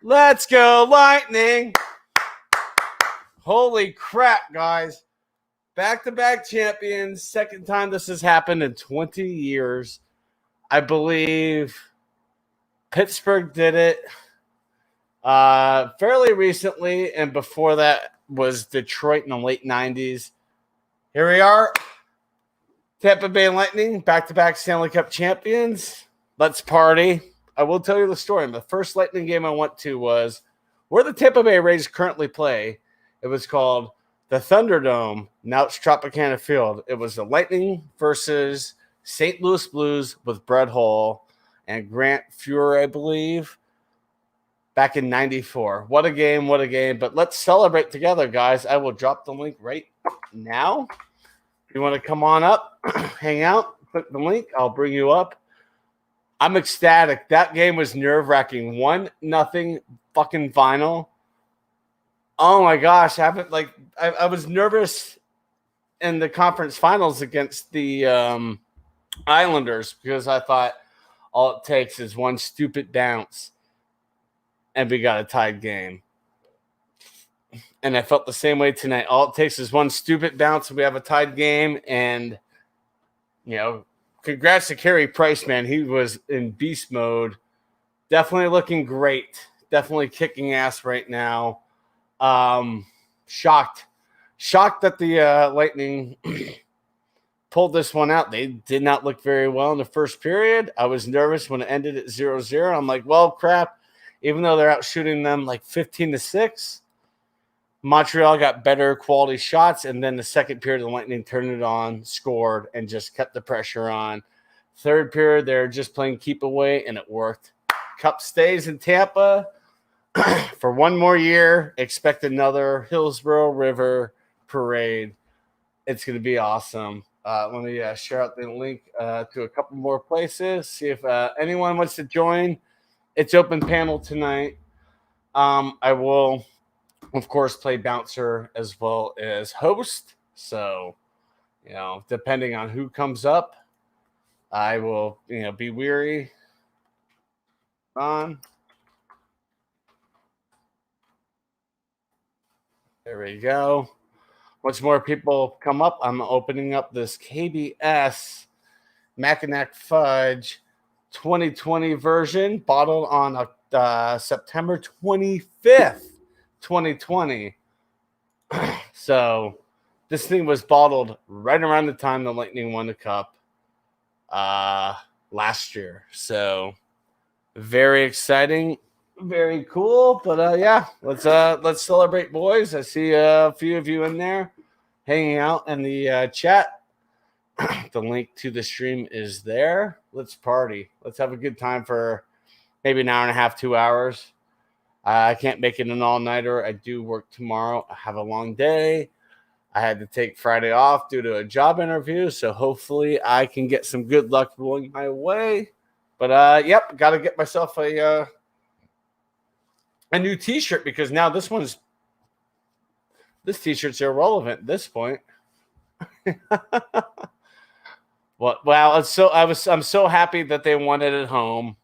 Let's go, Lightning. Holy crap, guys. Back-to-back champions. Second time this has happened in 20 years. I believe Pittsburgh did it fairly recently, and before that was Detroit in the late 90s. Here we are. Tampa Bay Lightning, back-to-back Stanley Cup champions. Let's party. I will tell you the story. The first Lightning game I went to was where the Tampa Bay Rays currently play. It was called the Thunderdome. Now it's Tropicana Field. It was the Lightning versus St. Louis Blues with Brett Hull and Grant Fuhrer, I believe, back in 94. What a game, what a game. But let's celebrate together, guys. I will drop the link right now. If you want to come on up, hang out, click the link. I'll bring you up. I'm ecstatic. That game was nerve-wracking. 1-0 fucking final. Oh my gosh. I was nervous in the conference finals against the Islanders because I thought all it takes is one stupid bounce and we got a tied game. And I felt the same way tonight. All it takes is one stupid bounce and we have a tied game. And, congrats to Carey Price, man. He was in beast mode. Definitely looking great. Definitely kicking ass right now. Shocked that the Lightning pulled this one out. They did not look very well in the first period. I was nervous when it ended at 0-0. I'm like, well, crap. Even though they're out shooting them like 15-6, Montreal got better quality shots, and then the second period, the Lightning turned it on, scored, and just kept the pressure on. Third period, they're just playing keep away, and it worked. Cup stays in Tampa for one more year. Expect another Hillsborough River parade. It's going to be awesome. Let me share out the link to a couple more places, see if anyone wants to join. It's open panel tonight. I will, of course, play bouncer as well as host. So, depending on who comes up, I will, be weary. On. There we go. Once more people come up, I'm opening up this KBS Mackinac Fudge 2020 version, bottled on September 25th. 2020. So this thing was bottled right around the time the Lightning won the Cup last year. So very exciting, very cool. But let's celebrate, boys. I see a few of you in there hanging out in the chat. The link to the stream is there. Let's party. Let's have a good time for maybe an hour and a half, 2 hours. I can't make it an all-nighter. I do work tomorrow. I have a long day. I had to take Friday off due to a job interview, so hopefully I can get some good luck rolling my way. But, got to get myself a new T-shirt because now this T-shirt's irrelevant at this point. I'm so happy that they won it at home.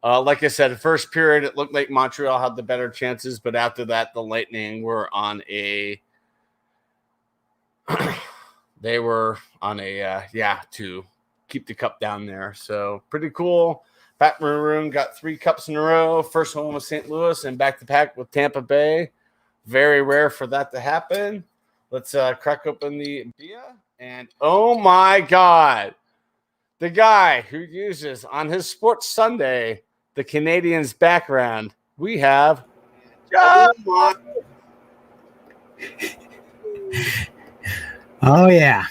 Like I said, the first period, it looked like Montreal had the better chances, but after that, the Lightning were on to keep the cup down there. So pretty cool. Pat Maroon got 3 cups in a row. First one was St. Louis and back-to-back with Tampa Bay. Very rare for that to happen. Let's crack open the beer. And oh my God, the guy who uses on his Sports Sunday the Canadiens background, we have John. Oh yeah,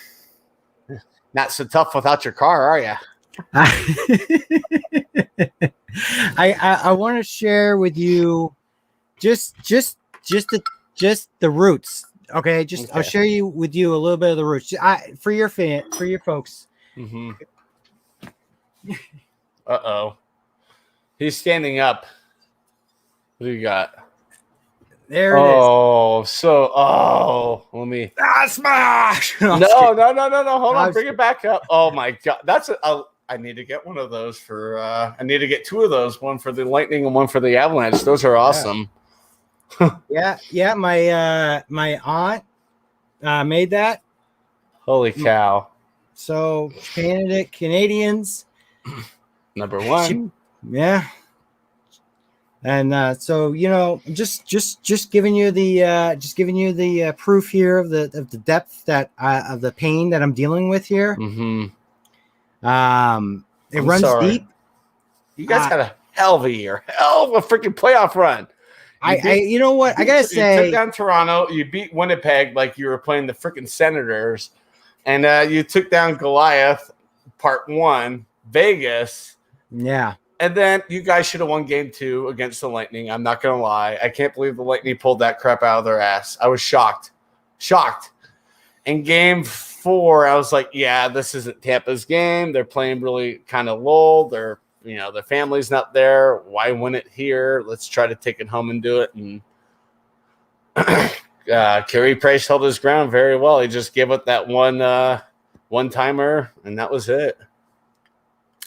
not so tough without your car, are you? I want to share with you just the roots. Okay, I'll share with you a little bit of the roots for your folks. Mm-hmm. Uh-oh. He's standing up. What do you got? There it is. Let me. Smash! No. Hold on. Bring it back up. Oh my God. That's I need to get one of those for. I need to get two of those, one for the Lightning and one for the Avalanche. Those are awesome. Yeah. My aunt made that. Holy cow! So Canadians, Number one. yeah. And so just giving you the proof here of the depth that of the pain that I'm dealing with here. Mm-hmm. It runs deep. You guys had a hell of a year, hell of a freaking playoff run. You know what? I gotta say, you took down Toronto. You beat Winnipeg like you were playing the freaking Senators, and you took down Goliath, Part 1, Vegas. Yeah. And then you guys should have won game 2 against the Lightning. I'm not going to lie. I can't believe the Lightning pulled that crap out of their ass. I was shocked. In game 4, I was like, yeah, this isn't Tampa's game. They're playing really kind of lull. Their family's not there. Why win it here? Let's try to take it home and do it. And Carey Price held his ground very well. He just gave up that one-timer, and that was it.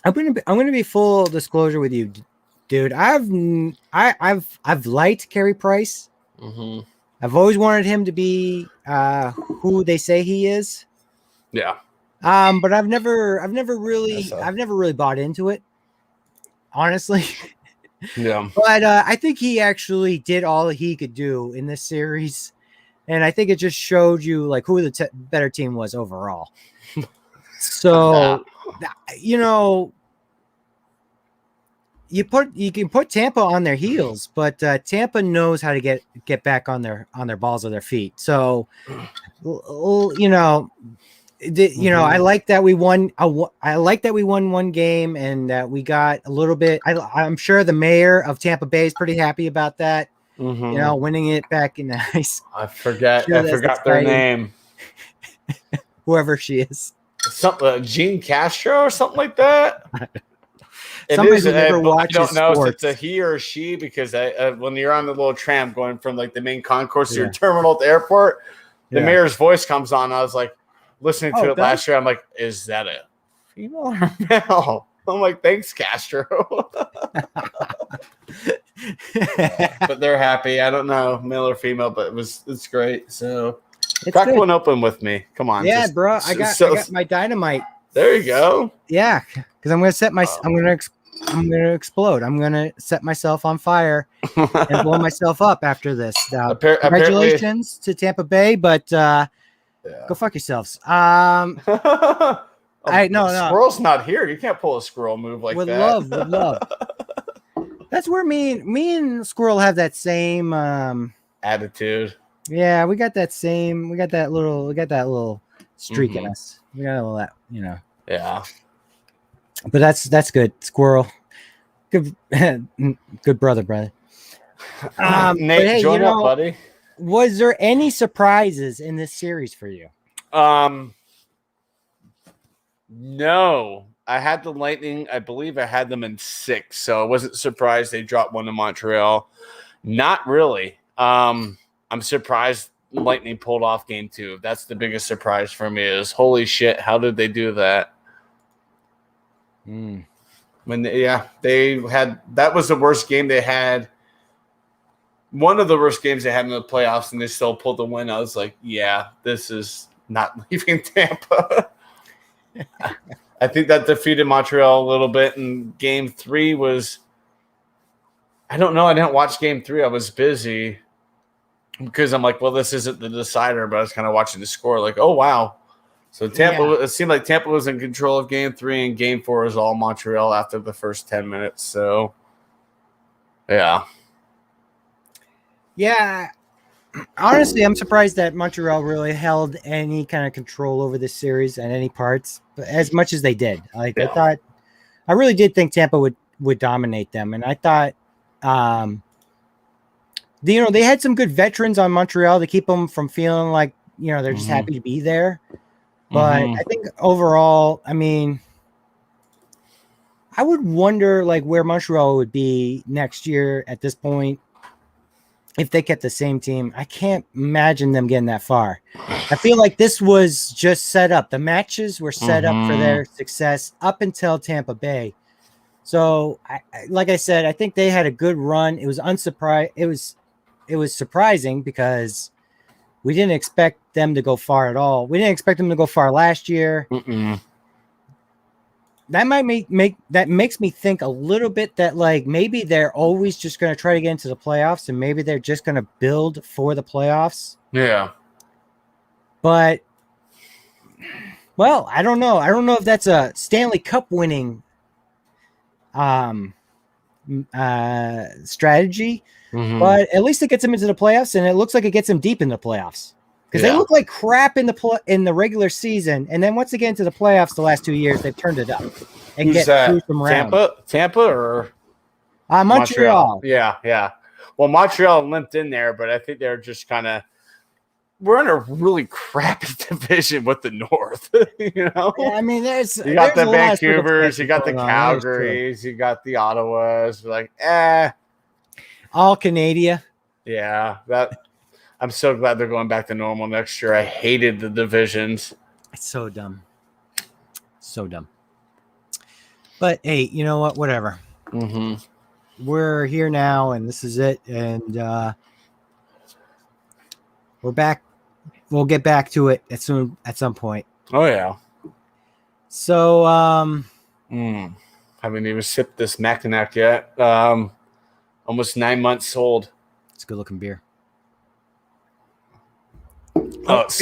I'm gonna be full disclosure with you, dude. I've liked Carey Price. Mm-hmm. I've always wanted him to be who they say he is. Yeah. But I've never really bought into it, honestly. Yeah. But I think he actually did all he could do in this series, and I think it just showed you like who the better team was overall. So. You can put Tampa on their heels, but Tampa knows how to get back on their balls of their feet. So, I like that we won. I like that we won one game and that we got a little bit. I'm sure the mayor of Tampa Bay is pretty happy about that. Mm-hmm. Winning it back in the ice. I forgot their name. Whoever she is. Gene Castro or something like that. Somebody who never watches I don't know sports. if it's a he or a she because when you're on the little tram going from like the main concourse to your terminal at the airport, the mayor's voice comes on. I was like listening to it last year. I'm like, is that a female or male? I'm like, thanks, Castro. But they're happy. I don't know, male or female, but it's great. So. Crack one open with me. Come on. Yeah, bro. I got my dynamite. There you go. Yeah, because I'm gonna explode. I'm gonna set myself on fire and blow myself up after this. Congratulations to Tampa Bay, but go fuck yourselves. No. Squirrel's not here. You can't pull a squirrel move like that. With love. That's where me and Squirrel have that same attitude. Yeah, we got that little streak in us. We got all that, Yeah. But that's good, Squirrel. Good, good brother. Nate, hey, join up, buddy. Was there any surprises in this series for you? No. I had the Lightning. I believe I had them in 6, so I wasn't surprised they dropped one to Montreal. Not really. I'm surprised Lightning pulled off game 2. That's the biggest surprise for me is holy shit, how did they do that? When they had that was the worst game they had. One of the worst games they had in the playoffs, and they still pulled the win. I was like, yeah, this is not leaving Tampa. I think that defeated Montreal a little bit, and game 3 was I don't know. I didn't watch game 3. I was busy. Because I'm like, well, this isn't the decider, but I was kind of watching the score like, oh, wow. So Tampa, It seemed like Tampa was in control of game 3, and game 4 was all Montreal after the first 10 minutes. So, yeah. Yeah. Honestly, I'm surprised that Montreal really held any kind of control over this series at any parts, but as much as they did. I really did think Tampa would dominate them, and I thought they had some good veterans on Montreal to keep them from feeling like, they're just happy to be there. But I think overall, I mean, I would wonder like where Montreal would be next year at this point. if they kept the same team, I can't imagine them getting that far. I feel like this was just set up. The matches were set up for their success up until Tampa Bay. So, like I said, I think they had a good run. It was unsurprised. It was surprising because we didn't expect them to go far at all. We didn't expect them to go far last year. That might makes me think a little bit that like maybe they're always just going to try to get into the playoffs, and maybe they're just going to build for the playoffs. Yeah. But well, I don't know. I don't know if that's a Stanley Cup winning strategy, but at least it gets them into the playoffs, and it looks like it gets them deep in the playoffs. Because they look like crap in the regular season, and then once they get into the playoffs, the last 2 years they've turned it up and get through some rounds. Tampa or Montreal? Yeah. Well, Montreal limped in there, but I think they're just kind of we're in a really crappy division with the North. You know, yeah, I mean, you got the Vancouvers, you got the Calgarys, you got the Ottawas. Like, all Canada. Yeah, that. I'm so glad they're going back to normal next year. I hated the divisions. It's so dumb. So dumb. But hey, you know what? Whatever. We're here now, and this is it. And we're back. We'll get back to it at some point. Oh, yeah. So, haven't even sipped this Mackinac yet. Almost 9 months old. It's a good-looking beer. Oh, it's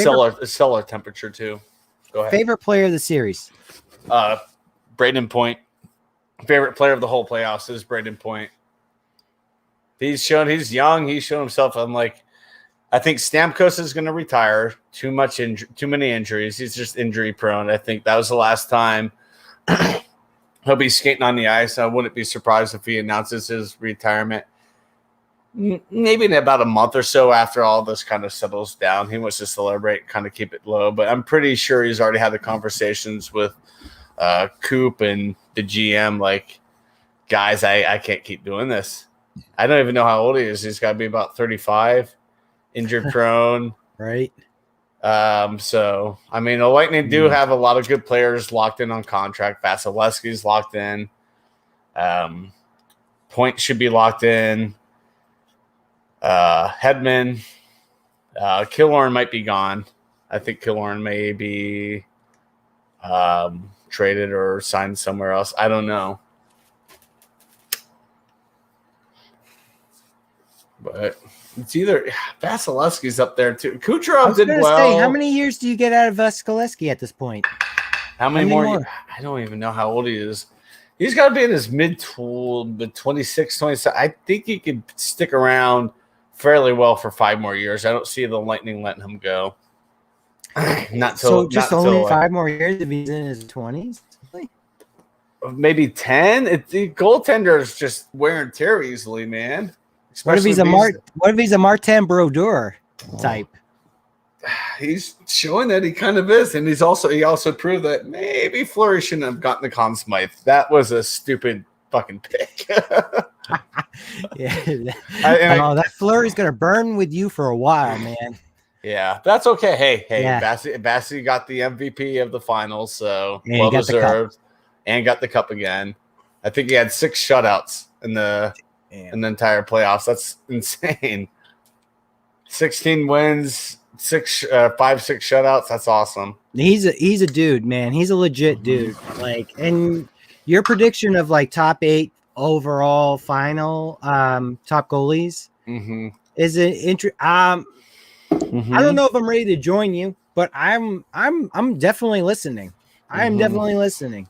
cellar temperature too. Go ahead. Favorite player of the series? Braden Point. Favorite player of the whole playoffs is Braden Point. He's young. He's shown himself. I think Stamkos is going to retire. Too many injuries. He's just injury prone. I think that was the last time he'll be skating on the ice. I wouldn't be surprised if he announces his retirement. Maybe in about a month or so after all this kind of settles down. He wants to celebrate, kind of keep it low. But I'm pretty sure he's already had the conversations with Coop and the GM. Like, guys, I can't keep doing this. I don't even know how old he is. He's got to be about 35, injured prone. Right. So, I mean, the Lightning do have a lot of good players locked in on contract. Vasilevsky's locked in. Point should be locked in. Hedman, Killorn might be gone. I think Killorn may be traded or signed somewhere else. I don't know. But it's either Vasilevsky's up there too. Kucherov did well. How many years do you get out of Vasilevsky at this point? How many more? I don't even know how old he is. He's got to be in his mid-26, 27. I think he could stick around fairly well for 5 more years. I don't see the Lightning letting him go. Only 5 more years if he's in his 20s? Maybe 10? The goaltender is just wear and tear easily, man. What if he's a Martin Brodeur type? He's showing that he kind of is, and he also proved that maybe Fleury shouldn't have gotten the Conn Smythe. That was a stupid fucking pick. That Fleury's gonna burn with you for a while, man. Yeah, that's okay. Hey, Bassey got the MVP of the finals, so well deserved, and got the cup again. I think he had 6 shutouts in the entire playoffs. That's insane. 16 wins, 5, 6 shutouts. That's awesome. He's a dude, man. He's a legit dude. And your prediction of top 8 overall final top goalies is an I don't know if I'm ready to join you, but I'm definitely listening. I'm definitely listening.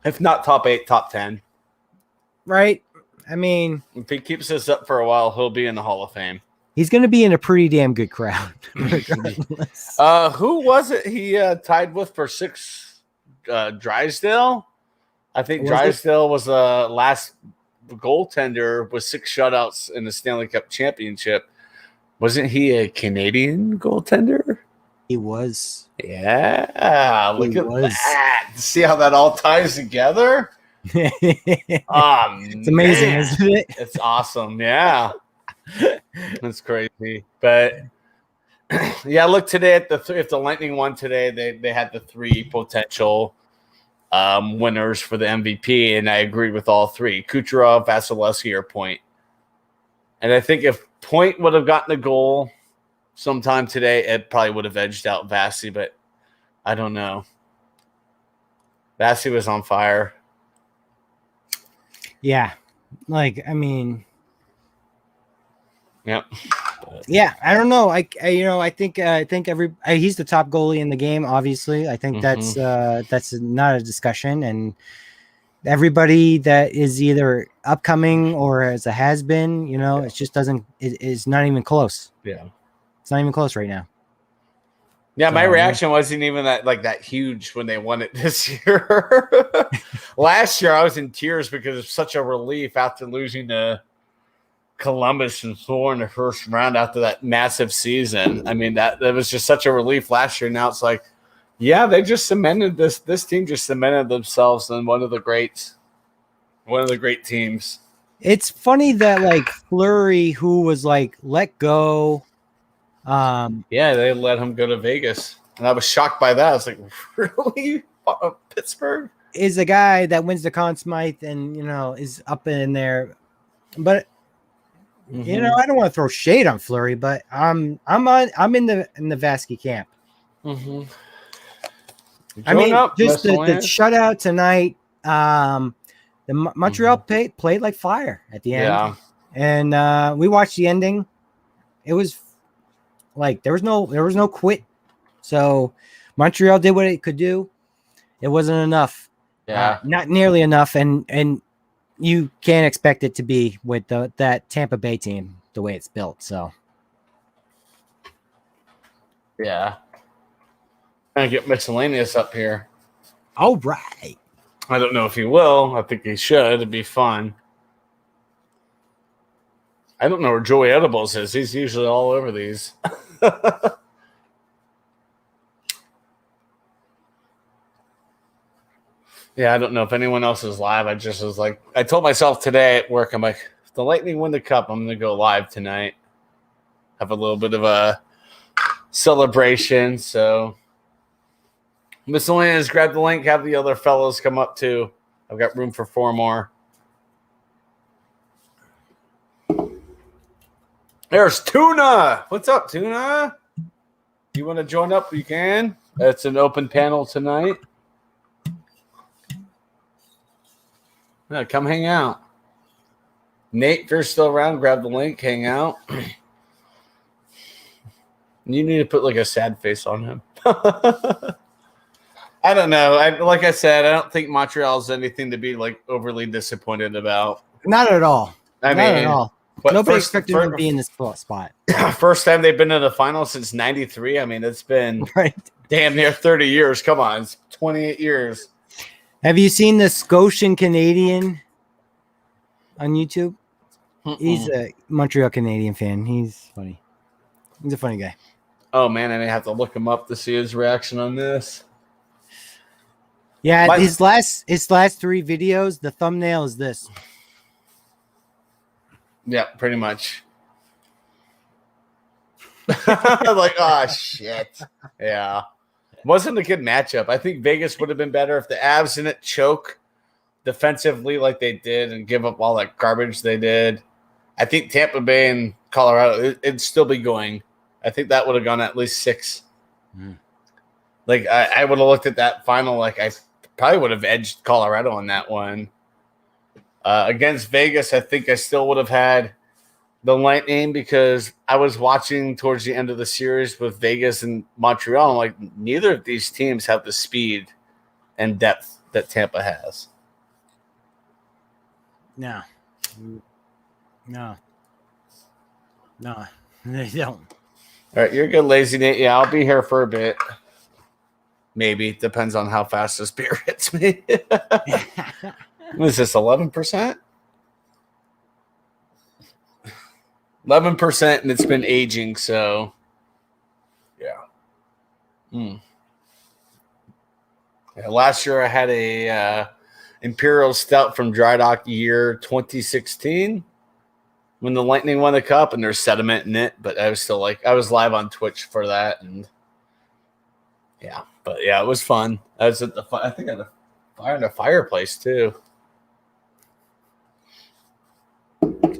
If not top 8, top 10. Right? I mean, if he keeps this up for a while, he'll be in the Hall of Fame. He's going to be in a pretty damn good crowd. Regardless. Who was it he tied with for 6? Drysdale? I think Drysdale was the last goaltender with 6 shutouts in the Stanley Cup championship. Wasn't he a Canadian goaltender? He was. Yeah. Look at that. See how that all ties together? It's amazing, isn't it? It's awesome. Yeah. That's crazy. But yeah, look today at if the Lightning won today, they had the 3 potential winners for the MVP, and I agreed with all 3: Kucherov, Vasilevsky, or Point. And I think if Point would have gotten a goal sometime today, it probably would have edged out Vasi, but I don't know. Vasi was on fire. Yeah. Like, I mean, yep. Yeah, I don't know. I think he's the top goalie in the game. Obviously, I think that's not a discussion, and everybody that is either upcoming or has been, it just doesn't. It's not even close. Yeah, it's not even close right now. Yeah, my reaction wasn't even that huge when they won it this year. Last year, I was in tears because it's such a relief after losing to Columbus and Thor in the first round after that massive season. I mean, that was just such a relief last year. Now it's like, yeah, they just cemented this team just cemented themselves in one of the great teams. It's funny that Fleury, who was let go. Yeah, they let him go to Vegas, and I was shocked by that. I was like, really? Pittsburgh is a guy that wins the Conn Smythe and is up in there, but I don't want to throw shade on Fleury, but I'm in the Vasky camp. Mm-hmm. I mean, just the shutout tonight. The Montreal played like fire at the end, and we watched the ending. It was there was no quit. So Montreal did what it could do. It wasn't enough. Yeah, not nearly enough, and you can't expect it to be with that Tampa Bay team the way it's built. So, yeah, trying to get miscellaneous up here. All right. I don't know if he will. I think he should. It'd be fun. I don't know where Joey Edibles is. He's usually all over these. Yeah, I don't know if anyone else is live. I just was like, I told myself today at work, I'm like, if the Lightning win the cup, I'm going to go live tonight. Have a little bit of a celebration. So, miscellaneous, grab the link, have the other fellows come up too. I've got room for 4 more. There's Tuna. What's up, Tuna? You want to join up? You can. It's an open panel tonight. Yeah, come hang out. Nate, if you're still around, grab the link, hang out. You need to put a sad face on him. I don't know. Like I said, I don't think Montreal is anything to be overly disappointed about. Not at all. Not at all. Nobody expected them to be in this spot. First time they've been in the final since '93. I mean, it's been damn near 30 years. Come on, it's 28 years. Have you seen the Scotian Canadian on YouTube? He's a Montreal Canadian fan. He's funny. He's a funny guy. Oh, man, I may have to look him up to see his reaction on this. Yeah, his last 3 videos, the thumbnail is this. Yeah, pretty much. Oh, shit. Yeah. Wasn't a good matchup. I think Vegas would have been better if the Avs didn't choke defensively like they did and give up all that garbage they did. I think Tampa Bay and Colorado, it'd still be going. I think that would have gone at least 6. I would have looked at that final. I probably would have edged Colorado on that one. Against Vegas, I think I still would have had the Lightning because I was watching towards the end of the series with Vegas and Montreal. I'm like, neither of these teams have the speed and depth that Tampa has. No, they don't. All right, you're good, Lazy Nate. Yeah, I'll be here for a bit. Maybe. Depends on how fast this beer hits me. What is this, 11%? 11%, and it's been aging, so yeah. Yeah, last year I had a Imperial Stout from Dry Dock year 2016. when the Lightning won the cup, and there's sediment in it. But I was still like, I was live on Twitch for that, and yeah, but yeah, it was fun. I was at the I think at the fire in the fireplace too.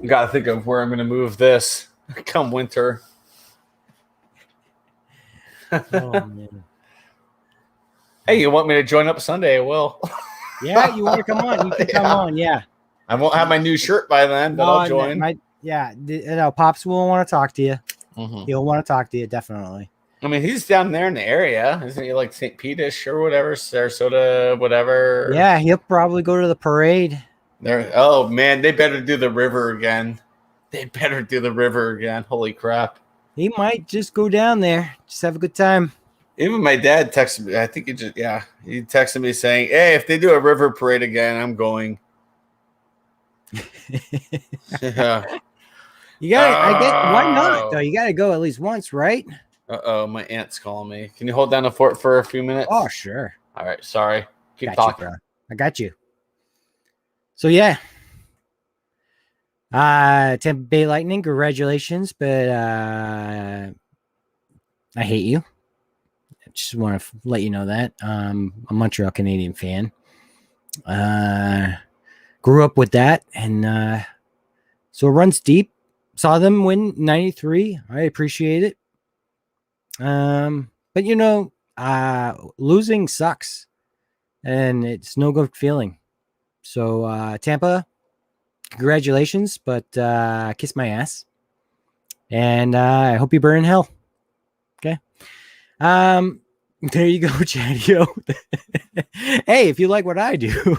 Got to think of where I'm going to move this come winter. Oh, man. Hey, you want me to join up Sunday? I will. Yeah, you want to come on? You can come on. Yeah. I won't have my new shirt by then, but I'll join. Pops will want to talk to you. Mm-hmm. He'll want to talk to you, definitely. I mean, he's down there in the area. Isn't he like St. Peter's or whatever, Sarasota, whatever? Yeah, he'll probably go to the parade. There. Oh, man, they better do the river again. Holy crap. He might just go down there. Just have a good time. Even my dad texted me. I think he texted me saying, hey, if they do a river parade again, I'm going. Yeah. Why not though? You gotta go at least once, right? My aunt's calling me. Can you hold down the fort for a few minutes? Oh, sure. All right, sorry. Keep talking. Bro. I got you. So yeah. Tampa Bay Lightning, congratulations, but I hate you. I just want to let you know that. I'm a Montreal Canadian fan. Grew up with that, and so it runs deep. Saw them win 93. I appreciate it. But losing sucks, and it's no good feeling. So Tampa, congratulations, but kiss my ass, and I hope you burn in hell. Okay. There you go, Chadio. Hey, if you like what I do.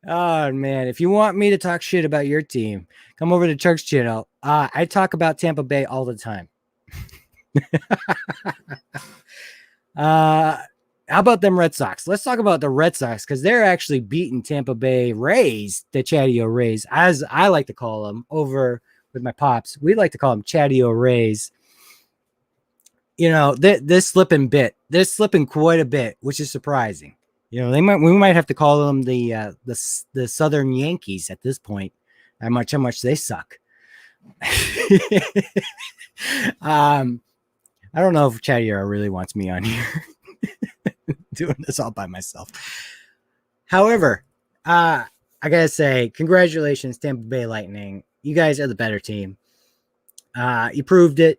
Oh man, if you want me to talk shit about your team, come over to Turk's channel. I talk about Tampa Bay all the time. How about them Red Sox? Let's talk about the Red Sox, because they're actually beating Tampa Bay Rays, the Chadio Rays, as I like to call them over with my pops. We like to call them Chadio Rays. They're slipping quite a bit, which is surprising. We might have to call them the Southern Yankees at this point. How much they suck. I don't know if Chadio really wants me on here doing this all by myself. However, I gotta say, congratulations, Tampa Bay Lightning. You guys are the better team. You proved it.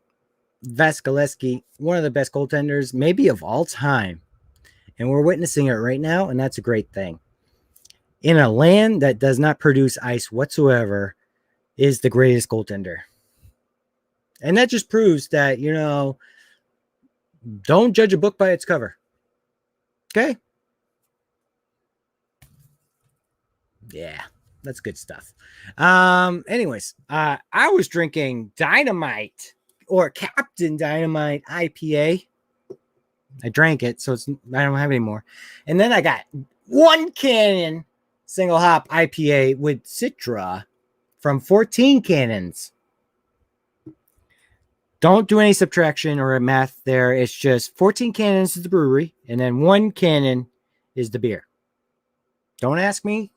Vasilevsky, one of the best goaltenders, maybe of all time. And we're witnessing it right now, and that's a great thing. In a land that does not produce ice whatsoever, is the greatest goaltender. And that just proves that, don't judge a book by its cover. Okay? Yeah, that's good stuff. Anyways, I was drinking Dynamite, or Captain Dynamite IPA. I drank it, so I don't have any more. And then I got one Cannon single hop IPA with Citra from 14 Cannons. Don't do any subtraction or math there. It's just 14 Cannons is the brewery, and then one Cannon is the beer. Don't ask me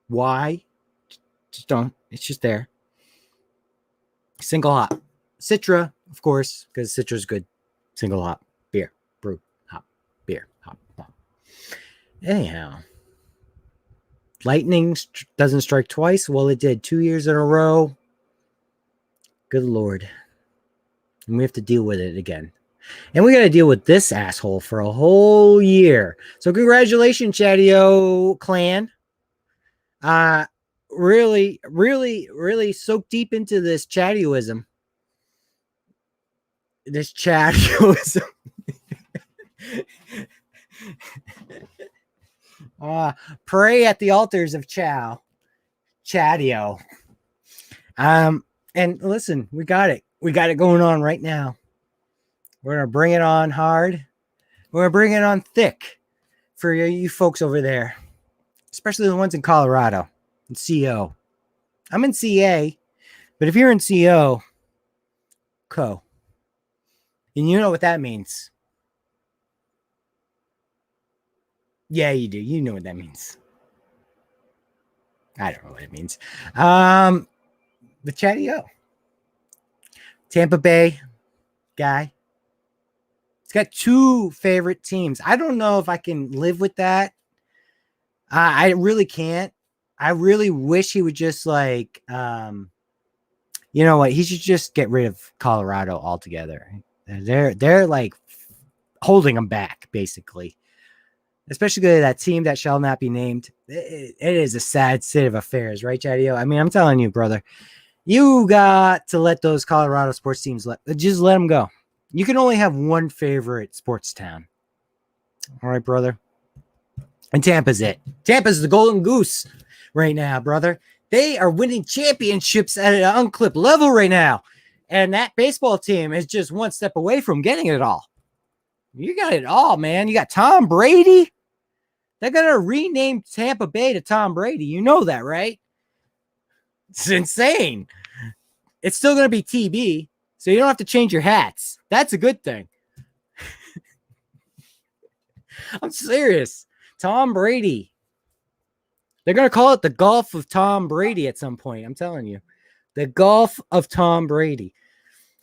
why. Just don't. It's just there. Single hop. Citra, of course, because Citra's good. Single hop. Beer. Brew. Hop. Beer. Hop. Hop. Anyhow. Lightning doesn't strike twice. Well, it did 2 years in a row. Good Lord. And we have to deal with it again. And we got to deal with this asshole for a whole year. So congratulations, Chadio clan. Really, really, really soak deep into this Chadioism. This Chadioism. Pray at the altars of Chadio. And listen, we got it. We got it going on right now. We're going to bring it on hard. We're going to bring it on thick for you folks over there, especially the ones in Colorado and CO. I'm in CA, but if you're in CO, and you know what that means. Yeah, you do. You know what that means. I don't know what it means. The Chatty O. Tampa Bay guy. He's got two favorite teams. I don't know if I can live with that. I really can't. I really wish he would just like, you know what? He should just get rid of Colorado altogether. They're like holding him back, basically. Especially that team that shall not be named. It is a sad state of affairs, right, Chadio? I mean, I'm telling you, brother, you got to let those Colorado sports teams just let them go. You can only have one favorite sports town. All right, brother. And Tampa's it. Tampa's the golden goose right now, brother. They are winning championships at an unclipped level right now. And that baseball team is just one step away from getting it all. You got it all, man. You got Tom Brady. They're going to rename Tampa Bay to Tom Brady. You know that, right? It's insane. It's still going to be TB, so you don't have to change your hats. That's a good thing. I'm serious. Tom Brady. They're going to call it the Golf of Tom Brady at some point. I'm telling you. The Golf of Tom Brady.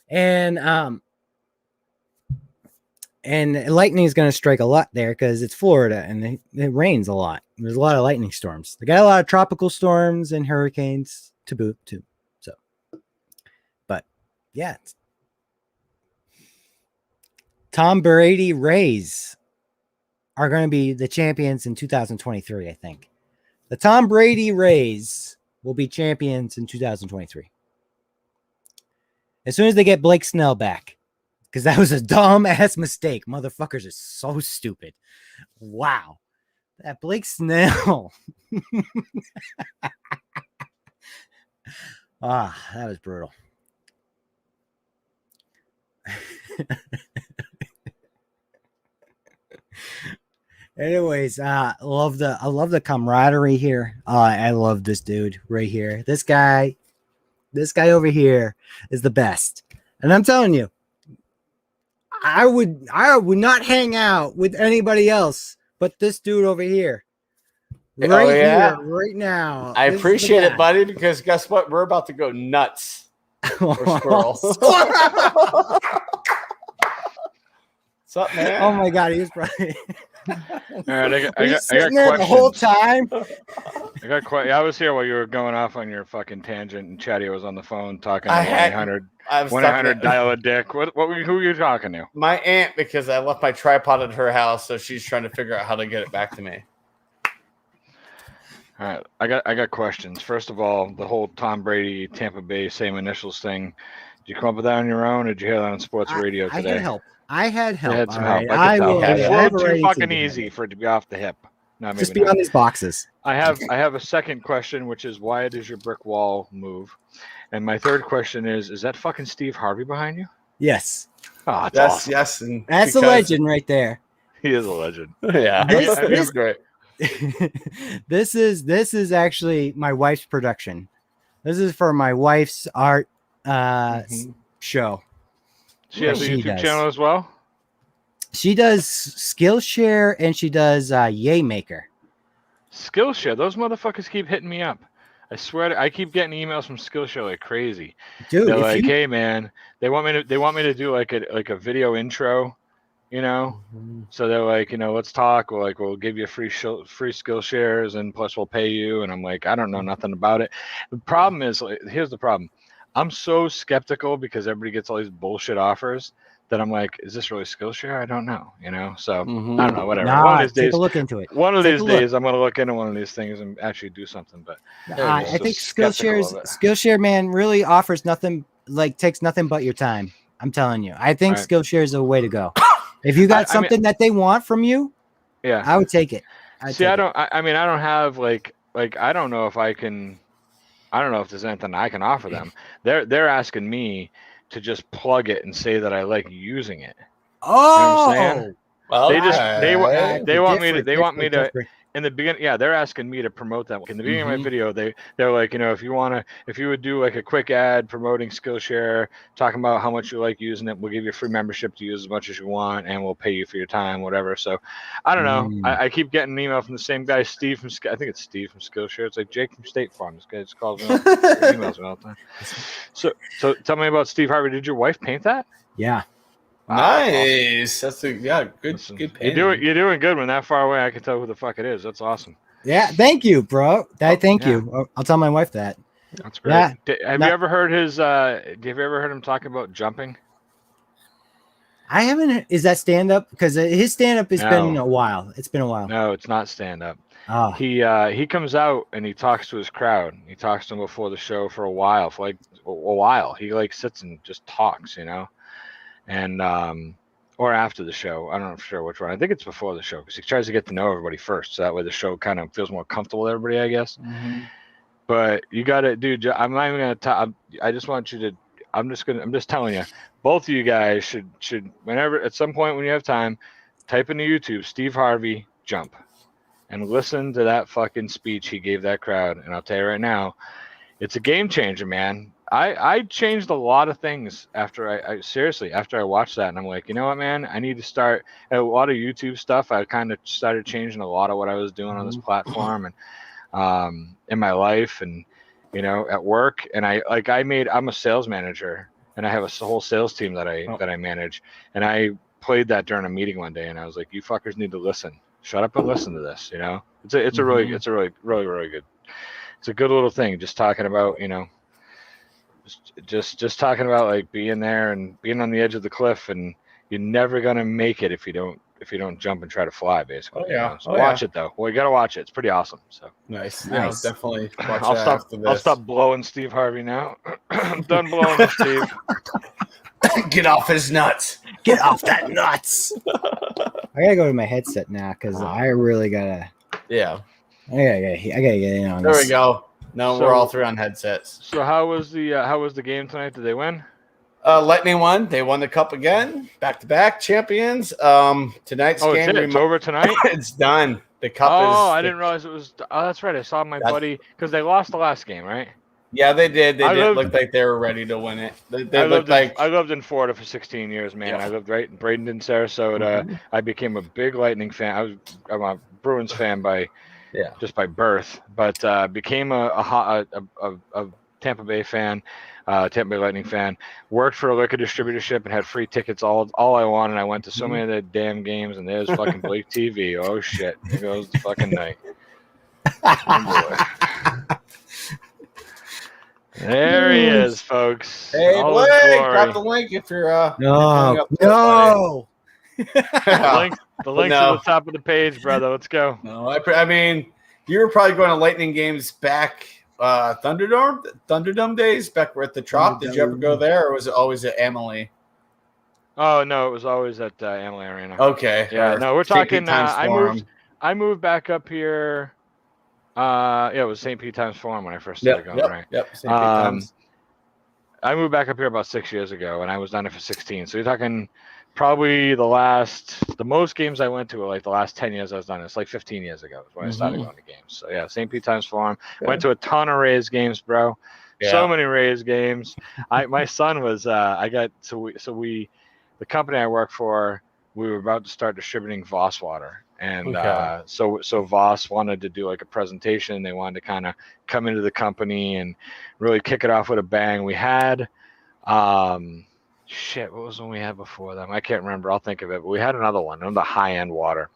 And lightning is going to strike a lot there because it's Florida and it rains a lot. There's a lot of lightning storms. They got a lot of tropical storms and hurricanes to boot too. So, but yeah, Tom Brady Rays are going to be the champions in 2023. I think the Tom Brady Rays will be champions in 2023 as soon as they get Blake Snell back. Because that was a dumb-ass mistake. Motherfuckers are so stupid. Wow. That Blake Snell. That was brutal. Anyways, I love the camaraderie here. I love this dude right here. This guy over here is the best. And I'm telling you, I would not hang out with anybody else but this dude over here. Right here, right now. I appreciate it, buddy, because guess what? We're about to go nuts. Squirrel. What's up, man? Oh my god, he was probably All right, I got there the whole time. I was here while you were going off on your fucking tangent, and Chatty was on the phone talking to 1-800 dial a dick. Who were you talking to? My aunt, because I left my tripod at her house, so she's trying to figure out how to get it back to me. All right, I got questions. First of all, the whole Tom Brady Tampa Bay same initials thing. Did you come up with that on your own, or did you hear that on sports radio today? I had help. You had some help. I could tell. It's a little too fucking easy for it to be off the hip. No, just be on these boxes. I have a second question, which is why does your brick wall move? And my third question is that fucking Steve Harvey behind you? Yes. Oh, that's awesome. Yes. That's a legend right there. He is a legend. Yeah, this great. This is actually my wife's production. This is for my wife's art show. She has a YouTube channel as well? She does Skillshare and she does Yaymaker. Skillshare, those motherfuckers keep hitting me up. I swear, I keep getting emails from Skillshare like crazy. Dude, they're like, "Hey, man, they want me to do like a video intro, you know." Mm-hmm. So they're like, let's talk. We'll give you free Skillshares, and plus we'll pay you. And I'm like, I don't know nothing about it. The problem is, here's the problem. I'm so skeptical because everybody gets all these bullshit offers that I'm like, is this really Skillshare? I don't know, So I don't know, whatever. Nah, one of these take days, a look into it. One of these days, I'm going to look into one of these things and actually do something. But I think Skillshare, man, really offers nothing, takes nothing but your time. I'm telling you. I think Skillshare is a way to go. If you got something that they want from you, yeah, I would take it. I don't have I don't know if I can. I don't know if there's anything I can offer them. They're asking me to just plug it and say that I like using it. Oh, you know what I'm saying? They want me to different. in the beginning. Yeah, they're asking me to promote that. In the beginning of my video, they're like, if you would do like a quick ad promoting Skillshare, talking about how much you like using it, we'll give you a free membership to use as much as you want, and we'll pay you for your time, whatever. So, I don't know. I keep getting an email from the same guy, Steve from I think it's Steve from Skillshare. It's like Jake from State Farm. This guy just calls me, emails me all the time. So tell me about Steve Harvey. Did your wife paint that? Yeah. Nice. That's good. Listen, Good painting. You're doing good. When that far away, I can tell who the fuck it is. That's awesome. Yeah. Thank you, bro. Thank you. I'll tell my wife that. That's great. Yeah. Have you ever heard his? Have you ever heard him talking about jumping? I haven't. Is that stand up? Because his stand up has been a while. It's been a while. No, it's not stand up. Oh. He comes out and he talks to his crowd. He talks to them before the show for a while. For like a while, he like sits and just talks, and or after the show. I'm not sure which one. I think it's before the show because he tries to get to know everybody first, so that way the show kind of feels more comfortable with everybody, I guess. But you got to, dude. I'm not even gonna talk. I just want you to. I'm just telling you. Both of you guys should whenever at some point when you have time, type into YouTube Steve Harvey jump, and listen to that fucking speech he gave that crowd. And I'll tell you right now, it's a game changer, man. I changed a lot of things after I watched that, and I'm like, you know what, man, I need to start a lot of YouTube stuff. I kind of started changing a lot of what I was doing on this platform and in my life and at work. And I'm a sales manager and I have a whole sales team that I manage. And I played that during a meeting one day, and I was like, you fuckers need to listen. Shut up and listen to this. It's a really good. It's a good little thing. Just talking about just talking about like being there and being on the edge of the cliff, and you're never gonna make it if you don't jump and try to fly, basically. So watch it though. Well, you gotta watch it. It's pretty awesome. So nice. I'll definitely watch I'll stop blowing Steve Harvey now. I'm done blowing him, Steve. Get off his nuts. Get off that nuts. I gotta go to my headset now because I really gotta. Yeah. I gotta get in on this. There we go. No, we're all three on headsets. So how was the game tonight? Did they win? Lightning won. They won the cup again. Back-to-back champions. Tonight's game. It's over tonight? It's done. The cup is. Oh, I didn't realize it was. Oh, that's right. I saw my buddy because they lost the last game, right? Yeah, they did. They did look like they were ready to win it. They looked like. I lived in Florida for 16 years, man. Yeah. I lived right in Bradenton, Sarasota. I became a big Lightning fan. I'm a Bruins fan just by birth, but became a Tampa Bay fan, Tampa Bay Lightning fan. Worked for a liquor distributorship and had free tickets all I wanted. I went to so many of the damn games, and there's fucking Blake TV. Oh shit, here goes the fucking night. Oh, boy. There he is, folks. Hey, Blake, drop the link if you're no. The link's at the top of the page, brother. Let's go. No, I mean, you were probably going to Lightning games back Thunderdome days back at the Trop. Did you ever go there, or was it always at Amalie? Oh no, it was always at Amalie Arena. Okay. Yeah, no, we're talking. I moved back up here. It was St. Pete Times Forum when I first started going. Right. Yep. St. Pete Times. I moved back up here about 6 years ago, and I was down there for 16. So you're talking probably the most games I went to were like the last 10 years I was down there. It's like 15 years ago is when I started going to games. So yeah, St. Pete Times Forum. Went to a ton of Rays games, bro. Yeah. So many Rays games. My son was. The company I work for, we were about to start distributing Voss water. And so Voss wanted to do like a presentation. They wanted to kind of come into the company and really kick it off with a bang. We had, what was one we had before them? I can't remember. I'll think of it. But we had another one, the high-end water.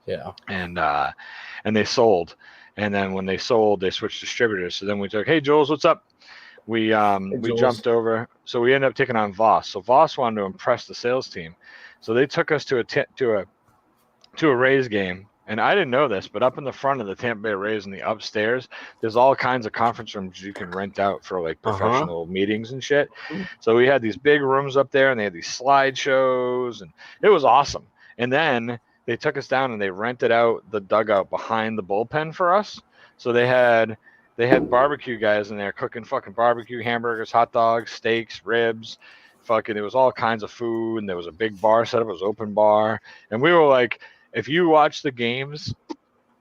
Yeah. And they sold. And then when they sold, they switched distributors. So then we took, hey, Jules, what's up? We jumped over. So we ended up taking on Voss. So Voss wanted to impress the sales team. So they took us to a Rays game, and I didn't know this, but up in the front of the Tampa Bay Rays in the upstairs, there's all kinds of conference rooms you can rent out for like professional meetings and shit. So we had these big rooms up there, and they had these slideshows, and it was awesome. And then they took us down and they rented out the dugout behind the bullpen for us. So they had barbecue guys in there cooking fucking barbecue, hamburgers, hot dogs, steaks, ribs. fucking, there was all kinds of food, and there was a big bar set up. It was open bar, and we were like, if you watch the games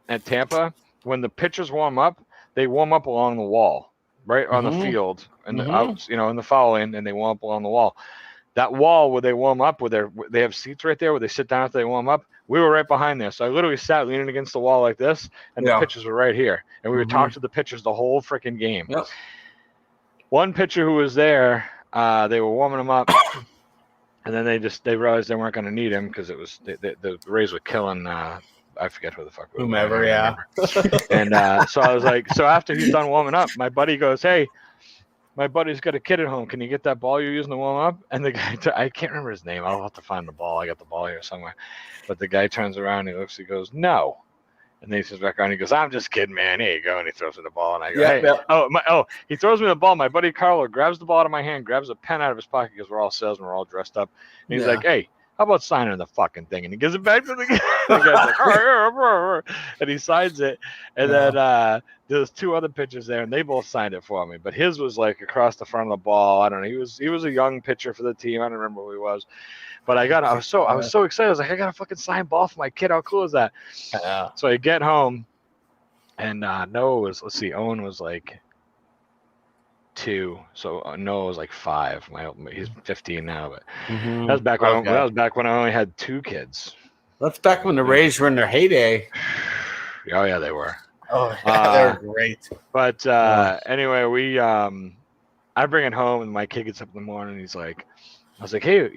at Tampa, when the pitchers warm up, they warm up along the wall, right on the field, and the outs, you know, in the foul lane, and they warm up along the wall. That wall where they warm up, where they have seats right there where they sit down after they warm up. We were right behind there, so I literally sat leaning against the wall like this, and the pitchers were right here, and we would talk to the pitchers the whole freaking game. Yep. One pitcher who was there, they were warming him up, and then they realized they weren't going to need him because it was the Rays were killing. I forget who the fuck. Whomever, yeah. And so I was like, so after he's done warming up, my buddy goes, "Hey, my buddy's got a kid at home. Can you get that ball you're using to warm up?" And the guy, I can't remember his name. I'll have to find the ball. I got the ball here somewhere. But the guy turns around, he looks, he goes, "No." And then he says back around, he goes, "I'm just kidding, man. Here you go." And he throws me the ball. And I go, "Hey." He throws me the ball. My buddy Carlo grabs the ball out of my hand, grabs a pen out of his pocket because we're all salesmen, we're all dressed up. And he's like, "Hey, how about signing the fucking thing?" And he gives it back to the guy. The guy's like, and he signs it. And then there's two other pitchers there, and they both signed it for me. But his was like across the front of the ball. I don't know. He was a young pitcher for the team. I don't remember who he was. But I was so excited. I was like, I got a fucking signed ball for my kid. How cool is that? So I get home, and Noah was, Owen was like 2, so Noah was like 5. He's 15 now, but that was back when I only had 2 kids. That's back when the Rays were in their heyday. Oh yeah, they were. Oh yeah, they were great. But anyway, I bring it home, and my kid gets up in the morning. And I was like, hey,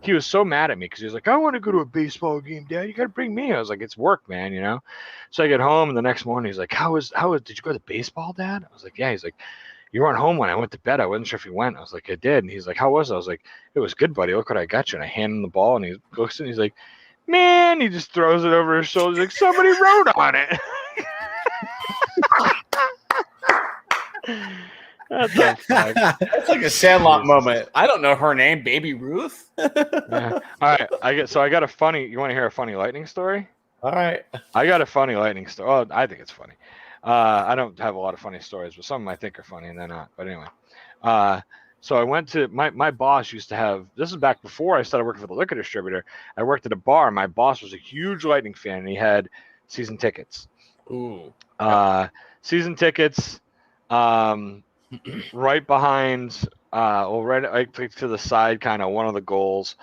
he was so mad at me because he was like, I want to go to a baseball game, Dad. You got to bring me. I was like, it's work, man, you know? So I get home, and the next morning he's like, did you go to baseball, Dad? I was like, yeah. He's like, you weren't home when I went to bed. I wasn't sure if you went. I was like, I did. And he's like, how was it? I was like, it was good, buddy. Look what I got you. And I hand him the ball, and he looks and he's like, man, he just throws it over his shoulder. He's like, somebody wrote on it. That's like a Sandlot moment. I don't know her name, Baby Ruth. Yeah. All right, I got a funny. You want to hear a funny lightning story? All right, I got a funny lightning story. Oh, I think it's funny. I don't have a lot of funny stories, but some of them I think are funny and they're not. But anyway, so I went to my boss used to have. This is back before I started working for the liquor distributor. I worked at a bar. My boss was a huge Lightning fan, and he had season tickets. Ooh, season tickets. Right behind, right to the side, kind of one of the goals,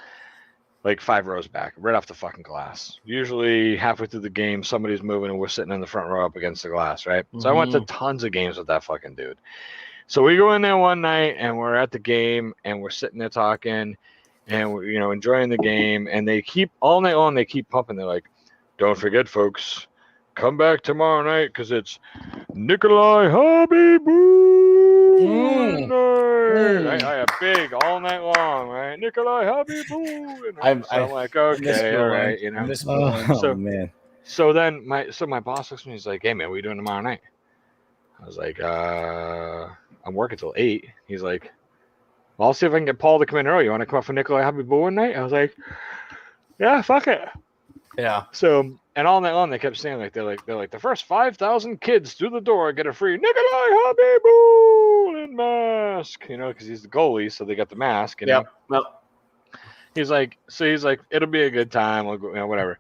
like 5 rows back, right off the fucking glass. Usually halfway through the game, somebody's moving and we're sitting in the front row up against the glass, right? So I went to tons of games with that fucking dude. So we go in there one night and we're at the game and we're sitting there talking and we're, enjoying the game. And they keep all night long, they keep pumping. They're like, don't forget, folks, come back tomorrow night because it's Nikolai Hobby Boo. I have big all night long, right? Nikolai Hobby Boo. I'm like, okay, all right, Man. So then my boss looks at me. He's like, hey man, what are you doing tomorrow night? I was like, I'm working till 8. He's like, well, I'll see if I can get Paul to come in early. You want to come up for Nikolai Hobby Boo one night? I was like, yeah, fuck it. Yeah. So, and all night long they kept saying they're like the first 5,000 kids through the door get a free Nikolai Hobby Boo and mask, because he's the goalie, so they got the mask. Yep. He's like, it'll be a good time. We'll go, whatever.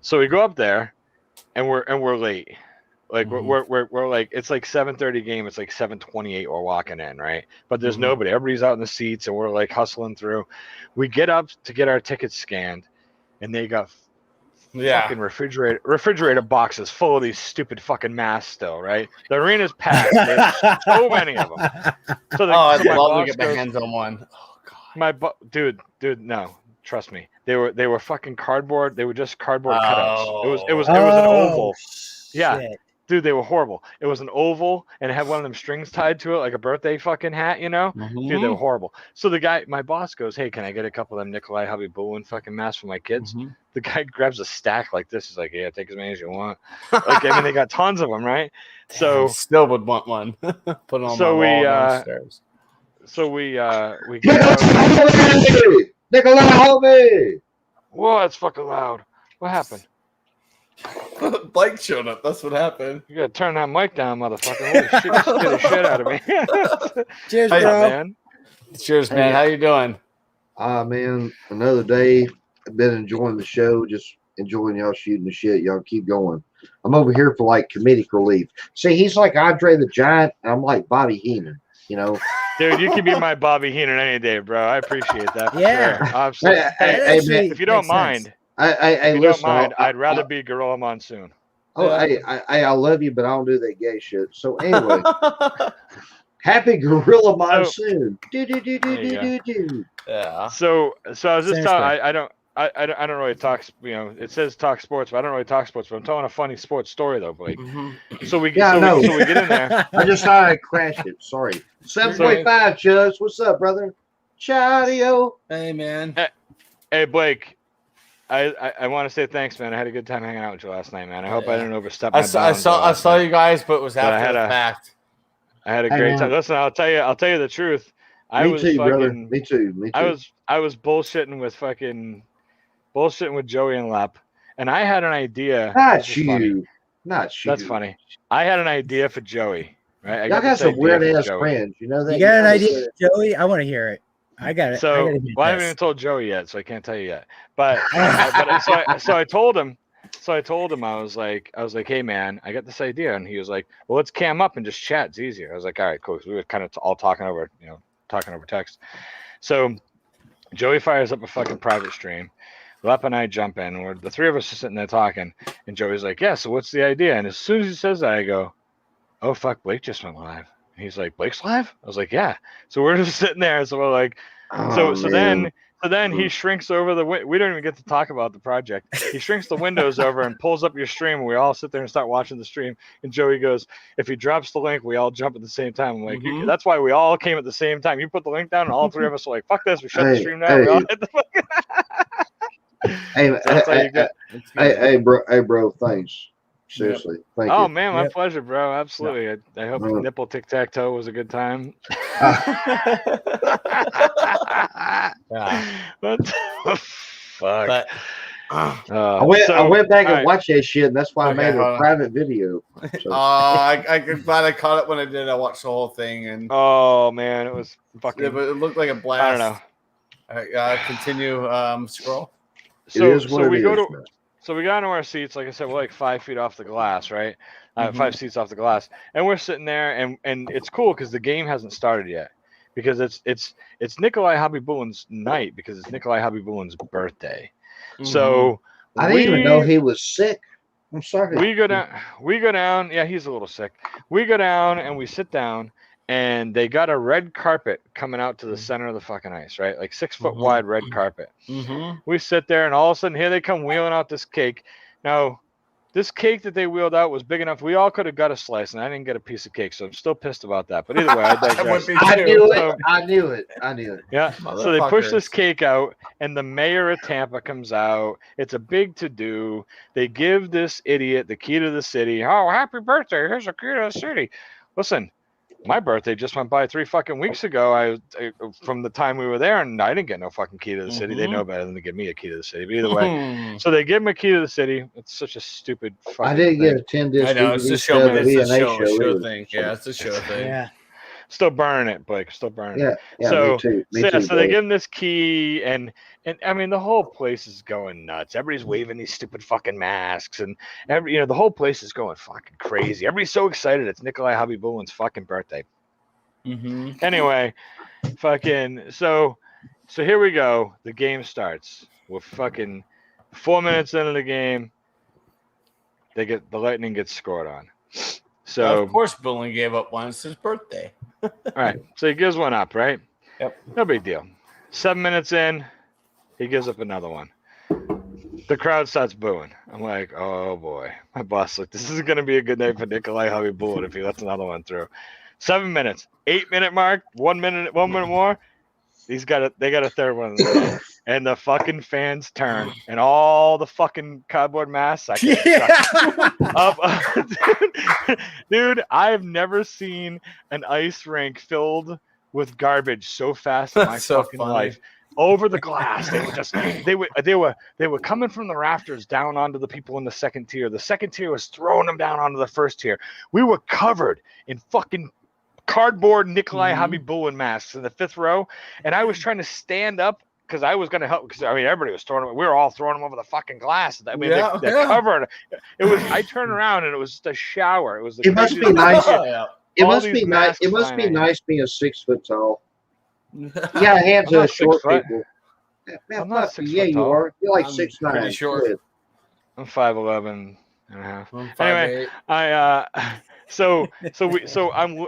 So we go up there, and we're late. Like we're like, it's like 7:30 game. It's like 7:28. We're walking in, right? But there's nobody. Everybody's out in the seats, and we're like hustling through. We get up to get our tickets scanned, and they got fucking refrigerator boxes full of these stupid fucking masks still, right? The arena's packed. There's so many of them. I'd love to get my hands on one. Oh god. Dude, no, trust me. They were fucking cardboard. They were just cardboard cutouts. It was an oval. Yeah. Shit. Dude, they were horrible. It was an oval and it had one of them strings tied to it, like a birthday fucking hat, Dude, they were horrible. So my boss goes, hey, can I get a couple of them Nikolai Hobby Boo and fucking masks for my kids? The guy grabs a stack like this. He's like, yeah, take as many as you want. They got tons of them, right? So still would want one. Put it on so my wall downstairs. So we get Nikolai Hobby. Whoa, that's fucking loud. What happened? Blake showed up. That's what happened. You gotta turn that mic down, motherfucker. Holy shit, you scared the shit out of me. Cheers, Hey, bro. man. Cheers, man. Hey. How you doing? Man, another day. I've been enjoying the show, just enjoying y'all shooting the shit. Y'all keep going. I'm over here for like comedic relief. See, he's like Andre the Giant, and I'm like Bobby Heenan, you know? Dude, you can be my Bobby Heenan any day, bro. I appreciate that. For Yeah. sure. Absolutely. Hey, If you don't mind, if you don't listen, mind, I'd rather be Gorilla Monsoon. I love you, but I don't do that gay shit. So anyway, happy Gorilla Monsoon. There you go. Do. Yeah. So I was just Sinister. telling. I don't really talk. You know, it says talk sports, but I don't really talk sports. But I'm telling a funny sports story though, Blake. Mhm. So we Yeah, so we get in there. I just thought I'd crash it. Sorry. 7.5, Chuds. What's up, brother? Chadio. Hey, man. Hey Blake, I want to say thanks, man. I had a good time hanging out with you last night, man. I hope I didn't overstep my I bounds. saw you guys, but it was But I after had the a- fact. I had a Hey, great man. time. Listen, I'll tell you the truth. I Me was too, brother. fucking. Me too. Me too. I was bullshitting with Joey and Lap, and I had an idea. Not This is funny. you. Not you. That's funny. I had an idea for Joey. Right? I Y'all got this some idea weird for ass Joey. friends. You know that? You got an got idea, Joey? I want to hear it. I got it. So I gotta hear I haven't this. even told Joey yet, so I can't tell you yet. But so I told him. So I told him I was like, hey man, I got this idea, and he was like, well, let's cam up and just chat. It's easier. I was like, all right, cool. 'Cause we were kind of all talking over text. So Joey fires up a fucking private stream. Lep and I jump in. The three of us are sitting there talking, and Joey's like, yeah. So what's the idea? And as soon as he says that, I go, oh fuck, Blake just went live. And he's like, Blake's live? I was like, yeah. So we're just sitting there. So we're like, so then he shrinks over the we don't even get to talk about the project. He shrinks the windows over and pulls up your stream, and we all sit there and start watching the stream. And Joey goes, if he drops the link, we all jump at the same time. I'm like, that's why we all came at the same time. You put the link down, and all three of us were like, fuck this, we shut the stream down. We all hit the Hey, bro, thanks. Seriously, thank you. Oh man, my pleasure, bro. Absolutely. I hope nipple tic tac toe was a good time. What the fuck? But, I went back and watched that shit, and that's why I made a private video. So. I'm glad I caught it when I did. I watched the whole thing, and oh man, it was fucking. It looked like a blast. I don't know. Continue scroll. So we go to. So we got into our seats, like I said, we're like 5 feet off the glass, right? 5 seats off the glass, and we're sitting there, and it's cool because the game hasn't started yet, because it's Nikolai Hobbybulin's night, because it's Nikolai Hobbybulin's birthday. So I didn't even know he was sick. I'm sorry. We go down. Yeah, he's a little sick. We go down and we sit down, and they got a red carpet coming out to the center of the fucking ice, right? Like 6 foot wide red carpet. We sit there, and all of a sudden, here they come wheeling out this cake. Now, this cake that they wheeled out was big enough. We all could have got a slice, and I didn't get a piece of cake, so I'm still pissed about that. But either way, I digress. I knew it. Yeah. So they push this cake out, and the mayor of Tampa comes out. It's a big to-do. They give this idiot the key to the city. Oh, happy birthday. Here's the key to the city. Listen. My birthday just went by 3 fucking weeks ago. I from the time we were there, and I didn't get no fucking key to the city. They know better than to give me a key to the city. But either way, so they give him a key to the city. It's such a stupid fucking I didn't thing. get a 10-disc. I know, it's a show, it's a show thing. Yeah, it's a show thing. Yeah. Still burning it, Blake. Still burning it. Yeah, so, me too. So they give him this key, and I mean the whole place is going nuts. Everybody's waving these stupid fucking masks, and the whole place is going fucking crazy. Everybody's so excited. It's Nikolai Hobbybulin's fucking birthday. Anyway, fucking so here we go. The game starts. We're fucking 4 minutes into the game. The Lightning gets scored on. So of course, Bullen gave up one. It's his birthday. All right. So he gives one up, right? Yep. No big deal. 7 minutes in, he gives up another one. The crowd starts booing. I'm like, oh boy. My boss like, this is gonna be a good night for Nikolai Hobbybullin if he lets another one through. 7 minutes. 8 minute mark. 1 minute more. They got a third one. And the fucking fans turn, and all the fucking cardboard masks up. Dude, I've never seen an ice rink filled with garbage so fast in my fucking life. Over the glass, they were coming from the rafters down onto the people in the second tier. The second tier was throwing them down onto the first tier. We were covered in fucking cardboard Nikolai Mhm. Habibulin masks in the 5th row, and I was trying to stand up because I was going to help. Because I mean, everybody was throwing them. We were all throwing them over the fucking glass. I mean, Yeah, they're yeah. covered. It was. I turned around and it was just a shower. It was the It must craziest be nice. thing. Yeah. It All must these be nice. masks It must flying be at you. nice being 6 foot tall. You got hands I'm not of 6 short foot. people. Man, I'm not fuck you. 6 Yeah, foot you tall. are. You're like I'm 6'9". pretty short. Good. I'm 5'11" and a half. I'm Anyway, 5'8".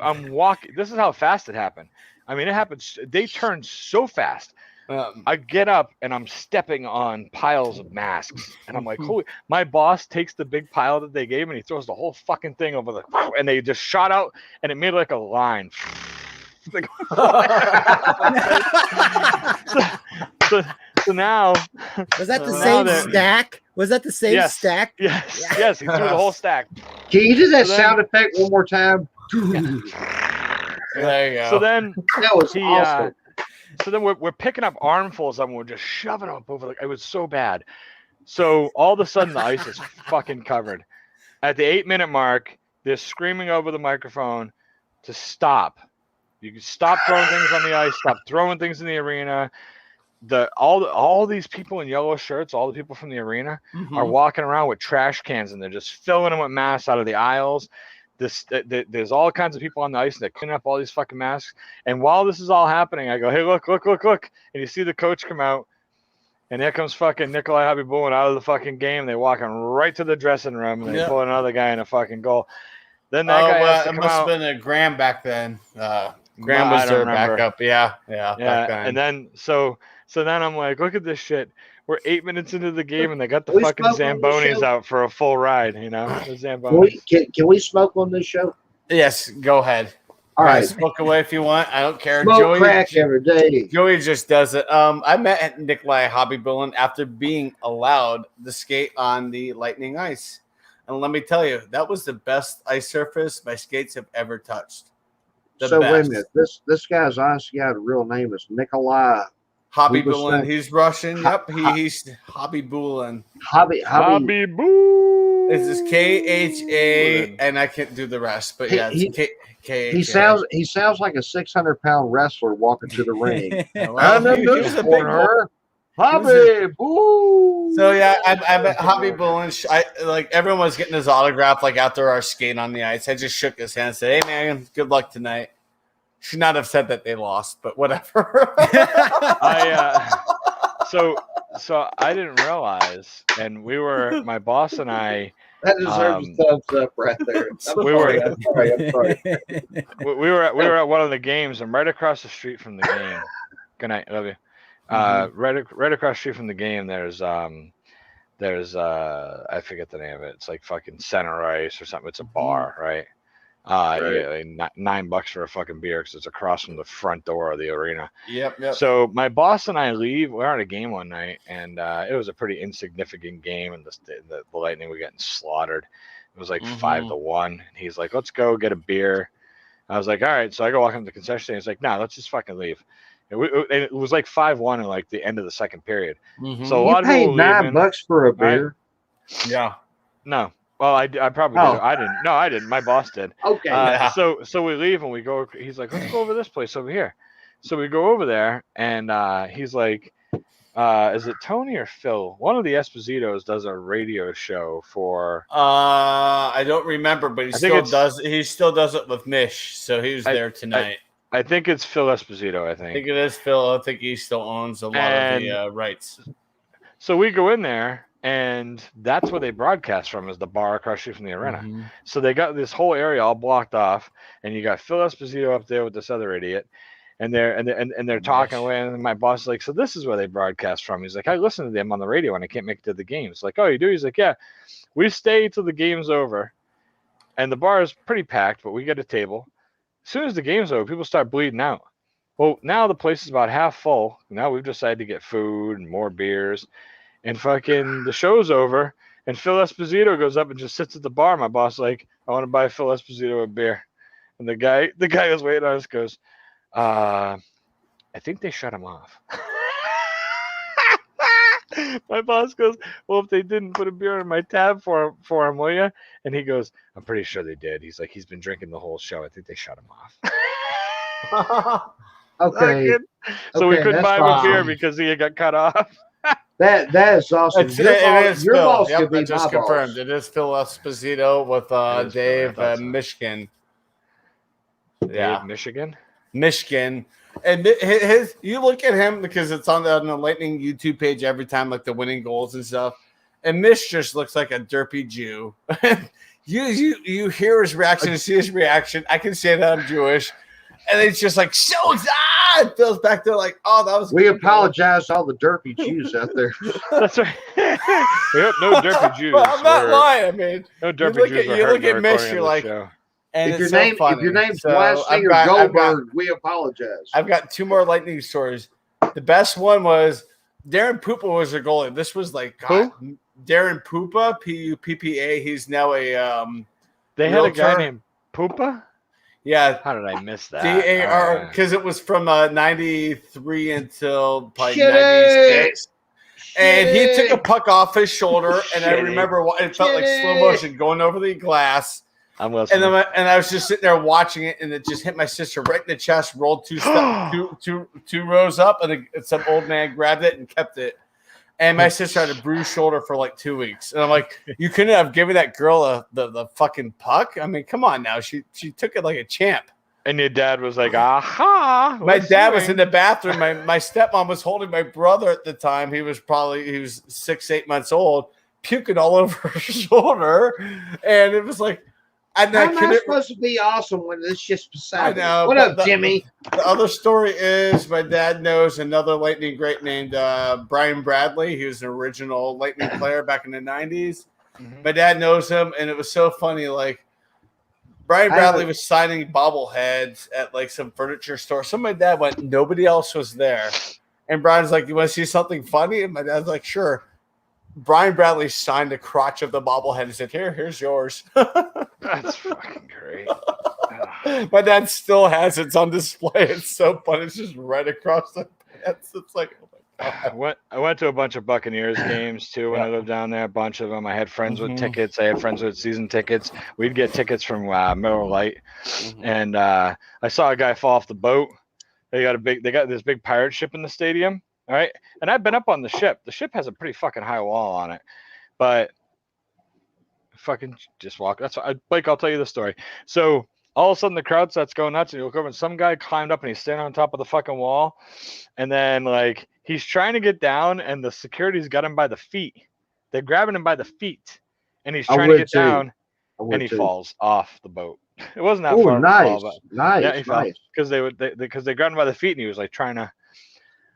I'm walking. This is how fast it happened. I mean, it happened. They turned so fast. I get up and I'm stepping on piles of masks, and I'm like, holy! My boss takes the big pile that they gave me, and he throws the whole fucking thing over the, and they just shot out, and it made like a line. So now, Was that the Now same they're- stack? Was that the same yes, stack? yes, he threw the whole stack. Can you do that So then- sound effect one more time? There you go. So then That was awesome. So then we're picking up armfuls of them. We're just shoving them up over the. It was so bad. So all of a sudden the ice is fucking covered. At the 8-minute mark, they're screaming over the microphone to stop. You can stop throwing things on the ice. Stop throwing things in the arena. All these people in yellow shirts, all the people from the arena, are walking around with trash cans, and they're just filling them with masks out of the aisles. There's all kinds of people on the ice, and they're cleaning up all these fucking masks. And while this is all happening, I go, hey, look. And you see the coach come out, and here comes fucking Nikolai Habibulin out of the fucking game. They walk him right to the dressing room, and they pull another guy in a fucking goal. Then that guy has to it come must out. have been a Graham back then. Graham I was don't their remember. backup. Yeah, back then. And then so then I'm like, look at this shit. We're 8 minutes into the game, and they got the We fucking smoke on this Zambonis show? out for a full ride. You know, the Zambonis. Can we smoke on this show? Yes, go ahead. All right. Smoke away if you want. I don't care. Smoke crack every day. Joey just does it. I met Nikolai Habibulin after being allowed to skate on the Lightning ice. And let me tell you, that was the best ice surface my skates have ever touched. So wait a minute. This guy's honestly got a real name is Nikolai Habibulin. He's Russian. Yep, he's Habibulin. Bobby Boo. It's just KHA, and I can't do the rest, but yeah, it's KHA. He sounds like a 600-pound wrestler walking to the ring. Well, he was a big boy. Hobby Boo. So yeah, I met Habibulin. Like everyone was getting his autograph like after our skate on the ice. I just shook his hand and said, "Hey man, good luck tonight." Should not have said that they lost, but whatever. So I didn't realize, and my boss and I. That deserves a thumbs up right there. I'm sorry. We were at one of the games, and right across the street from the game. Good night, love you. Right across the street from the game, there's I forget the name of it. It's like fucking Center Ice or something. It's a bar, right? Yeah, like $9 for a fucking beer because it's across from the front door of the arena. Yep. So my boss and I leave. We're at a game one night, and it was a pretty insignificant game, and the Lightning were getting slaughtered. It was like 5-1. And he's like, "Let's go get a beer." I was like, "All right." So I go walk into the concession stand. He's like, "Nah, let's just fucking leave." It was like 5-1 in like the end of the second period. So a lot of paid people leaving. $9 for a beer. Right? Yeah. No. Well, I probably did. I didn't. No, I didn't. My boss did. Okay. So we leave and we go. He's like, "Let's go over this place over here." So we go over there, and he's like, "Is it Tony or Phil? One of the Espositos does a radio show for." I don't remember, but he still does. He still does it with Mish, so he was there tonight. I think it's Phil Esposito. I think it is Phil. I think he still owns a lot of the rights. So we go in there. And that's where they broadcast from, is the bar across the street from the arena. So they got this whole area all blocked off, and you got Phil Esposito up there with this other idiot, and they're talking away. And my boss is like, "So this is where they broadcast from?" He's like, "I listen to them on the radio, and I can't make it to the games." Like, "Oh, you do?" He's like, "Yeah, we stay till the game's over, and the bar is pretty packed, but we get a table. As soon as the game's over, people start bleeding out. Well, now the place is about half full. Now we've decided to get food and more beers." And fucking the show's over, and Phil Esposito goes up and just sits at the bar. My boss like, "I want to buy Phil Esposito a beer," and the guy who's waiting on us goes, "I think they shut him off." My boss goes, "Well, if they didn't put a beer in my tab for him, will you?" And he goes, "I'm pretty sure they did." He's like, "He's been drinking the whole show. I think they shut him off." Okay. So we Okay, couldn't that's buy him a beer fine. because he got cut off. That is awesome. It Your is your Phil. boss Yep, could be I just my confirmed. boss. It is Phil Esposito with It is Phil, I Dave thought so. Michigan. Dave, Michigan. Michigan. And his you look at him because it's on the Lightning YouTube page every time, like the winning goals and stuff. And Mish just looks like a derpy Jew. you hear his reaction and see his reaction. I can say that I'm Jewish. And it's just like so excited. Phil's back there like, oh, that was We good. apologize to all the derpy Jews out there. That's right. No derpy Jews. But I'm not were- lying. I mean, No derpy look Jews. at- were you hurt look in the at Mish, recording you're of the like- show. and If it's your so name funny. if your name's So Blasting or I've got- Goldberg, we apologize. I've got two more Lightning stories. The best one was Darren Poopa was their goalie. This was like God, Darren Poopa, Puppa. He's now a They had a guy realtor. named Poopa. yeah, How did I miss that? DAR because it was from 93 until probably Shit 96. And he Shit. took a puck off his shoulder, and I Shit. remember it felt like Shit. slow motion going over the glass. I'm listening. And then I was just sitting there watching it, and it just hit my sister right in the chest. Rolled two rows up, and some old man grabbed it and kept it. And my sister had a bruised shoulder for like 2 weeks, and I'm like, you couldn't have given that girl the fucking puck. I mean, come on now, she took it like a champ. And your dad was like, aha. My what's dad was doing?" in the bathroom. My stepmom was holding my brother at the time. He was 6-8 months old, puking all over her shoulder, and it was like. And How I am I couldn't. supposed to be awesome when this shit's beside me? I know, What but up, Jimmy? The other story is my dad knows another Lightning great named Brian Bradley. He was an original Lightning player back in the 90s. Mhm. My dad knows him, and it was so funny. Like, Brian Bradley was signing bobbleheads at like some furniture store. So my dad went, nobody else was there. And Brian's like, you want to see something funny? And my dad's like, sure. Brian Bradley signed the crotch of the bobblehead and said, here's yours. That's fucking great. Ugh. My dad still has it. It's on display. It's so funny. It's just right across the pants. It's like, oh my God. I went to a bunch of Buccaneers games too when I lived down there. A bunch of them. I had friends with tickets. I had friends with season tickets. We'd get tickets from Miller Lite, and I saw a guy fall off the boat. They got this big pirate ship in the stadium. All right, and I've been up on the ship. The ship has a pretty fucking high wall on it, but fucking just walk. That's why, Blake. I'll tell you the story. So all of a sudden the crowd starts going nuts, and you look over, and some guy climbed up, and he's standing on top of the fucking wall, and then like he's trying to get down, and the security's got him by the feet. They're grabbing him by the feet, and he's trying to get down, and he falls off the boat. It wasn't that far. Nice, fall, nice, yeah, he fell nice. because they grabbed him by the feet, and he was like trying to.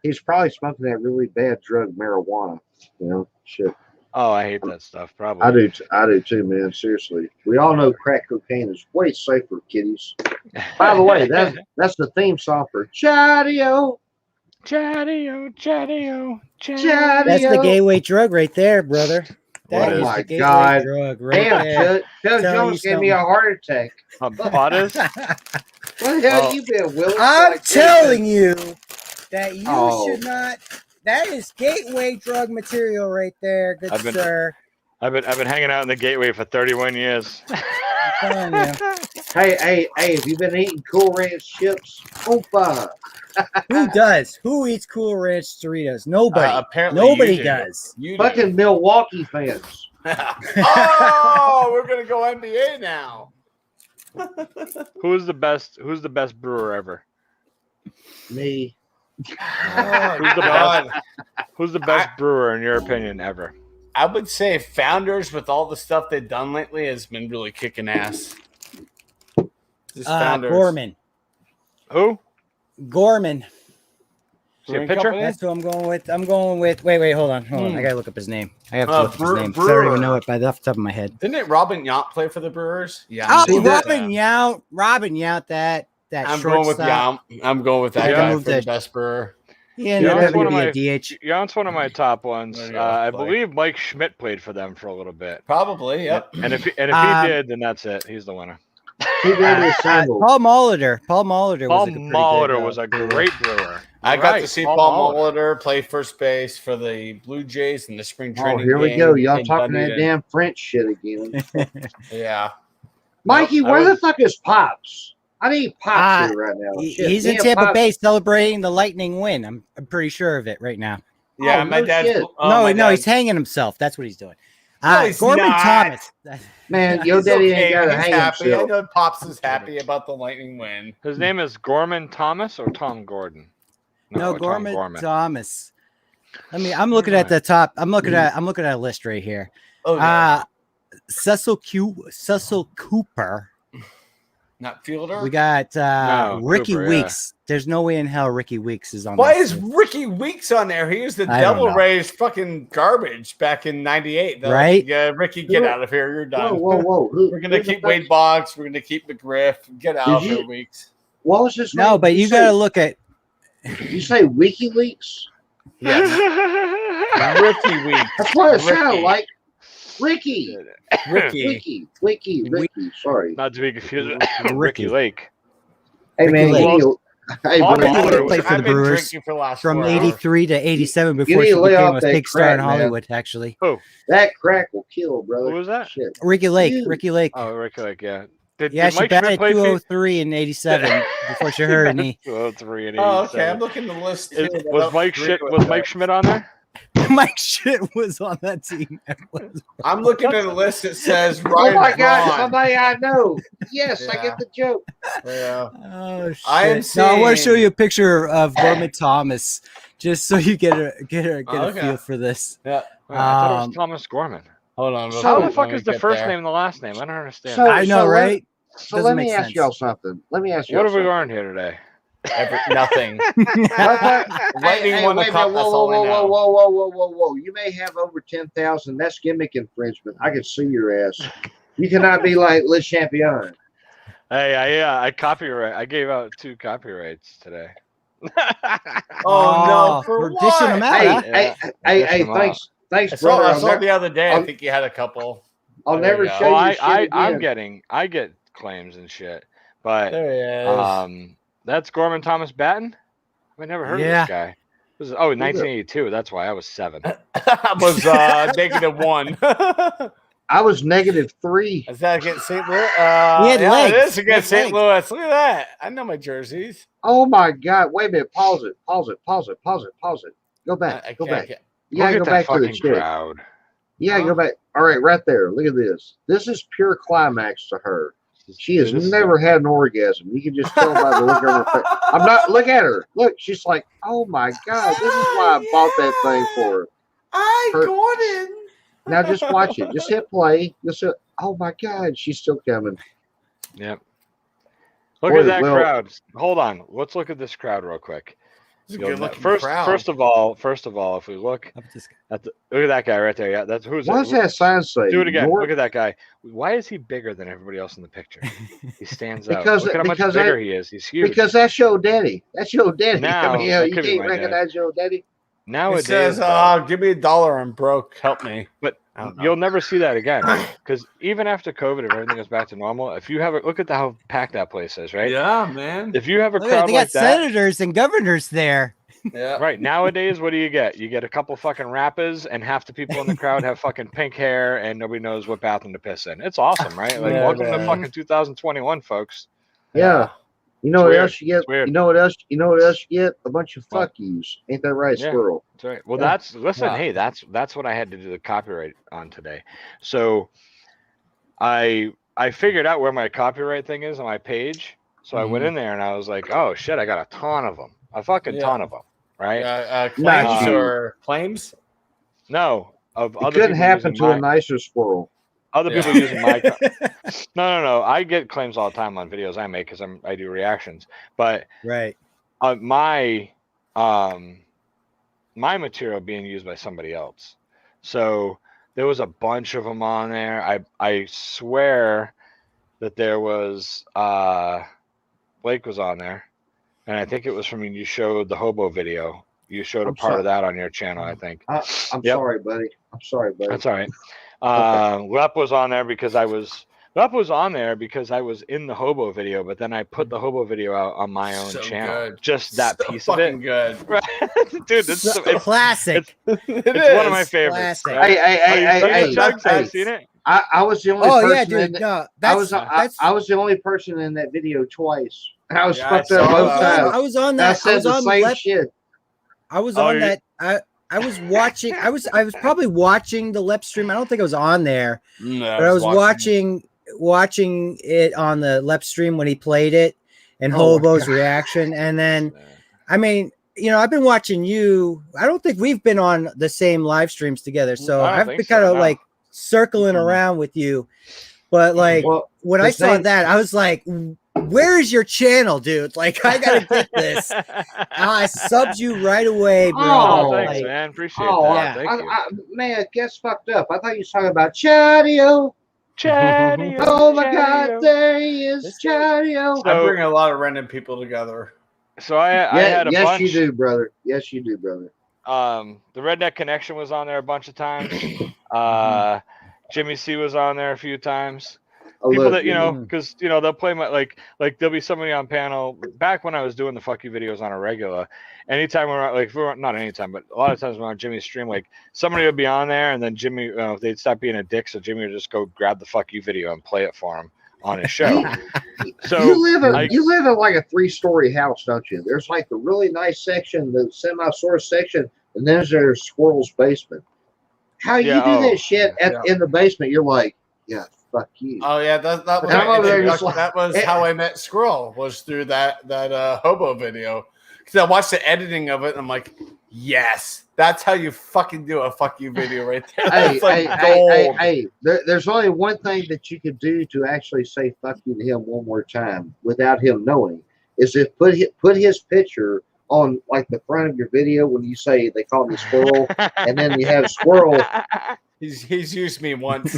He's probably smoking that really bad drug, marijuana. You know, shit. Oh, I hate that stuff. Probably. I do too, man. Seriously, we all know crack cocaine is way safer, kiddies. By the way, that's the theme song for Chatty-O. Chatty-O, Chatty-O, Chatty-O. That's the gateway drug right there, brother. That Oh is my the gateway God. drug right there. Damn, Doug Telling Jones you gave me a heart attack. Butters. What the hell Oh. you been, Willie? I'm Like, telling you that you Oh. should not. That is gateway drug material right there, good I've been- sir. I've been hanging out in the gateway for 31 years. I'm telling you. Hey, have you been eating Cool Ranch chips? Opa. Who does? Who eats Cool Ranch Doritos? Nobody. Apparently Nobody you do. does. You do. Fucking Milwaukee fans. Oh, we're gonna go NBA now. Who's the best brewer ever? Me. Oh, Who's the God. Who's the best brewer in your opinion ever? I would say Founders, with all the stuff they've done lately, has been really kicking ass. Just Founders. Gorman. Who? Gorman. Is he a Brewing pitcher? company? That's who I'm going with. I'm going with. Wait, hold on. I gotta look up his name. I have to look up his name. 'Cause I don't even know it by the top of my head. Didn't it Robin Yount play for the Brewers? Yeah. Oh, I'm going with Robin that. Yount, that I'm going with shortstop. Yount. I'm going with that Yeah. guy Moved for the that- best brewer. He ended Yeah, up that's having one to of be a DH. Yount's one of my top ones. There you go, I Blake. believe Mike Schmidt played for them for a little bit. Probably, yep. And if he did, then that's it. He's the winner. He did his single. Paul Molitor. Paul Molitor Paul was a pretty Molitor good, was a great brewer. I You're got right, to see Paul Molitor. Molitor play first base for the Blue Jays in the spring Oh, training. here we game go. Y'all in talking that Dunedin. damn French shit again. Yeah. Mikey, I where would- the fuck is Pops? I need Pops here right now. Shit, He's me in and Tampa Pops- Bay celebrating the Lightning win. I'm pretty sure of it right now. Yeah, Oh, my no dad's. shit. My no, he's dad's- hanging himself. That's what he's doing. No, he's Gorman not. Thomas. Man, your He's daddy okay. ain't got to He's hang happy. I himself. know Pops is happy about the Lightning win. His name is Gorman Thomas or Tom Gordon? No, Tom Gorman Thomas. I'm looking at the top. I'm looking at a list right here. Oh, yeah. Cecil Cooper. Not Fielder. We got Ricky Cooper, yeah. Weeks. There's no way in hell Ricky Weeks is on. Why this is list. Ricky Weeks on there? He was the I don't Devil know. Rays fucking garbage back in '98. Right? Yeah, Ricky, get out of here. You're done. Whoa. We're gonna keep Wade Boggs. We're gonna keep McGriff. Get out of here, Weeks. What was his name? No, but you gotta look at. You say WikiLeaks? Yes. Ricky Weeks. That's what it Ricky. sounded like. Ricky. Ricky. Ricky. Sorry. Not to be confused with Ricky. Ricky Lake. Hey, Ricky man. Lake. Hey, All Ricky the Lake Brewers. played for I've the been Brewers drinking for the last from 4 hours. '83 to '87 before need she to lay became off a that big star in crack, man. Hollywood. Actually, that crack will kill, brother. Who was that? Shit. Ricky Lake. You. Ricky Lake. Oh, Ricky Lake, yeah. Did Yeah, she Mike batted Schmidt play for you? 203 in '87 before she hurt her knee. 203 and Oh, okay. 87. I'm looking at the list. Is- too. was Mike Schmidt on there? Mike Shit was on that team. I'm looking at a list that says Oh Ryan my God, Braun. somebody I know. Yes, I Yeah. get the joke. Yeah. Oh shit! I am No, I want to show seeing- you a picture of Gorman Thomas, just so you get a Okay. feel for this. Yeah. I thought it Um, was Thomas Gorman. Hold on. real How quick, the fuck let me is the get first there. name and the last name? I don't understand. So- I know, right? So Doesn't let me make ask sense. y'all something. Let me ask y'all what have we something. learned here today? Nothing. Lightning Hey, won the wait a cup. minute. That's all I know. Whoa. You may have over 10,000. That's gimmick infringement. I can sue your ass. You cannot be like Le Champion. Hey, I copyright. I gave out 2 copyrights today. Oh no! For we're what? dishing them out. Hey, huh? hey, Come on. thanks, I brother. saw the other day. I think you had a couple. I'll There never you go. show Well, you shit I again. get claims and shit, but There he is. that's Gorman Thomas Batten. I never heard Yeah. of this guy. This is 1982. That's why I was 7. I was -1. I was -3. Is that against St. Louis? had yeah, legs. it is He had against St. legs. Louis. Look at that. I know my jerseys. Oh my God! Wait a minute. Pause it. Go back. I Go can't- back. You Look gotta at go that back to the fucking chick. crowd. Yeah, go back. All right, right there. Look at this. This is pure climax to her. She has Dude, this is never had an orgasm. You can just tell by the look on her face. I'm not. Look at her. Look, she's like, oh my God, this is why I bought that thing for her. I Her- got it. Now just watch it. Just hit play. Just hit, oh my God, she's still coming. Yep. Look Boy, at that well- crowd. Hold on. Let's look at this crowd real quick. It's a You'll good know- looking First crowd. of all, if we look Up this guy. at look at that guy right there. Yeah, that's who's What does that sign say? Do it again. North? Look at that guy. Why is he bigger than everybody else in the picture? He stands out. Because- Look at how much because bigger he is. He's huge. Because that's your daddy. That's your daddy. Now, I mean, that you could be can't my dad. recognize your daddy. It Nowadays, says, though, give me $1. I'm broke. Help me. but I don't know. you'll never see that again. Because even after COVID, if everything goes back to normal, if you have a look at how packed that place is, right? Yeah, man. If you have a Look at it, crowd they got like that, senators and governors there. Yeah. right nowadays, what do you get? You get a couple fucking rappers, and half the people in the crowd have fucking pink hair, and nobody knows what bathroom to piss in. It's awesome, right? Like, Yeah, welcome to man. fucking 2021, folks. Yeah. You know It's what weird. else you get? It's weird. You know what else? You know what else you get? A bunch of What? fuck yous. Ain't that right, Yeah. squirrel? That's right. Well, Yeah. listen. Yeah. Hey, that's what I had to do the copyright on today. So, I figured out where my copyright thing is on my page. So I went in there and I was like, oh shit, I got a ton of them, a fucking Yeah. ton of them, right? Claims you. or claims? No, of It other couldn't people happen using to a nicer squirrel. other Yeah. people using my. No. I get claims all the time on videos I make because I do reactions, but Right. my material being used by somebody else. So there was a bunch of them on there. I swear that there was Blake was on there, and I think it was from when you showed the hobo video. You showed a I'm part sorry. of that on your channel, I think. I'm Yep. sorry, buddy. I'm sorry, buddy. That's all right. Lep was on there because I was in the hobo video, but then I put the hobo video out on my own So channel. good. Just that So piece of fucking it. good. Right. Dude, it's Classic. it's one of my favorites. Classic. right? Hey, Oh, you've seen it, Chugs? hey. Have you seen it? I was the only Oh person yeah, in dude. that, No, I was the only person in that video twice. I was Yeah, fucked I up saw both that. times. I was on I that. I said was the on same shit. I was Oh, on you- that. I was watching. I was probably watching the Lep stream. I don't think I was on there, but I was watching it on the Lep stream when he played it and Oh my Hobo's God. reaction. And then, I mean, I've been watching you. I don't think we've been on the same live streams together. So I don't I've think been so, kind of no. like circling around with you. But like Well, when I his saw name- that, I was like, where is your channel, dude? Like, I gotta get this. I subbed you right away, bro. Oh, Oh, thanks, Like, man. Appreciate Oh, that. yeah. Thank you. Man, guess fucked up. I thought you was talking about Chadio. Chatty, Oh my God, there he is, Chadio. I bring a lot of random people together. So I had a yes, bunch. you do, brother. Yes, you do, brother. The Redneck Connection was on there a bunch of times. Jimmy C was on there a few times. I People love that, Jimmy. because they'll play my like there'll be somebody on panel back when I was doing the fuck you videos on a regular. Anytime we're like, if we weren't, not anytime, but a lot of times when on Jimmy's stream, like somebody would be on there and then Jimmy, they'd stop being a dick, so Jimmy would just go grab the fuck you video and play it for him on his show. So you live in like a 3-story house, don't you? There's like the really nice section, the semi-source section, and then there's Squirrel's basement. How you Yeah, do oh, that shit in the basement? You're like, yeah, fuck you. Oh yeah, that was And I'm over there just that was how I met Squirrel, was through that hobo video. Because I watched the editing of it and I'm like, yes, that's how you fucking do a fuck you video right there. That's like gold. There's only one thing that you could do to actually say fuck you to him one more time without him knowing, is if put his picture on like the front of your video when you say they call me Squirrel, and then you have Squirrel. He's used me once.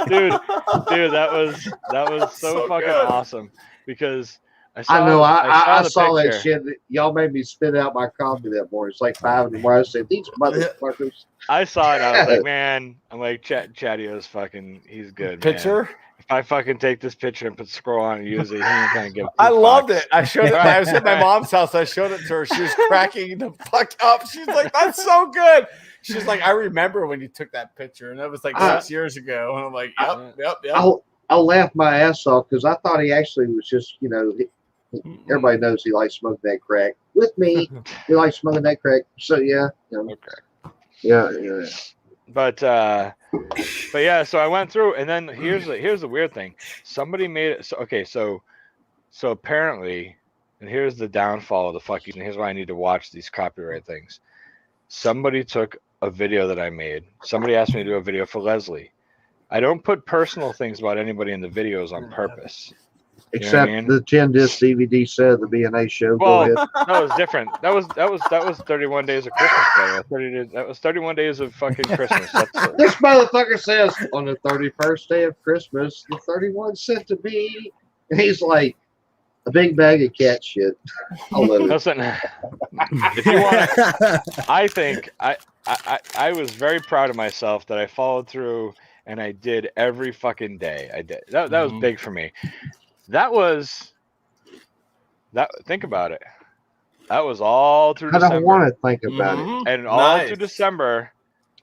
dude, that was so fucking good. awesome because I saw the that picture. shit. Y'all made me spit out my coffee that morning. It's like 5 in the morning. I said, these motherfuckers. I saw it. I was like, man, I'm like, Chatio's fucking, he's good. Picture? Man. If I fucking take this picture and put Scroll on and use it, he ain't gonna give. I loved it. I showed it. I was at my mom's house. I showed it to her. She was cracking the fuck up. She's like, "That's so good." She's like, "I remember when you took that picture, and that was like 6 years ago." And I'm like, "Yep." I'll laugh my ass off because I thought he actually was just, everybody knows he likes smoking that crack. With me, he likes smoking that crack. So yeah, Okay. Yeah. But yeah, so I went through, and then here's the weird thing. Somebody made it. So apparently, and here's the downfall of the fuck you. And here's why I need to watch these copyright things. Somebody took a video that I made. Somebody asked me to do a video for Leslie. I don't put personal things about anybody in the videos on purpose. Except the 10-disc DVD set of the B&A show. Well, Go ahead. that was different. That was 31 days of Christmas. 30 days. That was 31 days of fucking Christmas. This motherfucker says on the 31st day of Christmas, the 31 sent to me. And he's like, a big bag of cat shit. Listen, if you want, I think I was very proud of myself that I followed through and I did every fucking day. I did. That was big for me. Think about it. That was all through December. I don't want to think about it. And all through December.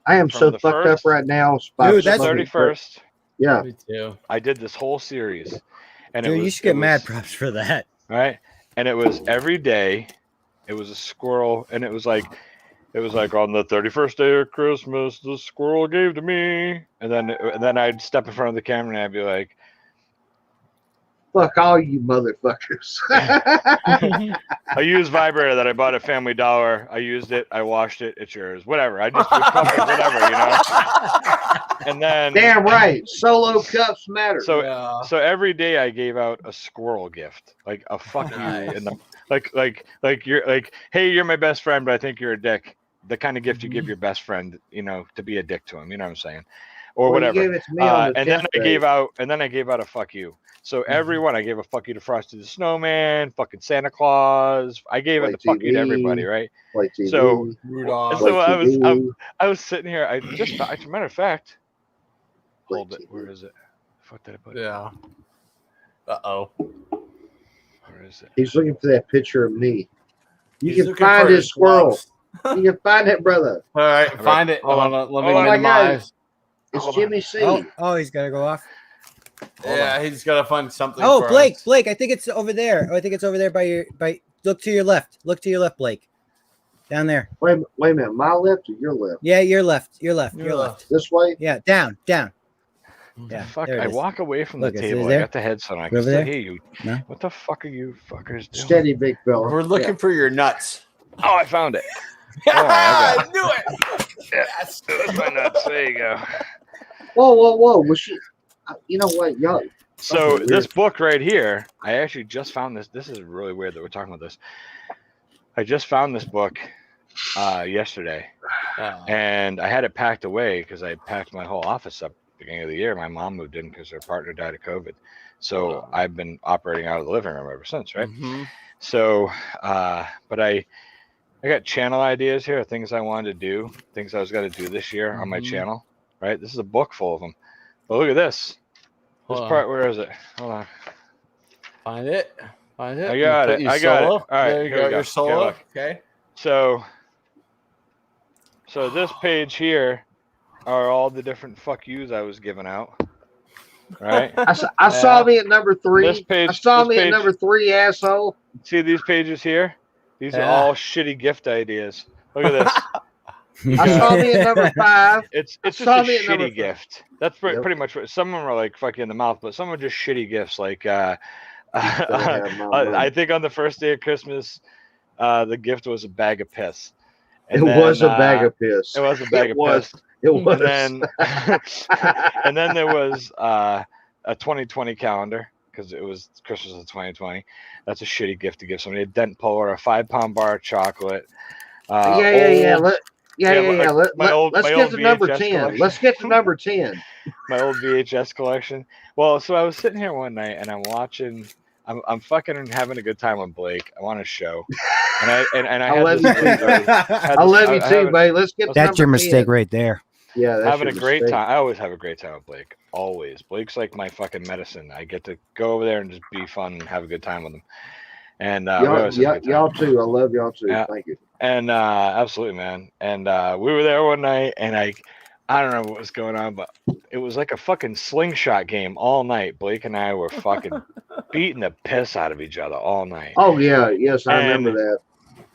I am so fucked up right now. Dude, that's 31st. Yeah. Me too. I did this whole series. And dude, you should get mad props for that. Right? And it was every day. It was a squirrel. And it was like on the 31st day of Christmas, the squirrel gave to me. And then I'd step in front of the camera and I'd be like, fuck all you motherfuckers. I used vibrator that I bought at Family Dollar. I used it. I washed it. It's yours. Whatever. I just whatever, And then damn right. Solo cups matter. So every day I gave out a squirrel gift, like a fuck you, and like you're like, hey, you're my best friend, but I think you're a dick. The kind of gift you give your best friend, to be a dick to him. You know what I'm saying? Or whatever. You gave it to me on the and then I gave out a fuck you. So everyone, I gave a fuck you to Frosty the Snowman, fucking Santa Claus. I gave it a fuck you to everybody, right? So Rudolph. So I was sitting here. As a matter of fact, hold it. Where is it? Fuck did I put it? Yeah. Uh-oh. Where is it? He's looking for that picture of me. You He's can find his squirrel. You can find it, brother. All right, find it. Hold on. Let me minimize. It's Hold Jimmy on. C. Oh, he's got to go off. Yeah, he's got to find something. Oh, for Blake, us. Blake, I think it's over there. Oh, I think it's over there by. Look to your left. Look to your left, Blake. Down there. Wait a minute. My left or your left? Yeah, your left. Your left. Your Your left. left. This way? Yeah, down. Yeah, Fuck! there it I is. walk away from Look, the is it table. I there? got the headset on. I Over can still there? hear you. No? What the fuck are you fuckers doing? Steady, big fella. We're looking for your nuts. Oh, I found it. I got knew it. Yeah. Yes. There's my nuts. There you go. Whoa. Was she? You know what, y'all? So Fucking this weird. book right here, I actually just found this. This is really weird that we're talking about this. I just found this book yesterday, and I had it packed away because I packed my whole office up at the beginning of the year. My mom moved in because her partner died of COVID, so I've been operating out of the living room ever since, right? Mhm. So, but I got channel ideas here, things I wanted to do, things I was going to do this year on my channel, right? This is a book full of them. But look at this. This Hold part, on. where is it? Hold on. Find it. Find it. I got Put it. you I got it. solo. All right, There you here go. we go. You're solo. Okay, look. Okay. So this page here are all the different fuck yous I was giving out, right? I saw me at number 3. This page- I saw this me page- at number 3, asshole. See these pages here? These are Yeah. all shitty gift ideas. Look at this. I saw me at number 5. It's just a saw me at number shitty five. gift. That's Yep. pretty much what some of them are like. Fuck you in the mouth, but some are just shitty gifts. Like Don't have my money. I think on the first day of Christmas, the gift was a bag of piss. It was a bag of piss. It was a bag It of was. piss. It was. And then there was a 2020 calendar because it was Christmas of 2020. That's a shitty gift to give somebody. A dent puller, a 5-pound bar of chocolate. Yeah. old- Let's my get old to number VHS 10. collection. Let's get to number 10. My old VHS collection. Well, so I was sitting here one night and I'm watching. I'm fucking having a good time with Blake. I want a show, and I I love you too, buddy. had I this- love you I too, haven't- buddy. Let's get to That's your number mistake 10. right there. Yeah, that's having a your great mistake. time. I always have a great time with Blake. Always. Blake's like my fucking medicine. I get to go over there and just be fun and have a good time with him. And we always have a good time. Y'all too. I love y'all too. Yeah. Thank you. And absolutely, man. And we were there one night, and I don't know what was going on, but it was like a fucking slingshot game all night. Blake and I were fucking beating the piss out of each other all night. Oh yeah, yes, I remember that.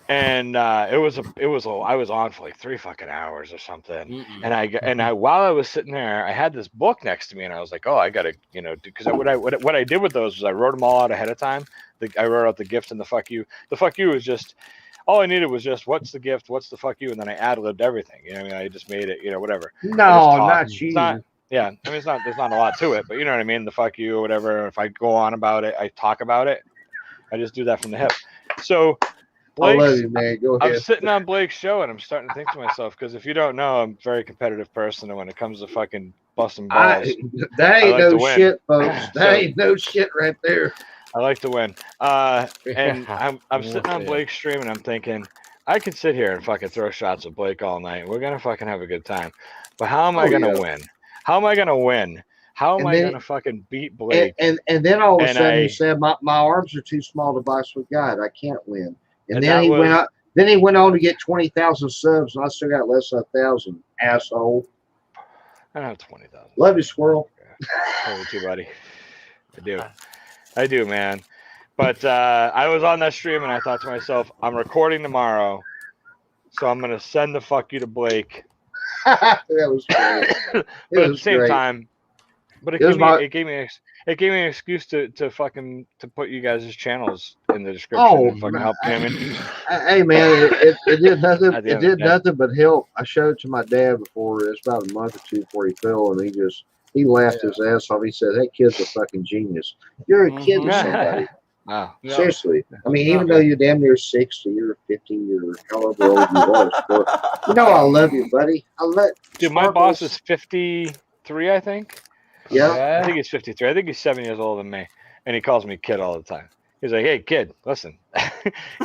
And I was on for like 3 fucking hours or something. Mm-mm. And I while I was sitting there, I had this book next to me, and I was like, oh, I gotta, because what I did with those was I wrote them all out ahead of time. I wrote out the gift and the fuck you. The fuck you was just all I needed was just what's the gift, what's the fuck you, and then I ad-libbed everything. You know what I mean? I just made it, whatever. No, talk. not you. It's not, yeah, I mean, there's not a lot to it, but you know what I mean? The fuck you or whatever. If I go on about it, I talk about it. I just do that from the hip. So I love Blake's, you, man. Go ahead. I'm sitting on Blake's show and I'm starting to think to myself, because if you don't know, I'm a very competitive person, and when it comes to fucking busting balls, That ain't I like to no win. shit, folks. That So- ain't no shit right there. I like to win. And I'm sitting on Yeah. Blake's stream and I'm thinking, I could sit here and fucking throw shots at Blake all night. We're gonna fucking have a good time. But how am I Oh, gonna yeah. win? How am I gonna win? How am And I then- gonna fucking beat Blake? And then all of a And sudden I- he said, my arms are too small to box with God. I can't win. And And then that he was- went out. Then he went on to get 20,000 subs, and I still got less than 1,000. Asshole. I don't have 20,000. Love you, squirrel. Love you too, buddy. I do, man. But I was on that stream and I thought to myself, I'm recording tomorrow, so I'm gonna send the fuck you to Blake. That was great. But at the was same great. time, but it It was gave me an excuse to fucking to put you guys' channels in the description Oh, and fucking help. You know what I mean? Hey man, it did nothing. At the It end of the did day. nothing but help. I showed it to my dad before. It's about a month or two before he fell, and he laughed his ass off. He said, "That kid's a fucking genius. You're a kid to somebody." Wow. Yeah. Seriously. I mean, Yeah. even though you're damn near 60 or 50 or however old you are, sport, I love you, buddy. I love. Dude, my boss is 53, I think. Yeah. I think he's 53. I think he's 7 years older than me, and he calls me kid all the time. He's like, "Hey, kid, listen."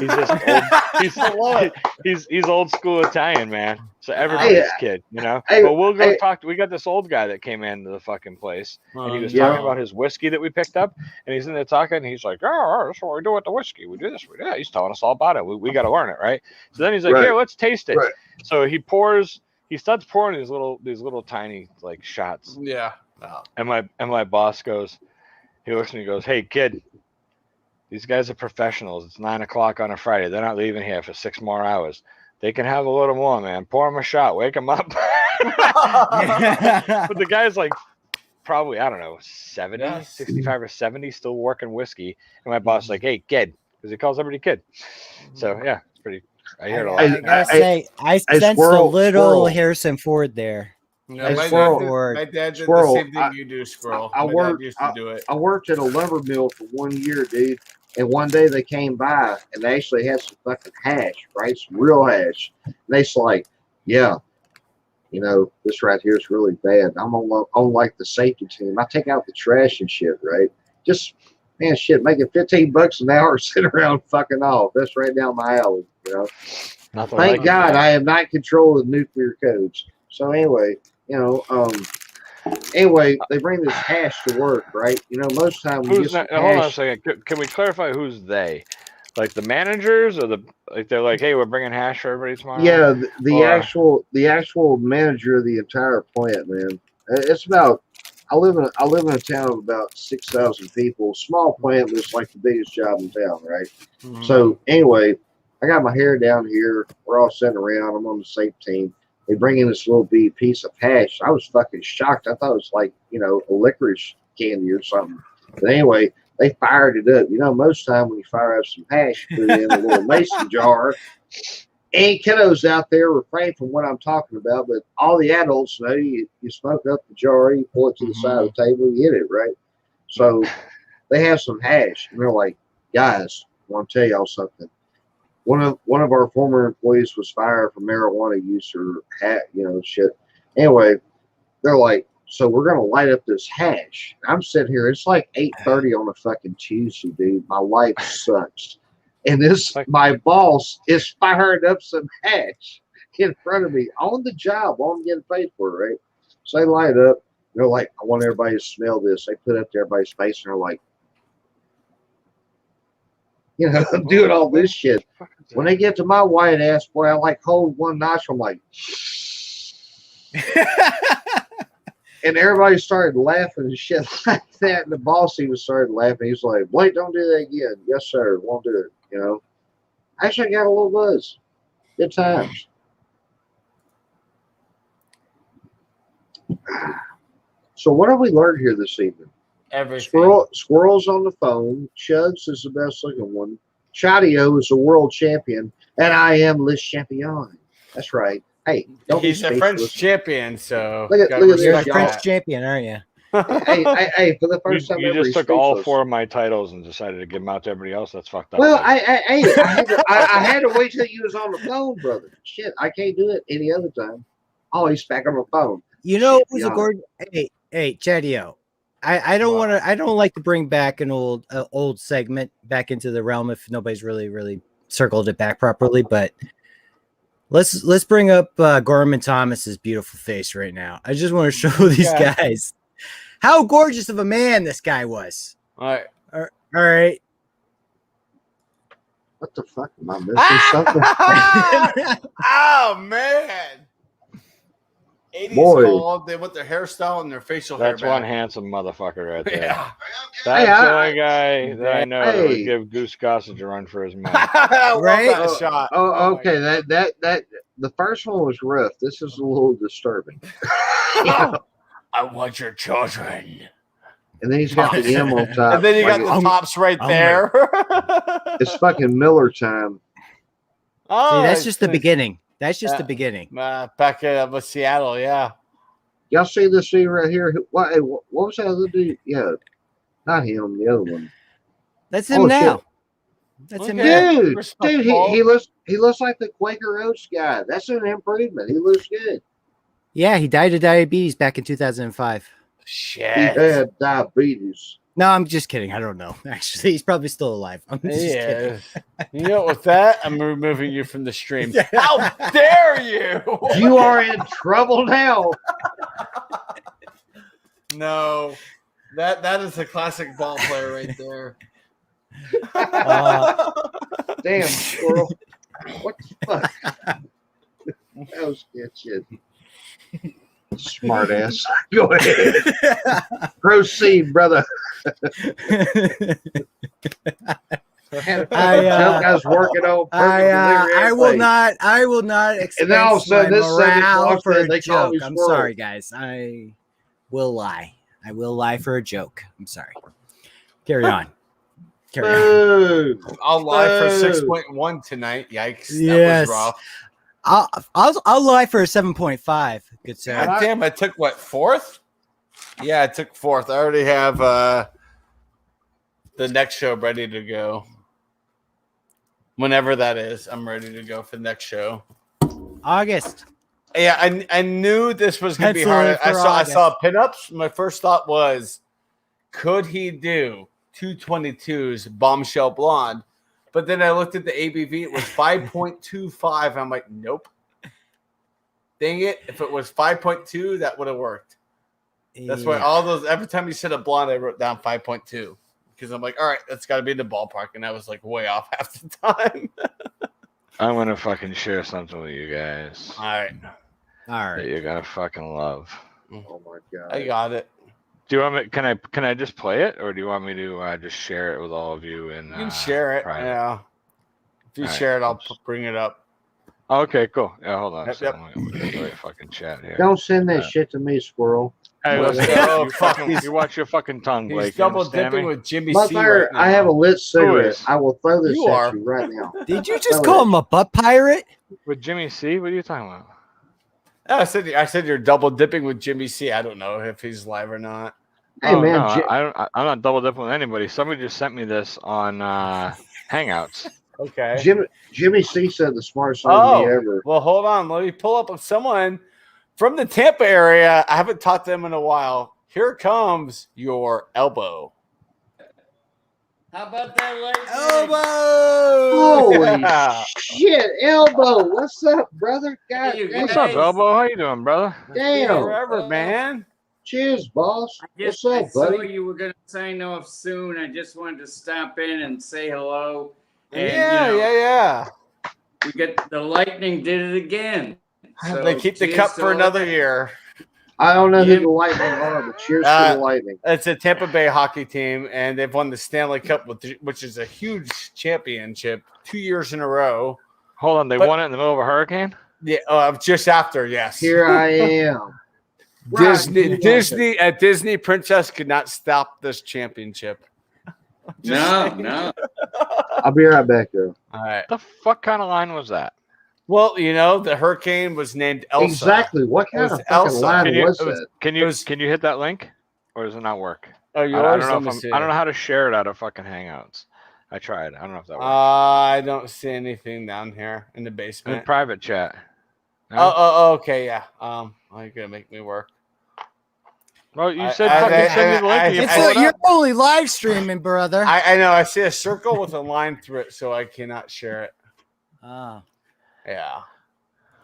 He's just old. He's old school Italian, man. So everybody's kid, Hey, but we'll go hey. talk. We got this old guy that came into the fucking place, and he was Yeah. talking about his whiskey that we picked up, and he's in there talking, and he's like, "Oh, that's what we do with the whiskey. We do this, we do that." He's telling us all about it. We got to learn it, right? So then he's like, Right. "Here, let's taste it." Right. So he pours he starts pouring these little tiny like shots. Yeah. And my boss goes, he looks at me and goes, "Hey kid, these guys are professionals. It's 9 o'clock on a Friday. They're not leaving here for 6 more hours. They can have a little more, man. Pour them a shot. Wake them up." But the guy's like probably, I don't know, 70, Yes. 65 or 70, still working whiskey. And my boss is like, "Hey, kid," because he calls everybody kid. So, yeah, it's pretty, I hear it a lot. I gotta say, I sensed Squirrel, a little Squirrel. Harrison Ford there. Yeah, Hey, my, Squirrel. my dad did Squirrel, the same thing you do, Squirrel. I My worked- dad used to do it. I worked at a lumber mill for 1 year, dude. And one day they came by and they actually had some fucking hash, right? Some real hash. And they's like, yeah, you know, this right here is really bad. I'm on like the safety team. I take out the trash and shit, right? Just, man, shit, making $15 an hour, sit around fucking off. That's right down my alley, you know. Nothing Thank like it, God man. I am not in control of nuclear codes. So anyway, you know, anyway, they bring this hash to work, right? You know, most time when you Who's get not, some hold on a hash, second. Can we clarify who's they? Like the managers, or they're like, "Hey, we're bringing hash for everybody tomorrow." yeah, the Or- actual manager of the entire plant, man. It's about. I live in a town of about 6,000 people. Small plant, but it's like the biggest job in town, right? So anyway, I got my hair down here. We're all sitting around. I'm on the same team. They bring in this little bitty piece of hash. I was fucking shocked. I thought it was like, you know, a licorice candy or something. But anyway, they fired it up. You know, most time when you fire up some hash, you put it in a little mason jar. Any kiddos out there refrain from what I'm talking about, but all the adults know you smoke up the jar, you pull it to the side of the table, you hit it, right? So they have some hash, and they're like, guys, I want to tell y'all something. One of our former employees was fired for marijuana use or shit. Anyway, they're like, so we're gonna light up this hash. I'm sitting here. It's like 8:30 on a fucking Tuesday, dude. My life sucks, and my boss is firing up some hash in front of me on the job while I'm getting paid for it, right? So they light it up. They're like, I want everybody to smell this. They put it up to everybody's face, and they're like, you know, I'm doing all this shit. When they get to my white ass, boy, I like hold one nostril. I'm like, and everybody started laughing and shit like that. And the boss even started laughing. He's like, Blake, don't do that again. Yes, sir. Won't do it. You know, actually, I got a little buzz. Good times. So, what have we learned here this evening? Everything. Squirrel's on the phone. Chugs is the best looking one. Chadio is the world champion. And I am Le Champion. That's right. Hey, don't He's be a French speechless. champion, so Look at gotta this. You're a respect French that. champion, aren't you? hey, for the first time You ever, just he's took all speechless. 4 of my titles and decided to give them out to everybody else. That's fucked up. Well, Blake. I had to wait till you was on the phone, brother. Shit, I can't do it any other time. Oh, he's back on the phone. You know Shit, who's a yeah. gorgeous? Hey, Chadio. I don't want to. I don't like to bring back an old segment back into the realm if nobody's really circled it back properly. But let's bring up Gorman Thomas's beautiful face right now. I just want to show these guys how gorgeous of a man this guy was. All right. All right. What the fuck? Am I missing something? Oh man. 80s Boy. called. They want their hairstyle and their facial hair That's back. one handsome motherfucker right there. Yeah. That's Hey, the only guy that I know that would Hey. give Goose Gossage a run for his money. Right? Right? That shot. Oh, my okay. That the first one was rough. This is a little disturbing. God. I want your children. And then he's got the M on top. And then you got Like, the tops right oh there. it's fucking Miller time. Oh, See, that's just the beginning. That's just the beginning. Back with Seattle, yeah. Y'all see this dude right here? What was that other dude? Yeah, not him. The other one. That's him Oh, now. shit. That's him Okay. now. Dude, Respectful. he looks like the Quaker Oats guy. That's an improvement. He looks good. Yeah, he died of diabetes back in 2005. He Shit. had diabetes. No, I'm just kidding. I don't know. Actually, he's probably still alive. I'm just kidding. Yeah. You know, with that, I'm removing you from the stream. How dare you? You are in trouble now. No. That is a classic ball player right there. Damn, squirrel. What the fuck? That was good shit. Smart ass. Go ahead. Proceed, brother. Some guy's working on perfect delivery. I will not. I will not And then all of a expense sudden, my this Santa morale Claus for thing, a they call me joke. I'm squirrel. sorry, guys. I will lie. I will lie for a joke. I'm sorry. Carry on. Carry on. Boo. I'll lie for Boo. 6.1 tonight. Yikes. That Yes. was rough. I'll lie for a 7.5. Good sir. God damn, I took what, 4th? Yeah, I took 4th. I already have the next show ready to go. Whenever that is, I'm ready to go for the next show. August. Yeah, I knew this was going to be Pencil hard. it for I saw August. pinups. My first thought was, could he do 222's Bombshell Blonde? But then I looked at the ABV. It was 5.25. I'm like, nope. Dang it. If it was 5.2, that would have worked. That's why all those, every time you said a blonde, I wrote down 5.2. Because I'm like, all right, that's got to be in the ballpark. And I was like way off half the time. I'm gonna fucking share something with you guys All right. All that right. you're gonna fucking love. Oh my god. I got it. Do you want me? Can I just play it, or do you want me to just share it with all of you? And You can share it. private? Yeah. If you All right, share it, I'll oops. bring it up. Okay, cool. Yeah, hold on. Yep, So yep. I'm gonna fucking chat here. Don't send that shit to me, squirrel. Hey, Let's listen, go. you, Fuck, fucking, you watch your fucking tongue, Blake. He's You double understand dipping me? with Jimmy C right Mother, now. I have a lit cigarette. is? I will throw this You at are. you right now. Did you just Throw call it. him a butt pirate? With Jimmy C? What are you talking about? Oh, I said you're double dipping with Jimmy C. I don't know if he's live or not. Hey Oh, man, no, I'm not double dipping with anybody. Somebody just sent me this on Hangouts. Okay. Jimmy C said the smartest thing to me Oh, ever. well, hold on. Let me pull up someone from the Tampa area. I haven't talked to them in a while. Here comes your elbow. How about that, Lightning? Elbow. Holy shit, elbow! What's up, brother? God you damn. What's up, Nice. Elbow? How you doing, brother? Damn. Forever, man. Cheers, boss. I just What's I up, saw buddy? you were gonna sign off soon. I just wanted to stop in and say hello. And Yeah, you know, yeah. we get the Lightning did it again. So They keep the cheers cup to for all another that. year. I don't know Jim- who the Lightning are, but cheers to the Lightning. It's a Tampa Bay hockey team, and they've won the Stanley Cup, which is a huge championship 2 years in a row. Hold on, they But- won it in the middle of a hurricane? Yeah, just after, yes. Here I am. Disney Princess could not stop this championship. Just No, saying. no. I'll be right back, though. All right. The fuck kind of line was that? Well, the hurricane was named Elsa. Exactly. What kind was of fucking Elsa. line Can you- was it was- that? Can It you was- can you hit that link, or does it not work? Oh, I yours? don't know Let if me I'm, see. I don't know how to share it out of fucking Hangouts. I tried. I don't know if that works. I don't see anything down here in the In basement. private chat. No? Oh, okay, yeah. You're gonna make me work. Well, you I- said I- fucking I- send me the link. I- and you It's pull it you're up. only live streaming, brother. I know. I see a circle with a line through it, so I cannot share it. Oh. Yeah.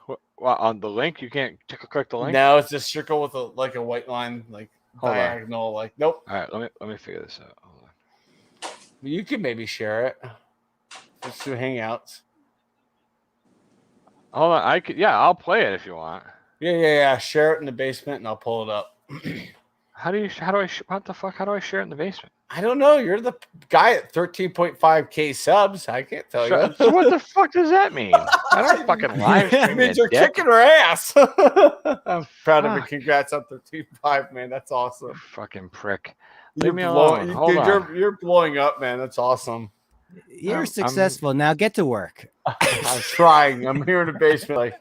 Well, on the link, you can't click the link. No, it's a circle with a white line, like Hold on. diagonal. Like, nope. All right, let me figure this out. Hold on. You can maybe share it. Just through Hangouts. Hold on, I'll play it if you want. Yeah. Share it in the basement, and I'll pull it up. How do I what the fuck? How do I share it in the basement? I don't know. You're the guy at 13.5K subs. I can't tell you. So what the fuck does that mean? I don't fucking live That stream. means you you're dick. kicking her ass. I'm proud of you. Fuck. Congrats on 13.5, man. That's awesome. Fucking prick. You're Leave me alone. blowing- Hold dude, on. You're blowing up, man. That's awesome. You're I'm- successful. Now get to work. I'm trying. I'm here in the basement. Like,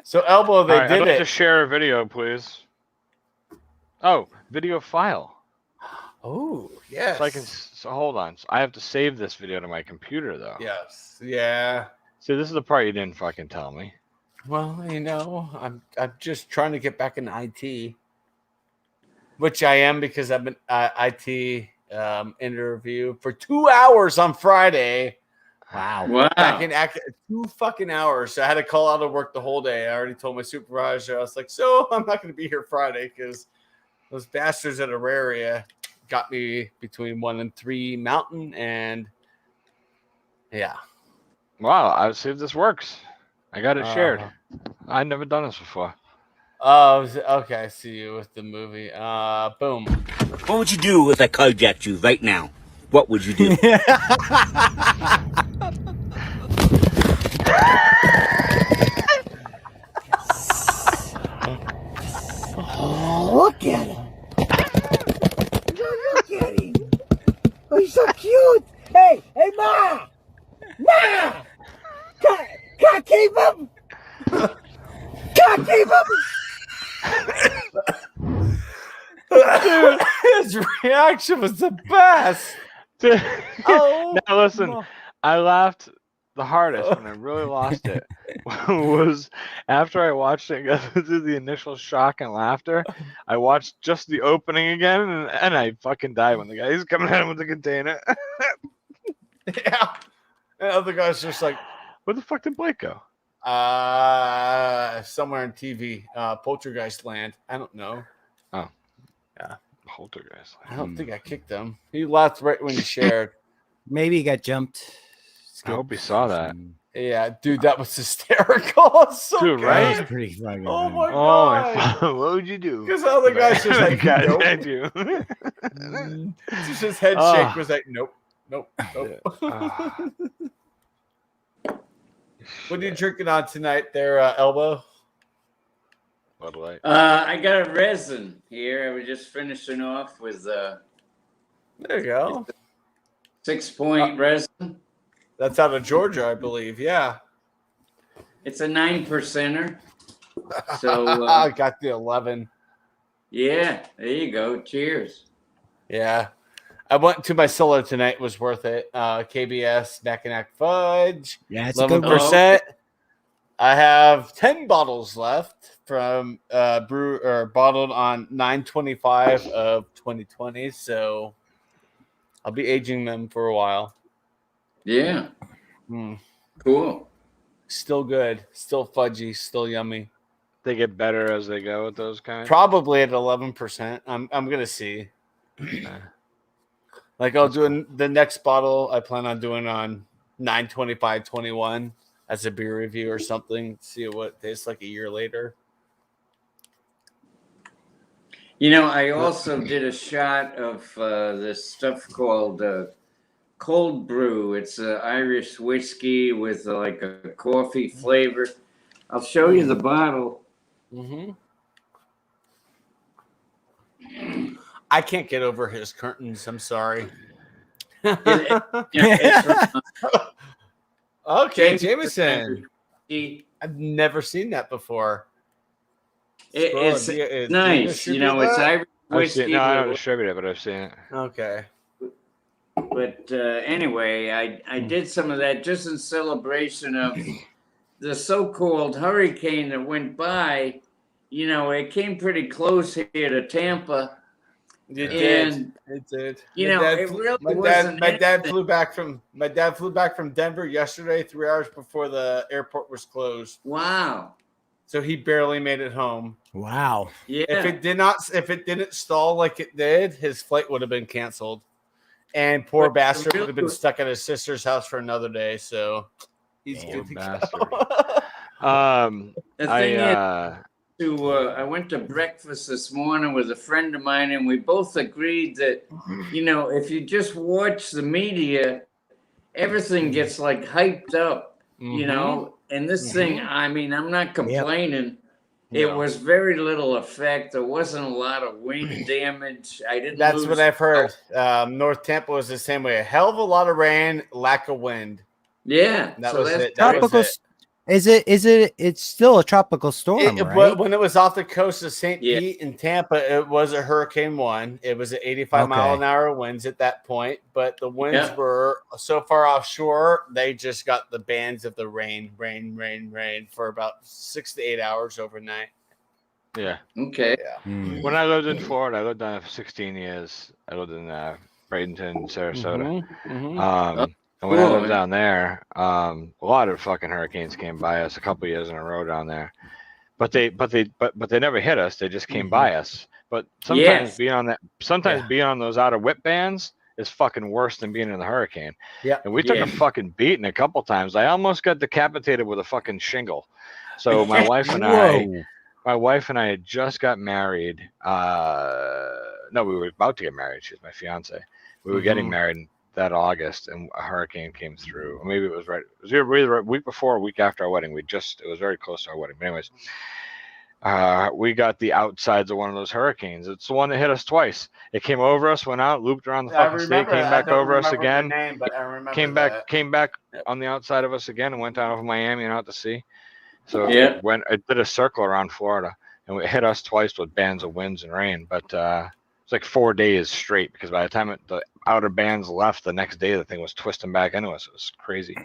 so elbow, they All right, I'd did like it. to share a video, please. Oh, video file. Oh, yes. So hold on. So I have to save this video to my computer, though. Yes. Yeah. See, this is the part you didn't fucking tell me. Well, I'm just trying to get back in IT, which I am because I've been IT interview for 2 hours on Friday. Wow. Wow. Back in 2 fucking hours. So I had to call out of work the whole day. I already told my supervisor. I was like, so I'm not going to be here Friday because those bastards at Auraria got me between 1 and 3 Mountain, and yeah. Wow, I'll see if this works. I got it shared. Uh, I've never done this before. Oh, okay. I see you with the movie. Boom. What would you do if I carjacked you right now? What would you do? Oh, look at him. Look at him. Oh, he's so cute. Hey, Ma! Ma! Can't keep him. Can't keep him. Dude, his reaction was the best. Dude, Oh, now listen, no. I laughed the hardest when I really lost it was after I watched it go through the initial shock and laughter. I watched just the opening again, and I fucking died when the guy's coming at him with the container. Yeah. And the other guy's just like, Where the fuck did Blake go? somewhere in TV, Poltergeist Land. I don't know. Poltergeist. I don't think I kicked him. He left right when he shared. Maybe he got jumped. I hope he saw that. Yeah, dude, that was hysterical. So Dude, good. right? That's pretty fucking Oh funny. my Oh my god. god! What would you do? Because the other guy's just like, God, nope. thank you. Just his head Ah. shake was like, nope. Ah. What are you drinking on tonight there, Elbow? Bud Light. I got a resin here. I was just finishing off with There you go. 6-point resin. That's out of Georgia, I believe. Yeah. It's a 9%er. So I got the 11. yeah, there you go. Cheers. Yeah. I went to my cellar tonight. It was worth it. KBS Mackinac Fudge. Yeah, it's a good one. 11%. I have 10 bottles left from bottled on 9/25 of 2020. So I'll be aging them for a while. Yeah, Mm. cool. Still good. Still fudgy. Still yummy. They get better as they go with those kinds. Probably at 11%. I'm gonna see. Like I'll do the next bottle. I plan on doing on 9/25/21 as a beer review or something. See what it tastes like a year later. You know, I also did a shot of this stuff called cold brew. It's Irish whiskey with like a coffee flavor. I'll show you the bottle. Mm-hmm. I can't get over his curtains. I'm sorry. Yeah, it's from, Okay, Jameson. It- I've never seen that before. it's Do you nice. You know, distribute it's that? Irish I've seen, whiskey. no, I don't distribute it, but I've seen it. Okay. But anyway, I did some of that just in celebration of the so-called hurricane that went by. You know, it came pretty close here to Tampa. It And, did. It did. you My know, dad it flew- really my wasn't dad anything. flew back from Denver yesterday, 3 hours before the airport was closed. Wow. So he barely made it home. Wow. Yeah. If it didn't stall like it did, his flight would have been canceled. And poor But bastard the would have been real- stuck at his sister's house for another day. So he's Damn good to bastard. go. The thing is, I I went to breakfast this morning with a friend of mine, and we both agreed that, you know, if you just watch the media, everything gets like hyped up, you know. And this thing, I mean, I'm not complaining. It No. was very little effect. There wasn't a lot of wind damage. I didn't. That's lose what I've heard. North Tampa was the same way. A hell of a lot of rain, lack of wind. Yeah, That so was that's it. That was Tropical. it. It's still a tropical storm, right? When it was off the coast of St. Yeah. Pete in Tampa, it was a Hurricane 1. It was at 85 mile Okay. an hour winds at that point, but the winds Yeah. were so far offshore, they just got the bands of the rain for about 6 to 8 hours overnight. yeah. okay. Hmm. When I lived in Florida, I lived down there for 16 years. I lived in Bradenton, Sarasota. And when I Cool, lived man. down there, a lot of fucking hurricanes came by us a couple years in a row down there. But they never hit us. They just came by us. But sometimes Yes. being on those outer whip bands is fucking worse than being in the hurricane. Yeah. And we took Yeah. a fucking beating a couple times. I almost got decapitated with a fucking shingle. So my wife and I, my wife and I had just got married. No, we were about to get married. She was my fiance. We were getting married that August, and a hurricane came through. Or maybe it was right. It was either a week before or a week after our wedding. It was very close to our wedding. But anyways, we got the outsides of one of those hurricanes. It's the one that hit us twice. It came over us, went out, looped around the fucking state, came back over us again. Came back on the outside of us again, and went down over Miami and out to sea. So it did a circle around Florida, and it hit us twice with bands of winds and rain. But it's like 4 days straight, because by the time the outer bands left, the next day the thing was twisting back into us. It was crazy.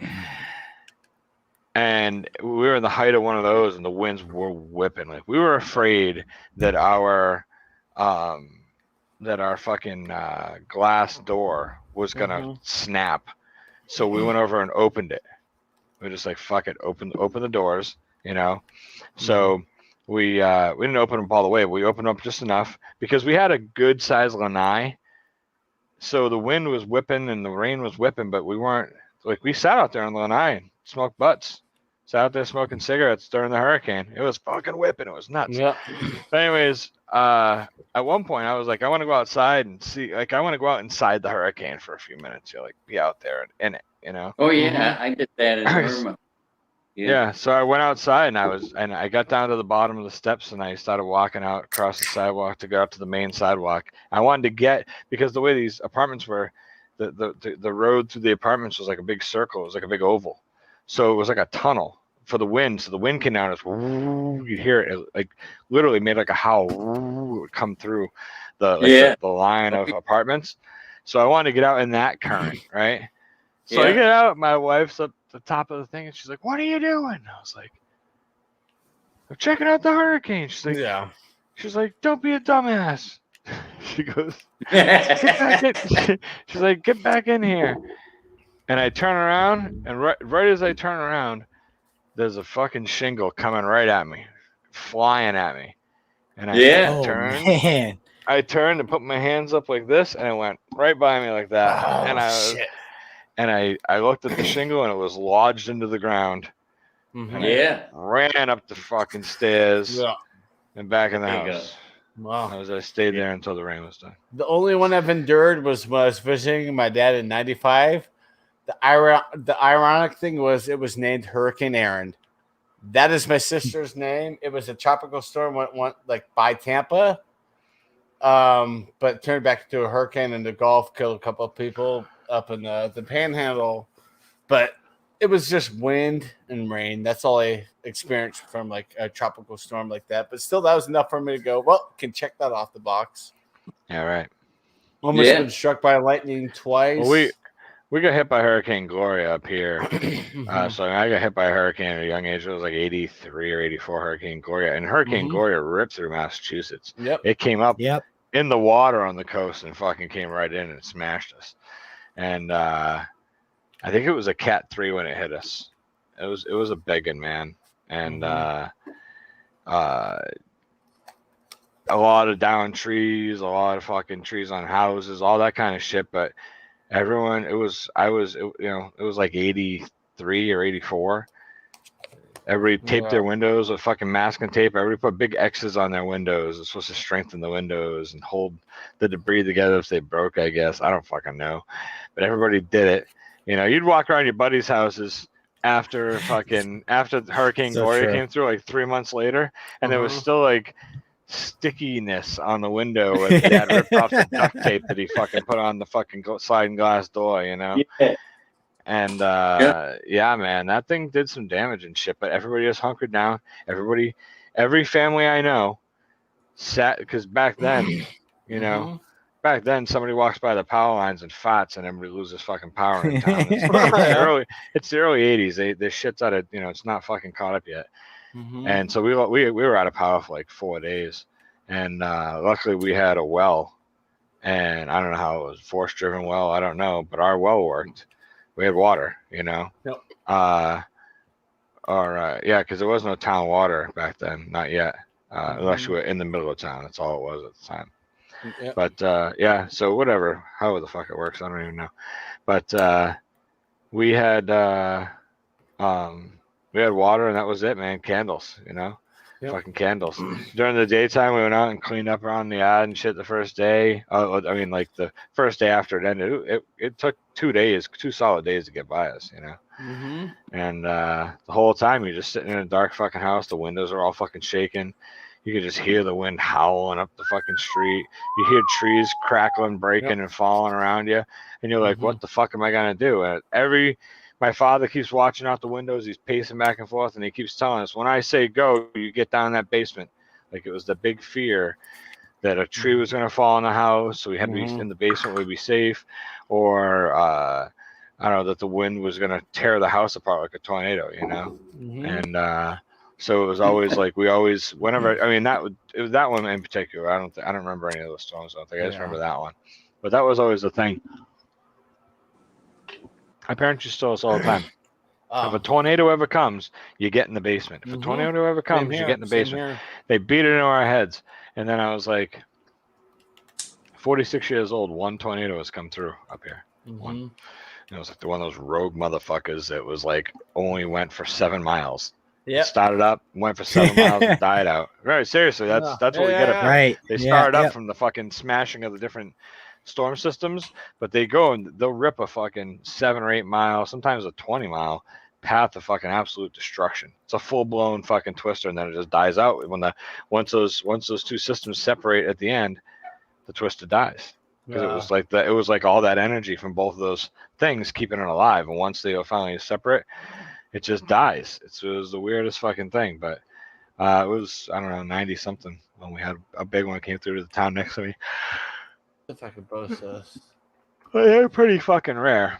And we were in the height of one of those, and the winds were whipping. Like, we were afraid that our fucking glass door was gonna snap. So we went over and opened it. We were just like, fuck it, open the doors, you know. So we didn't open them all the way. But we opened up just enough, because we had a good size lanai. So the wind was whipping and the rain was whipping, but we weren't, like, we sat out there on the lanai and smoked butts. Sat out there smoking cigarettes during the hurricane. It was fucking whipping. It was nuts. Yeah. But anyways, at one point I was like, I want to go outside and see, like, I want to go out inside the hurricane for a few minutes. Like, be out there in it, you know? Oh yeah, I did that in Irma. Yeah, so I went outside, and I got down to the bottom of the steps, and I started walking out across the sidewalk to go out to the main sidewalk. I wanted to because the way these apartments were, the road through the apartments was like a big circle. It was like a big oval. So it was like a tunnel for the wind. So the wind came down, you'd hear it, like literally made like a howl. It would come through the line of apartments. So I wanted to get out in that current, right? So I get out, my wife's up the top of the thing, and she's like, "What are you doing?" I was like, "I'm checking out the hurricane." She's like, She's like, "Don't be a dumbass." She goes, "Get back in." She's like, "Get back in here." And I turn around, and right as I turn around, there's a fucking shingle coming right at me, flying at me. And I turned and put my hands up like this, and it went right by me like that. I looked at the shingle, and it was lodged into the ground. And I ran up the fucking stairs and back in the house. Wow. I stayed there until the rain was done. The only one I've endured was when I was visiting my dad in '95. The ironic thing was it was named Hurricane Aaron. That is my sister's name. It was a tropical storm went like by Tampa, but turned back into a hurricane in the Gulf, killed a couple of people up in the Panhandle. But it was just wind and rain. That's all I experienced from like a tropical storm like that. But still, that was enough for me to go, well, can check that off the box. Yeah, right. Almost been struck by lightning twice. Well, we got hit by Hurricane Gloria up here. So I got hit by a hurricane at a young age. It was like 83 or 84 Hurricane Gloria. And Hurricane Gloria ripped through Massachusetts. Yep. It came up in the water on the coast and fucking came right in and smashed us. And I think it was a Cat 3 when it hit us. It was a biggin, man. And a lot of downed trees, a lot of fucking trees on houses, all that kind of shit. But everyone, it was like 83 or 84. Everybody taped their windows with fucking masking tape. Everybody put big X's on their windows. It's supposed to strengthen the windows and hold the debris together if they broke, I guess. I don't fucking know. But everybody did it. You know, you'd walk around your buddies' houses after Hurricane Gloria came through like 3 months later, and there was still like stickiness on the window where the dad ripped off the duct tape that he fucking put on the fucking sliding glass door, you know? Yeah. And man, that thing did some damage and shit, but everybody just hunkered down. Every family I know sat, because back then, you know, back then somebody walks by the power lines and farts and everybody loses fucking power in town. It's the early 80s. This shit's out of, you know, it's not fucking caught up yet. And so we were out of power for like 4 days, and luckily we had a well, and I don't know how it was, force driven well, I don't know, but our well worked. We had water, you know. Because there was no town water back then, not yet, unless you were in the middle of town. That's all it was at the time. But so whatever, however the fuck it works, I don't even know. But we had water, and that was it, man. Candles, you know. Yep. Fucking candles. During the daytime, we went out and cleaned up around the yard and shit the first day. I mean, like the first day after it ended, it took 2 days, 2 solid days to get by us, you know. Mm-hmm. And the whole time you're just sitting in a dark fucking house. The windows are all fucking shaking. You could just hear the wind howling up the fucking street. You hear trees crackling, breaking, and falling around you. And you're like, what the fuck am I going to do? And my father keeps watching out the windows. He's pacing back and forth, and he keeps telling us, when I say go, you get down in that basement. Like it was the big fear that a tree was going to fall in the house, so we had to be in the basement, we'd be safe. Or, I don't know, that the wind was going to tear the house apart like a tornado, you know? And so it was always like, whenever, I mean, it was that one in particular. I don't remember any of those storms. I don't think I just remember that one. But that was always the thing. My parents used to tell us all the time, if a tornado ever comes, you get in the basement. If a tornado ever comes, you get in the basement. They beat it into our heads. And then I was like, 46 years old, one tornado has come through up here. One. And it was like one of those rogue motherfuckers that was like only went for 7 miles. Yeah. Started up, went for 7 miles, and died out. Very seriously, that's what we get up here. Right. They started up from the fucking smashing of the different storm systems, but they go and they'll rip a fucking 7 or 8 mile, sometimes a 20-mile path of fucking absolute destruction. It's a full-blown fucking twister, and then it just dies out. Once those two systems separate at the end, the twister dies. Because it was like all that energy from both of those things keeping it alive, and once they are finally separate, it just dies. It was the weirdest fucking thing, but it was, I don't know, 90 something when we had a big one that came through to the town next to me. If I could post this. Well, they're pretty fucking rare.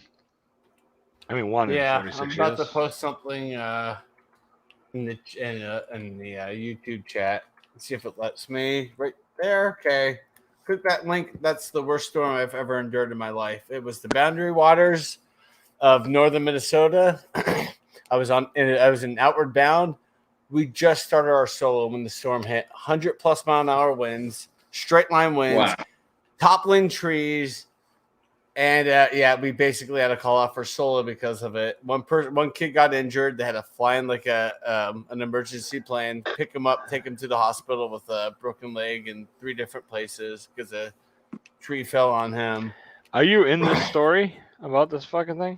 I mean, one in 46 I'm about years. to post something in the YouTube chat. Let's see if it lets me. Right there. Okay. Click that link. That's the worst storm I've ever endured in my life. It was the boundary waters of northern Minnesota. I was in Outward Bound. We just started our solo when the storm hit. 100+ mile an hour winds, straight line winds, toppling trees, and we basically had to call off our solo because of it. One kid got injured. They had to fly in like an emergency plane, pick him up, take him to the hospital with a broken leg in 3 different places because a tree fell on him. Are you in this story about this fucking thing?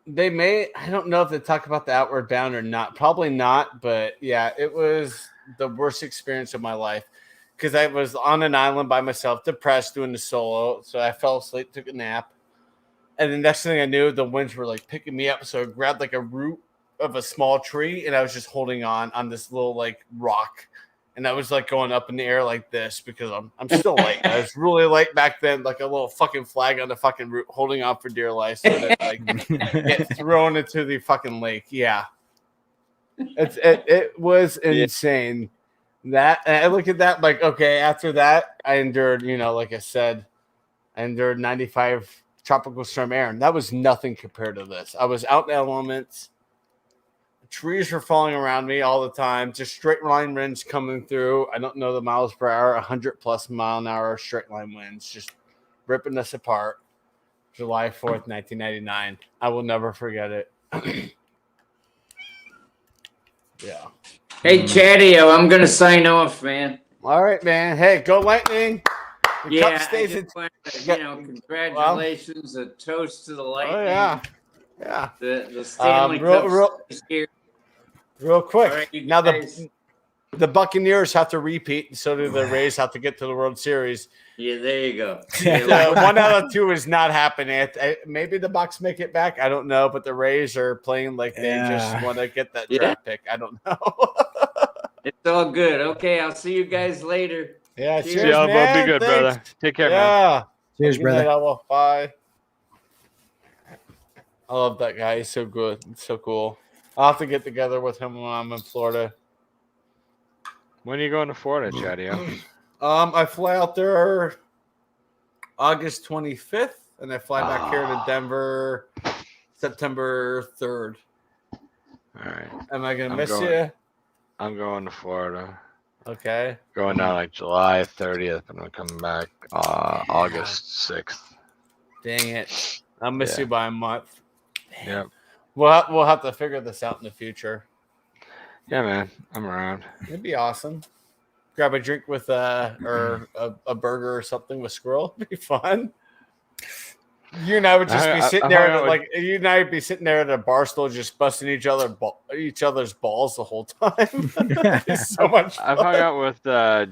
They may. I don't know if they talk about the Outward Bound or not. Probably not. But yeah, it was the worst experience of my life because I was on an island by myself, depressed, doing the solo. So I fell asleep, took a nap, and the next thing I knew, the winds were like picking me up. So I grabbed like a root of a small tree, and I was just holding on this little like rock. And I was like going up in the air like this because I'm still light. I was really light back then, like a little fucking flag on the fucking root, holding on for dear life so that like get thrown into the fucking lake. Yeah, it was insane. That and I look at that like okay. After that, I endured. Like I said, I endured 95 tropical storm air, and that was nothing compared to this. I was out in the elements. Trees were falling around me all the time. Just straight line winds coming through. I don't know the miles per hour. 100+ mile an hour straight line winds, just ripping us apart. July 4th, 1999. I will never forget it. Yeah. Hey, Chatio, I'm gonna sign off, man. All right, man. Hey, go Lightning. The Yeah, Cup stays in. Congratulations, a toast to the Lightning. Oh yeah, yeah. The Stanley Cups this year. Real quick. Right, now the Buccaneers have to repeat, and so do the Rays have to get to the World Series. Yeah, there you go. 1 out of 2 is not happening. Maybe the Bucs make it back. I don't know, but the Rays are playing like they just want to get that draft pick. I don't know. It's all good. Okay, I'll see you guys later. Yeah, cheers, See y'all, man. be good, Thanks. brother. Take care, man. Yeah. Cheers, brother. Bye. I love that guy. He's so good. It's so cool. I'll have to get together with him when I'm in Florida. When are you going to Florida, Chatio? I fly out there August 25th, and I fly back here to Denver September 3rd. All right. Am I gonna miss you? I'm going to Florida. Okay. Going down like July 30th, and I'm coming back August 6th. Dang it! I'll miss you by a month. Yep. We'll have to figure this out in the future. Yeah, man, I'm around. It'd be awesome. Grab a drink with or a burger or something with Squirrel. It'd be fun. You and I would just be sitting there, you and I would be sitting there at a bar stool, just busting each other's balls the whole time. It'd be so much fun. I've hung out with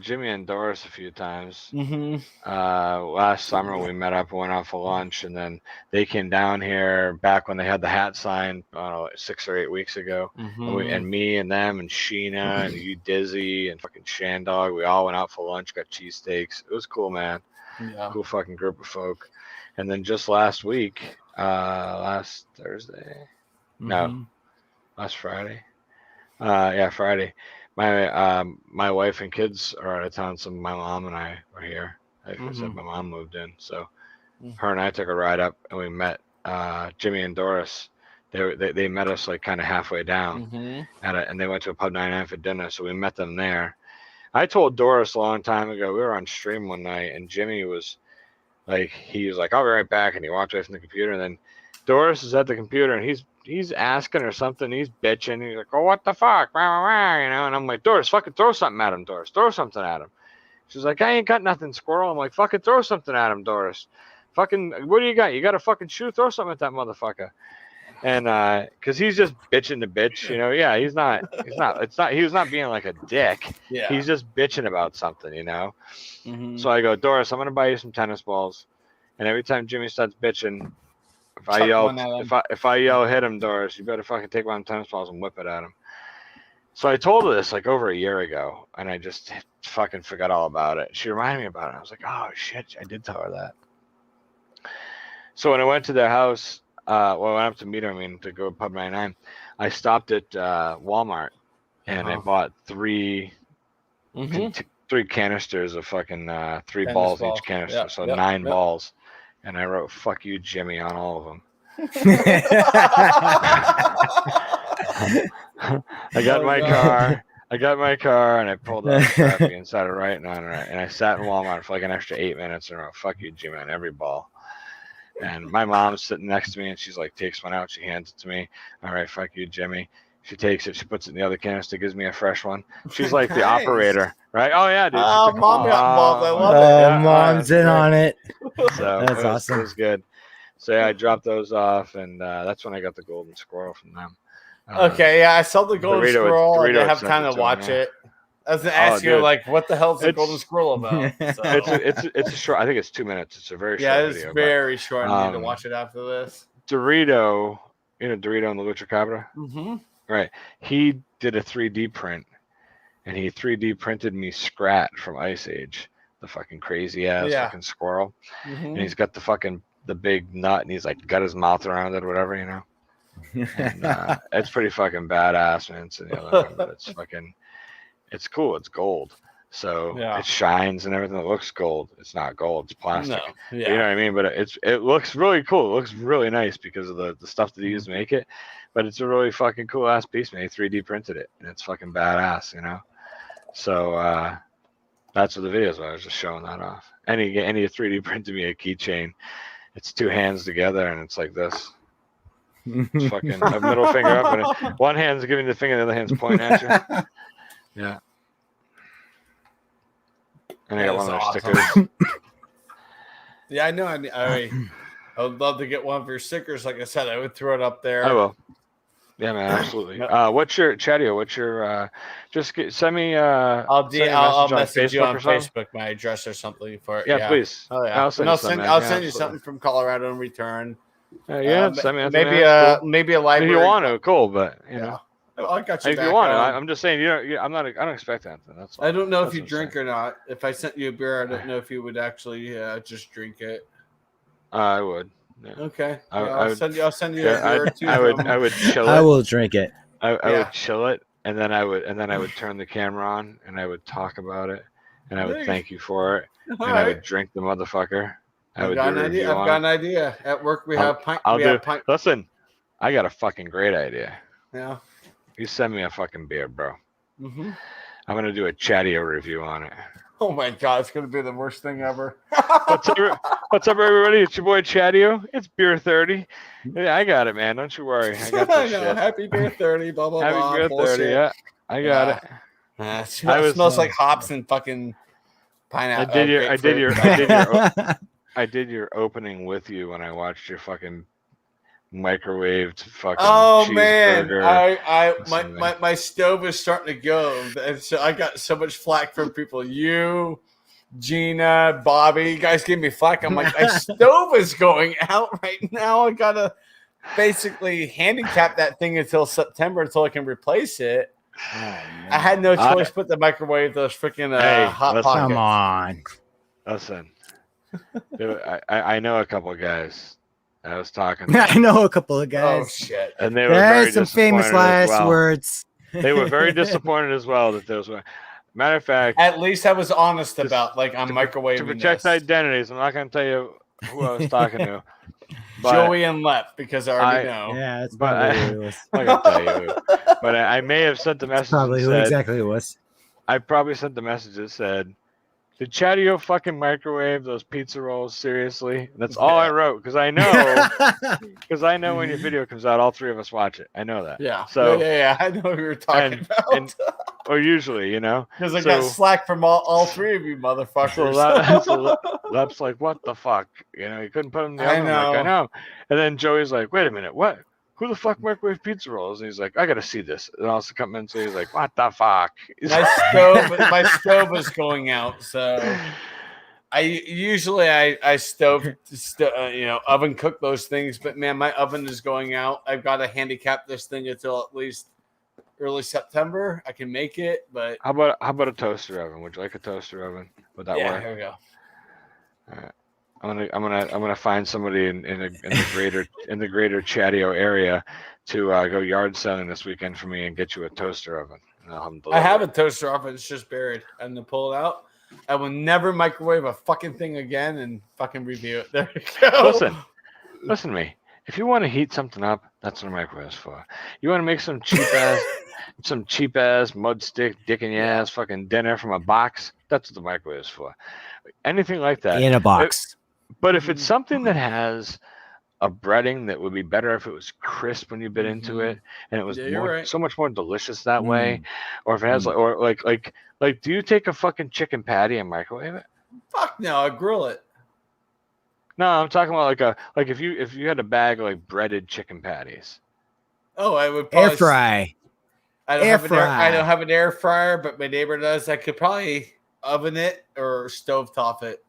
Jimmy and Doris a few times. Mm-hmm. Last summer we met up and went out for lunch, and then they came down here back when they had the hat sign, I don't know, 6 or 8 weeks ago. Mm-hmm. And me and them and Sheena and you Dizzy and fucking Shandog, we all went out for lunch, got cheesesteaks. It was cool, man. Yeah. Cool fucking group of folk. And then just last week, last Thursday, no, last Friday, Friday. My wife and kids are out of town, so my mom and I were here. Like I said, my mom moved in, so her and I took a ride up, and we met Jimmy and Doris. They met us like kind of halfway down, and they went to a pub 99 for dinner. So we met them there. I told Doris a long time ago. We were on stream one night, and Jimmy was like, I'll be right back, and he walked away from the computer. And then Doris is at the computer, and he's asking her something. He's bitching. He's like, "Oh, what the fuck?" You know. And I'm like, "Doris, fucking throw something at him, Doris. Throw something at him." She's like, "I ain't got nothing, Squirrel." I'm like, "Fucking throw something at him, Doris. Fucking, what do you got? You got a fucking shoe? Throw something at that motherfucker." And because he's just bitching to bitch, you know. Yeah, he was not being like a dick. Yeah. He's just bitching about something, you know. So I go, "Doris, I'm gonna buy you some tennis balls." And every time Jimmy starts bitching, if I yell hit him, Doris, you better fucking take one of them tennis balls and whip it at him. So I told her this like over a year ago, and I just fucking forgot all about it. She reminded me about it. I was like, "Oh shit, I did tell her that." So when I went to their house, I went up to meet her, to go to Pub 99, I stopped at Walmart, and I bought three canisters of fucking 3 balls each canister, Yep, so yep, 9 yep. balls. And I wrote "fuck you, Jimmy" on all of them. I got my car, and I pulled out Sharpie and started writing on it. And I sat in Walmart for like an extra 8 minutes and wrote "fuck you, Jimmy" on every ball. And my mom's sitting next to me, and she's like, takes one out, she hands it to me. "All right, fuck you, Jimmy." She takes it, she puts it in the other canister, gives me a fresh one. She's like the operator, right? Oh yeah, dude. Oh, mom got involved. I love it. Oh, mom's in on it. So That's awesome. It was good. So yeah, I dropped those off, and that's when I got the golden squirrel from them. Okay, yeah, I saw the golden squirrel. I didn't have time to sent it to watch him, yeah. it. I was gonna ask you, dude. like, what the hell is the golden squirrel about? So. It's a short. I think it's 2 minutes. It's a very short it's video. very short. I need to watch it after this. Dorito, Dorito and the Lucha Cabra. Mm-hmm. Right. He did a 3D print, and he 3D printed me Scrat from Ice Age, the fucking crazy ass fucking squirrel. And he's got the big nut, and he's like got his mouth around it or whatever, you know. And, it's pretty fucking badass, man. It's in the other one, but it's cool. It's gold. So it shines and everything. It looks gold. It's not gold. It's plastic. No. You know what I mean? But it looks really cool. It looks really nice because of the stuff that he used to make it. But it's a really fucking cool ass piece, man. He 3D printed it, and it's fucking badass, you know. So that's what the videos were. I was just showing that off. And he 3D printed me a keychain. It's 2 hands together, and it's like this. It's fucking a middle finger up, and one hand's giving the finger, the other hand's pointing at you. Yeah. And I got one of those stickers. Yeah, I know. I would love to get one of your stickers. Like I said, I would throw it up there. I will. Yeah, man, absolutely. What's your Chatio? What's your? Send me. I'll message you on Facebook. Facebook my address or something for it. Yeah, please. Oh yeah. I'll send you something from Colorado in return. Send me. Maybe maybe a library. If you want to, cool, but you know. I got you. If you want to, I'm just saying. I don't expect anything. That's all. I don't know if you drink or not. If I sent you a beer, I don't know if you would actually just drink it. I would. Yeah. Okay. I'll send you a beer or two. I would chill it. I will drink it. I would chill it, and then I would turn the camera on, and I would talk about it, and I would thank you for it, and I would drink the motherfucker. I've got an idea. At work, we have pint. Listen, I got a fucking great idea. Yeah. You send me a fucking beer, bro. Mm-hmm. I'm gonna do a Chatio review on it. Oh my god, it's gonna be the worst thing ever. What's up, everybody? It's your boy Chatio. It's beer 30. Yeah, I got it, man. Don't you worry. I got this shit. Happy beer 30. Blah blah Happy blah. beer 30. Yeah. I got it. It smells like hops and fucking pineapple. I did your opening with you when I watched your fucking microwaved fucking Oh man, cheeseburger. my stove is starting to go. And so I got so much flack from people. You, Gina, Bobby, you guys gave me flack. I'm like, my stove is going out right now. I gotta basically handicap that thing until September until I can replace it. Oh, I had no choice but to microwave those freaking hot listen. pockets. Come on. Listen, I know a couple of guys. I was talking to I know a couple of Oh guys. shit! and they were There's very some famous disappointed as last well. words. They were very disappointed as well that those were. Matter of fact, At least I was honest Just about like I'm microwaving to protect this. identities, I'm not going to tell you who I was talking to. But Joey and Lep because I already know. Yeah, that's But probably who it was. I'm not going to tell you who. But I may have sent the That's message probably that who said, exactly it was. I probably sent the message that said, did Chatio fucking microwave those pizza rolls? Seriously? That's all I wrote because I know when your video comes out, all three of us watch it. I know that. Yeah. So yeah. I know who you're talking about. or usually, Because I got slack from all three of you motherfuckers. So Lep's like, what the fuck? You know, he couldn't put them in the oven. I'm like, I know. And then Joey's like, wait a minute, what? Who the fuck microwave pizza rolls? And he's like, I gotta see this. And also come in and say, he's like, what the fuck? My stove is going out, so I usually stove oven cook those things, but man, my oven is going out. I've got to handicap this thing until at least early September. I can make it, but how about a toaster oven? Would you like a toaster oven? Would that work? Here we go. All right. I'm gonna find somebody in the greater Chatio area to go yard selling this weekend for me and get you a toaster oven. And I'll have them deliver I have a it. toaster oven. It's just buried. I'm gonna pull it out. I will never microwave a fucking thing again and fucking review it. There you go. Listen to me. If you want to heat something up, that's what a microwave is for. You want to make some cheap ass mud stick dick in your ass fucking dinner from a box, that's what the microwave is for. Anything like that. In a box. But if it's something that has a breading that would be better if it was crisp when you bit into it, and it was so much more delicious that way, or if it has like, do you take a fucking chicken patty and microwave it? Fuck no, I grill it. No, I'm talking about like if you had a bag of like breaded chicken patties. Oh, I would Air fry. I don't have an air fryer, but my neighbor does. I could probably oven it or stovetop it.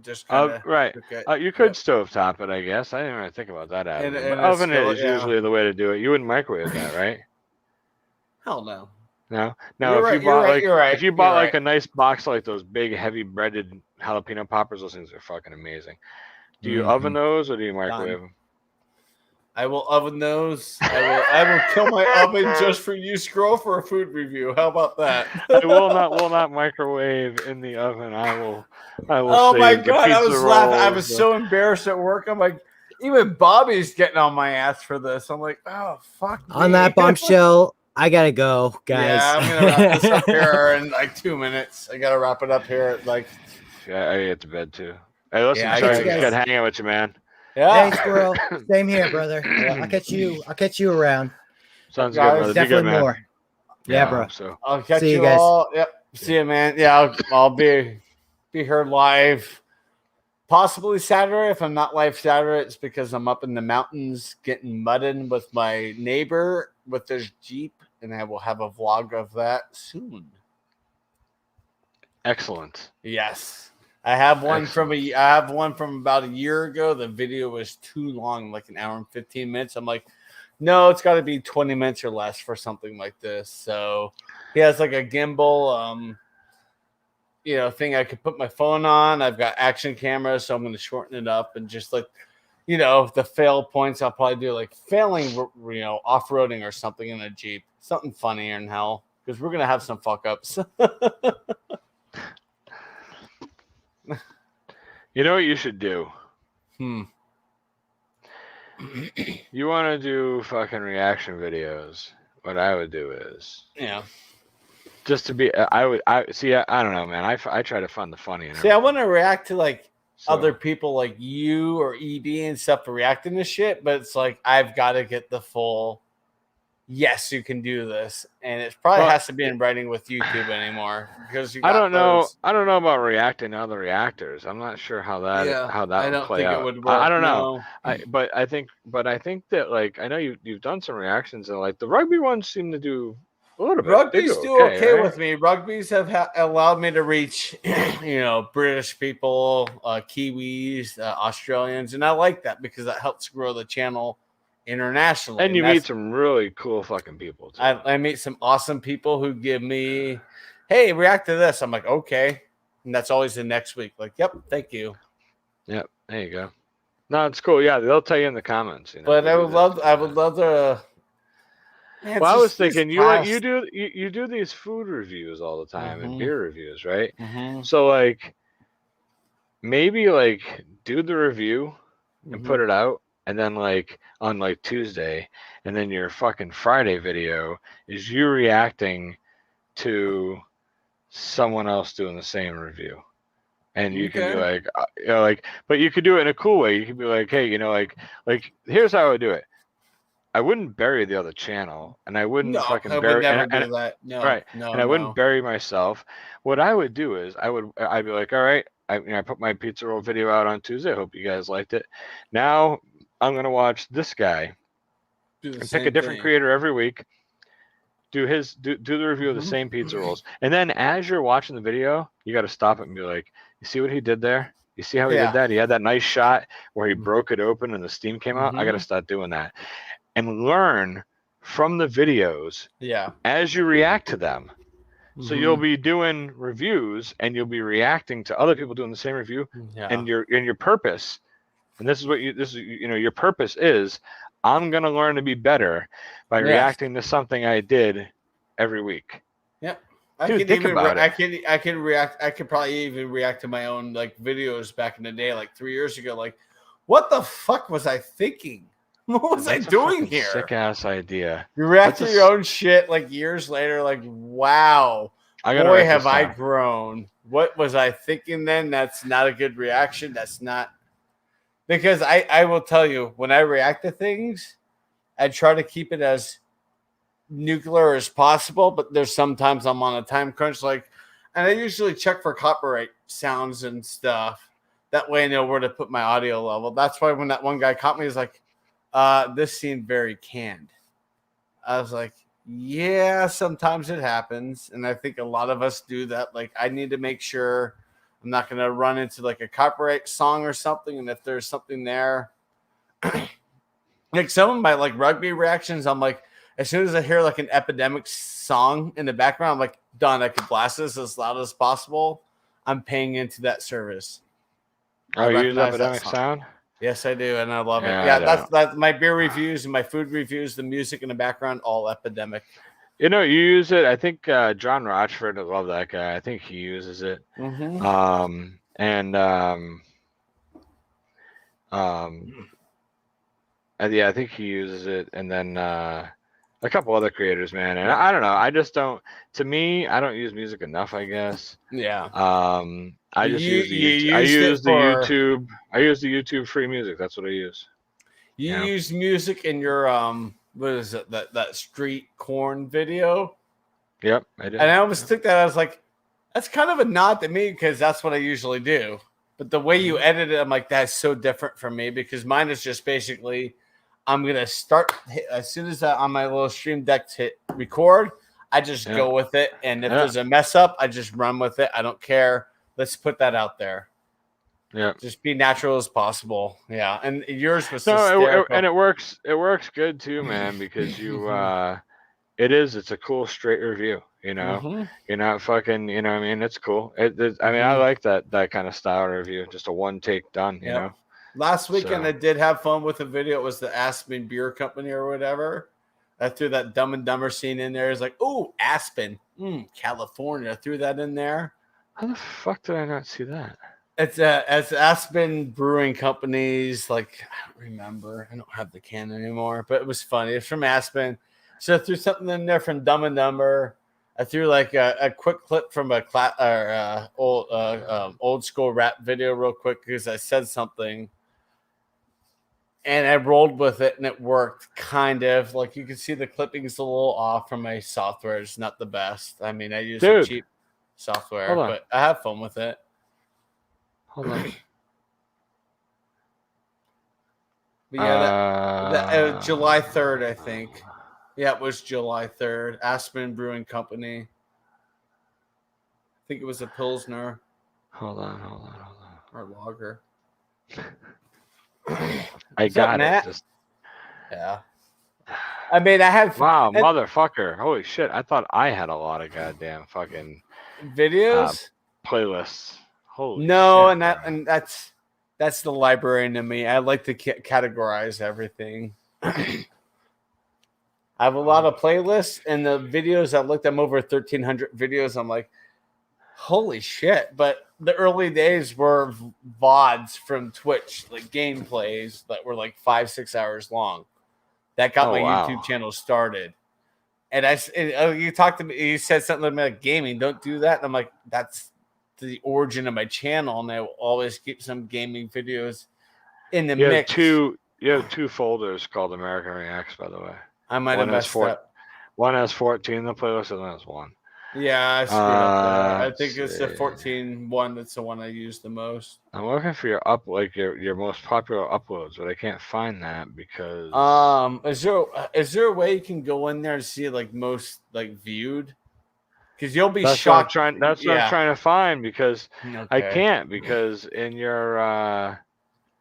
Just right. You could stovetop it, I guess. I didn't really think about that. Oven it is usually the way to do it. You wouldn't microwave that, right? Hell no. No. If you bought like a nice box of like those big heavy breaded jalapeno poppers, those things are fucking amazing. Do you oven those or do you microwave them? I will oven those. I will kill my oven just for you, Scroll, for a food review. How about that? I will not microwave in the oven. I will. Oh my god! I was laughing. I was so embarrassed at work. I'm like, even Bobby's getting on my ass for this. I'm like, oh fuck. On that bombshell, I gotta go, guys. Yeah, I'm gonna wrap this up here in like 2 minutes. I gotta wrap it up here at like. Yeah, I get to bed too. Hey, listen, Yeah, Chuck, it's good hanging with you, man. Yeah. Hey, Squirrel. Same here, brother. I'll catch you around. Sounds good, brother. Definitely more. Yeah, bro. So I'll catch See you you guys. all. Yep. See you, man. Yeah, I'll be here live. Possibly Saturday. If I'm not live Saturday, it's because I'm up in the mountains getting mudding with my neighbor with his Jeep, and I will have a vlog of that soon. excellent. Yes. I have one from about a year ago. The video was too long, like an hour and 15 minutes. I'm like, no, it's got to be 20 minutes or less for something like this. So he has like a gimbal, thing I could put my phone on. I've got action cameras, so I'm going to shorten it up and just like, the fail points. I'll probably do like failing, off-roading or something in a Jeep, something funnier in hell, because we're going to have some fuck ups. You know what you should do? Hmm. You want to do fucking reaction videos? What I would do is, just to be. I don't know, man. I try to find the funny in it. See, I want to react to like other people, like you or EB and stuff, for reacting to shit. But it's like I've got to get the full yes, you can do this, and it probably Well, has to be in writing with YouTube anymore because you got I don't know. those. I don't know about reacting to other reactors. I'm not sure how that I would don't play think it out. would work. I don't know. No. But I think that like I know you've done some reactions and like the rugby ones seem to do a little bit. They Rugby's do do okay right? with me. Rugby's have allowed me to reach, British people, Kiwis, Australians, and I like that because that helps grow the channel internationally. And you meet some really cool fucking people too. I meet some awesome people who give me, hey, react to this. I'm like, okay. And that's always the next week. Like, yep, thank you. Yep, there you go. No, it's cool. Yeah, they'll tell you in the comments. But we I do would this, love, do I that. would love to. Man, Well, I was just thinking you do these food reviews all the time and Mhm. beer reviews, right? Mhm. So like maybe like do the review and put it out, and then like on like Tuesday, and then your fucking Friday video is you reacting to someone else doing the same review. And you can be Okay. like, but you could do it in a cool way. You could be like, hey, like here's how I would do it. I wouldn't bury the other channel, and I wouldn't No, fucking I would bury never and do that. No, right, no, and I wouldn't no. bury myself. What I would do is I'd be like, all right, I put my pizza roll video out on Tuesday. I hope you guys liked it. Now I'm gonna watch this guy Do the and pick a same different thing. creator every week. Do the review of the same pizza rolls, and then as you're watching the video, you got to stop it and be like, you see what he did there? You see how he did that? He had that nice shot where he broke it open and the steam came out. I got to start doing that and learn from the videos Yeah. as you react to them. So you'll be doing reviews and you'll be reacting to other people doing the same review, and your purpose, and your purpose is, I'm gonna learn to be better by reacting to something I did every week. Yep. Dude, think about it. I can react. I could probably even react to my own like videos back in the day, like 3 years ago. Like, what the fuck was I thinking? What was I doing here? Sick ass idea. You react to your own shit like years later, like, wow, boy, have I grown. What was I thinking then? That's not a good reaction. That's not, because I will tell you, when I react to things, I try to keep it as nuclear as possible, but there's sometimes I'm on a time crunch, and I usually check for copyright sounds and stuff. That way I know where to put my audio level. That's why when that one guy caught me, he's like, this seemed very canned. I was like, yeah, sometimes it happens. And I think a lot of us do that. Like, I need to make sure I'm not going to run into like a copyright song or something. And if there's something there, like some of my like rugby reactions, I'm like, as soon as I hear like an Epidemic song in the background, I'm like, done. I could blast this as loud as possible. I'm paying into that service. Oh, you use Epidemic sound? Yes, I do, and I love it. Yeah, that's my beer reviews and my food reviews. The music in the background, all Epidemic. You use it. I think John Rochford, I love that guy. I think he uses it. Yeah, I think he uses it, and then a couple other creators, man. And I don't know. I just don't. To me, I don't use music enough, I guess. Yeah. I just use the YouTube. I use the YouTube free music. That's what I use. You use music in your what is it, that street corn video? Yep, I did. And I almost took that, I was like, that's kind of a nod to me because that's what I usually do. But the way you edit it, I'm like, that's so different from me, because mine is just basically, I'm gonna start as soon as on my little stream deck hit record, I just go with it, and if there's a mess up, I just run with it. I don't care. Let's put that out there. Yeah, just be natural as possible. Yeah, and yours was and it works. It works good too, man, because you it's a cool straight review. You're not fucking. You know what I mean? It's cool. I mean, I like that kind of style review. Just a one take done. You know. Last weekend I did have fun with a video. It was the Aspen Beer Company or whatever. I threw that Dumb and Dumber scene in there. It's like, oh, Aspen, California. I threw that in there. How the fuck did I not see that? It's Aspen Brewing Company's, like, I don't remember. I don't have the can anymore, but it was funny. It's from Aspen. So I threw something in there from Dumb and Dumber. I threw like a quick clip from a old school rap video real quick because I said something. and I rolled with it, and it worked kind of. Like you can see the clippings a little off from my software. It's not the best. I mean, I use a Dude. cheap software, Hold on. but I have fun with it. Hold on. But yeah, July 3rd, I think. Yeah, it was July 3rd. Aspen Brewing Company. I think it was a Pilsner Hold on. or lager. I What's up, got Matt? it. Just, Yeah. I mean, I had wow, and motherfucker. Holy shit. I thought I had a lot of goddamn fucking videos. playlists. Holy No, shit. and that's the librarian in me. I like to categorize everything. I have a lot of playlists, and the videos I looked. I'm over 1,300 videos. I'm like, holy shit! But the early days were VODs from Twitch, like gameplays that were like 5-6 hours long. That got Oh, my wow. YouTube channel started. And you talked to me. You said something about gaming. Don't do that. And I'm like, that's the origin of my channel, and I will always keep some gaming videos in the You have mix. two folders called American Reacts, by the way. I might have messed up. One has 14 in the playlist, and one has 1. Yeah, I screwed up there. I let's think it's the see. 14 one that's the one I use the most. I'm looking for your most popular uploads, but I can't find that because Is there a way you can go in there and see like most like viewed? Because you'll be that's shocked. what I'm trying to find because I Okay. can't because in your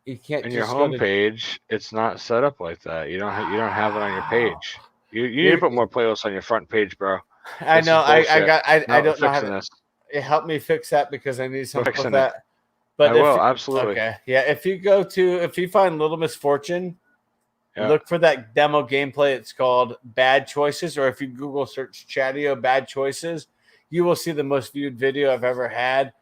You can't in your just go to- homepage it's not set up like that. You don't have it on your page. You need to put more playlists on your front page, bro. I This know. is I bullshit. don't know how fixing to. this. It helped me fix that because I need some help with fixing that. it. But I will, absolutely. Okay, yeah. If you find Little Misfortune, Yeah. look for that demo gameplay. It's called Bad Choices, or if you Google search Chatio Bad Choices, you will see the most viewed video I've ever had.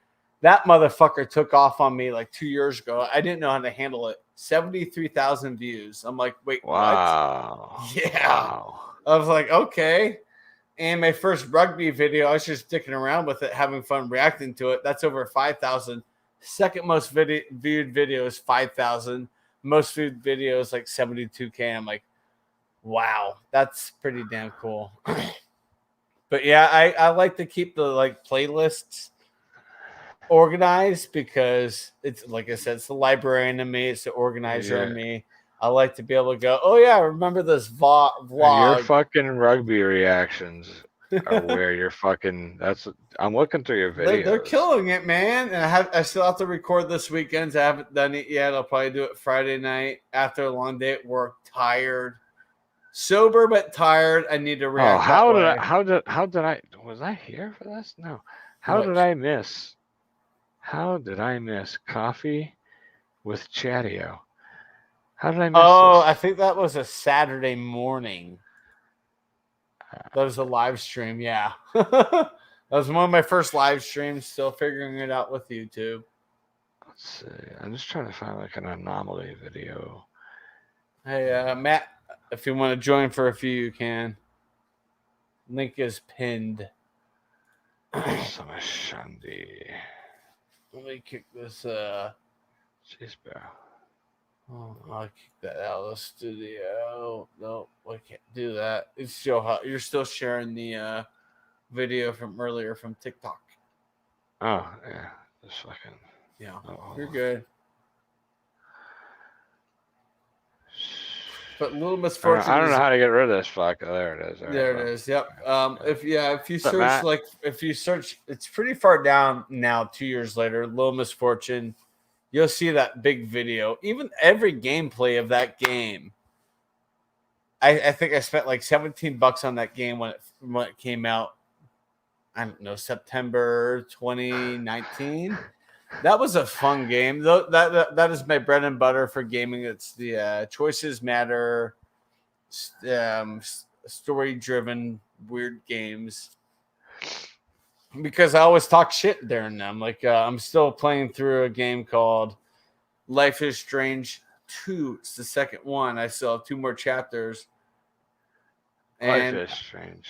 That motherfucker took off on me like 2 years ago. I didn't know how to handle it. 73,000 views. I'm like, wait, Wow. what? Yeah. Wow. I was like, okay. And my first rugby video, I was just dicking around with it, having fun reacting to it. That's over 5,000. Second most viewed video is 5,000. Most viewed video is like 72K. I'm like, wow, that's pretty damn cool. But yeah, I like to keep the like playlists organized because it's like I said, it's the librarian in me, it's the organizer in me. I like to be able to go, oh yeah, remember this vlog. Your fucking rugby reactions are where you're fucking. I'm looking through your videos. They're killing it, man. And I still have to record this weekend. I haven't done it yet. I'll probably do it Friday night after a long day at work. Tired, sober but tired. I need to react. How did I was I here for this? No. How did I miss coffee with Chatio? How did I miss this? I think that was a Saturday morning. That was a live stream, yeah. That was one of my first live streams, still figuring it out with YouTube. Let's see. I'm just trying to find like an anomaly video. Hey, Matt, if you want to join for a few, you can. Link is pinned. Some Shandy. Let me kick this. Jeez, bro. Oh, I'll kick that out of the studio. No, I can't do that. It's still hot. You're still sharing the video from earlier from TikTok. Oh, yeah. Just fucking. Yeah, Oh, you're good. But Little Misfortune. I don't know how to get rid of this. Fuck. Oh, there it is. There it is. Yep. If you up, Matt? search, it's pretty far down now. 2 years later, Little Misfortune. You'll see that big video. Even every gameplay of that game. I think I spent like $17 on that game when it came out. I don't know, September 2019. That was a fun game. Though that is my bread and butter for gaming. It's the choices matter, story driven weird games. Because I always talk shit during them. Like I'm still playing through a game called Life is Strange 2. It's the second one. I still have 2 more chapters. And Life is Strange.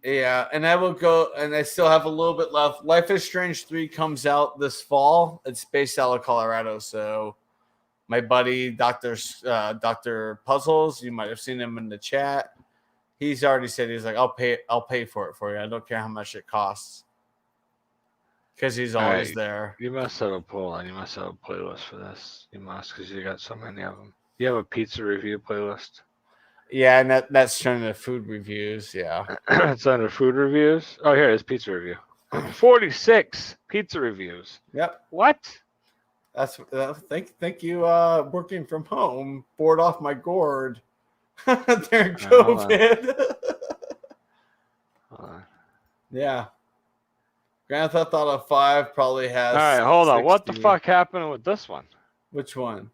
yeah, and I will go, and I still have a little bit left. Life is Strange 3 comes out this fall. It's based out of Colorado, so My buddy, Dr. Puzzles, you might have seen him in the chat. He's already said he's like, I'll pay for it for you. I don't care how much it costs. Because he's always there. You must have a poll on. You must have a playlist for this. You must, because you got so many of them. You have a pizza review playlist. Yeah, and that's turned into food reviews. Yeah. It's under food reviews. Oh, here it is, pizza review. 46 pizza reviews. Yep. What? That's thank you. Working from home, bored off my gourd during COVID. Hold on. Yeah. Grand Theft Auto 5 probably has. All right, hold on. What the 60. fuck happened with this one? Which one?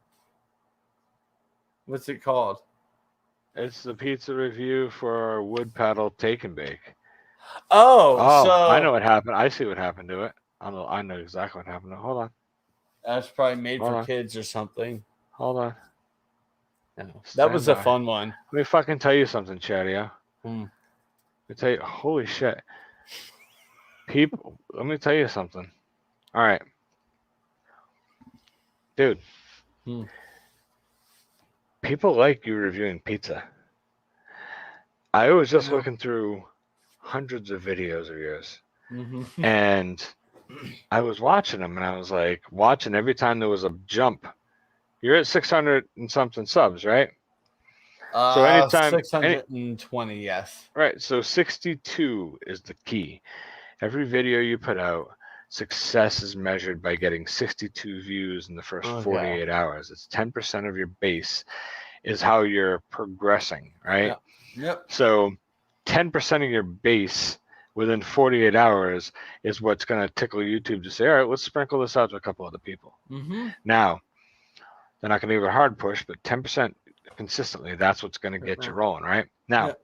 What's it called? It's the pizza review for Wood Paddle Take and Bake. Oh, so I know what happened. I see what happened to it. I know exactly what happened. Hold on. That's probably made Hold for on. kids or something. Hold on. No, that was a Stand by. fun one. Let me fucking tell you something, Chatio. Hmm. Let me tell you, holy shit. People, let me tell you something. All right. Dude. Hmm. People like you reviewing pizza. I was just Yeah. looking through hundreds of videos of yours. Mm-hmm. And I was watching them, and I was like, watching every time there was a jump. You're at 600 and something subs, right? So anytime, 620, yes. right? So 62 is the key. Every video you put out, success is measured by getting 62 views in the first 48 hours. It's 10% of your base is how you're progressing, right? Yep. So 10% of your base within 48 hours is what's going to tickle YouTube to say, all right, let's sprinkle this out to a couple other people. Mm-hmm. Now, they're not going to give it a hard push, but 10% consistently, that's what's going to get you rolling, right? Now,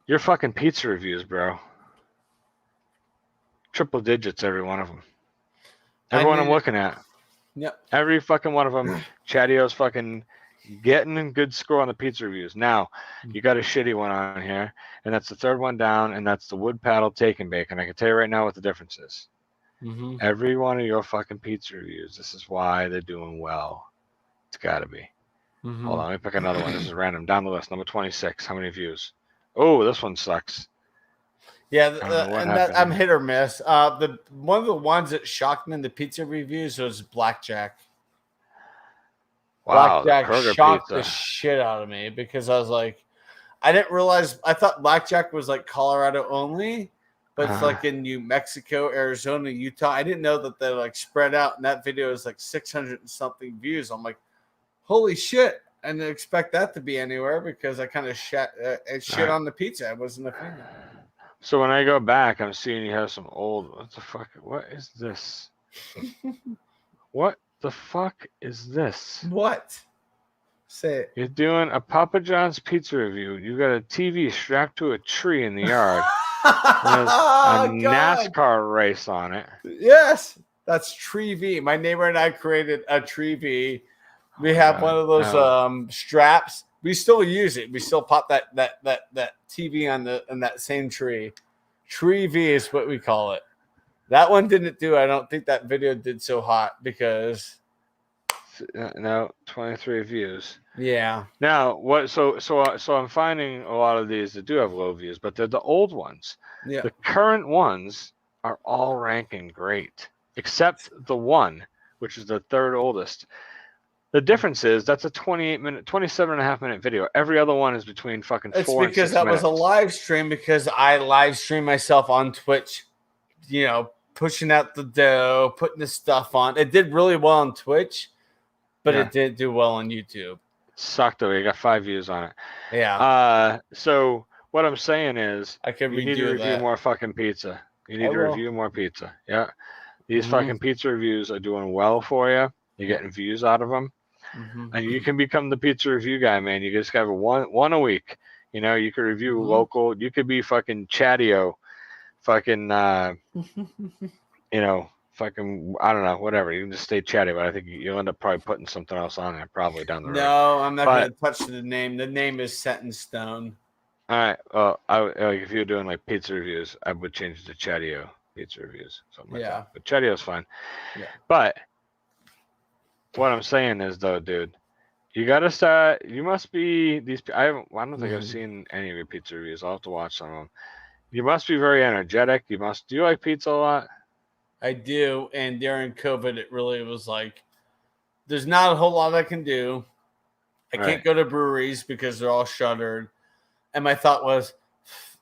your fucking pizza reviews, bro. Triple digits, every one of them. Everyone I'm looking at. Yep. Every fucking one of them. Chatio's fucking getting a good score on the pizza reviews. Now, you got a shitty one on here, and that's the third one down, and that's the Wood Paddle Take and Bake. And I can tell you right now what the difference is. Mm-hmm. Every one of your fucking pizza reviews, this is why they're doing well. It's got to be. Mm-hmm. Hold on, let me pick another one. This is random. Down the list, number 26. How many views? Oh, this one sucks. Yeah, I'm hit or miss. The one of the ones that shocked me in the pizza reviews was blackjack. Wow, Blackjack shocked the shit out of me because I was like, I didn't realize. I thought blackjack was like Colorado only, but it's like in New Mexico, Arizona, Utah. I didn't know that they're like spread out, and that video is like 600 and something views. I'm like, holy shit! I didn't expect that to be anywhere because I kind of shit on the pizza. I wasn't a fan. So when I go back, I'm seeing you have some old. What the fuck? What is this? What the fuck is this? What? Say it. You're doing a Papa John's pizza review. You got a TV strapped to a tree in the yard. There's a NASCAR race on it. Yes, that's Tree V. My neighbor and I created a Tree V. We have one of those straps. We still use it. We still pop that TV on that same tree. Tree V is what we call it. That one didn't do. I don't think that video did so hot because no 23 views. Yeah. Now what? So I'm finding a lot of these that do have low views, but they're the old ones. Yeah. The current ones are all ranking great, except the one, which is the third oldest. The difference is that's a 27.5-minute video. Every other one is between fucking 4 and 6 minutes. It's because that was a live stream because I live stream myself on Twitch, pushing out the dough, putting the stuff on. It did really well on Twitch, but it did do well on YouTube. Sucked though. You got 5 views on it. Yeah. So what I'm saying is you need to review more fucking pizza. You need to review more pizza. Yeah. These fucking pizza reviews are doing well for you. You're getting views out of them. And you can become the pizza review guy, man. You just have one a week. You can review local. You could be fucking Chatio, fucking fucking I don't know, whatever. You can just stay Chatty, but I think you'll end up probably putting something else on there probably down the road. No, I'm not going to touch the name. The name is set in stone. All right. Well, if you're doing like pizza reviews, I would change it to Chatio pizza reviews, something like that. But Chatio's fine. Yeah. But what I'm saying is though, dude, you gotta start. You must be these. I don't think I've seen any of your pizza reviews. I'll have to watch some of them. You must be very energetic. You must. Do you like pizza a lot? I do. And during COVID, it really was like, there's not a whole lot I can do. I Right. can't go to breweries because they're all shuttered. And my thought was,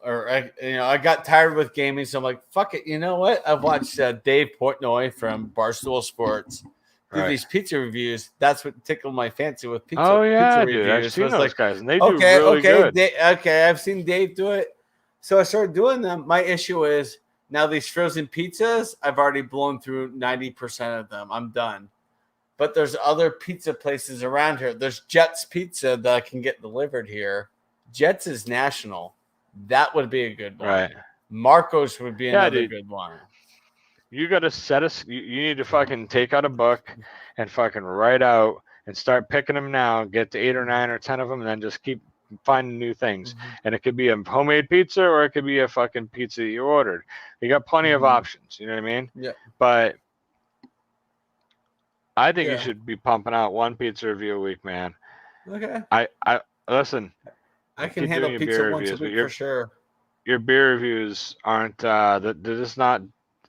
I got tired with gaming, so I'm like, fuck it. You know what? I've watched Dave Portnoy from Barstool Sports do Right. these pizza reviews. That's what tickled my fancy with pizza. Oh yeah, pizza dude. reviews. I've seen I was those guys, and they do okay, really good. okay. I've seen Dave do it, so I started doing them. My issue is now these frozen pizzas. I've already blown through 90% of them. I'm done. But there's other pizza places around here. There's Jets Pizza that I can get delivered here. Jets is national. That would be a good one. Right. Marcos would be another dude. good one. You gotta set a. You need to fucking take out a book and fucking write out and start picking them now. Get to 8 or 9 or 10 of them, and then just keep finding new things. And it could be a homemade pizza or it could be a fucking pizza you ordered. You got plenty of options. You know what I mean? Yeah. But I think Yeah. you should be pumping out one pizza review a week, man. Okay. I listen. I can keep handle doing your pizza beer once a reviews, but week for sure. Your beer reviews aren't. They're just not.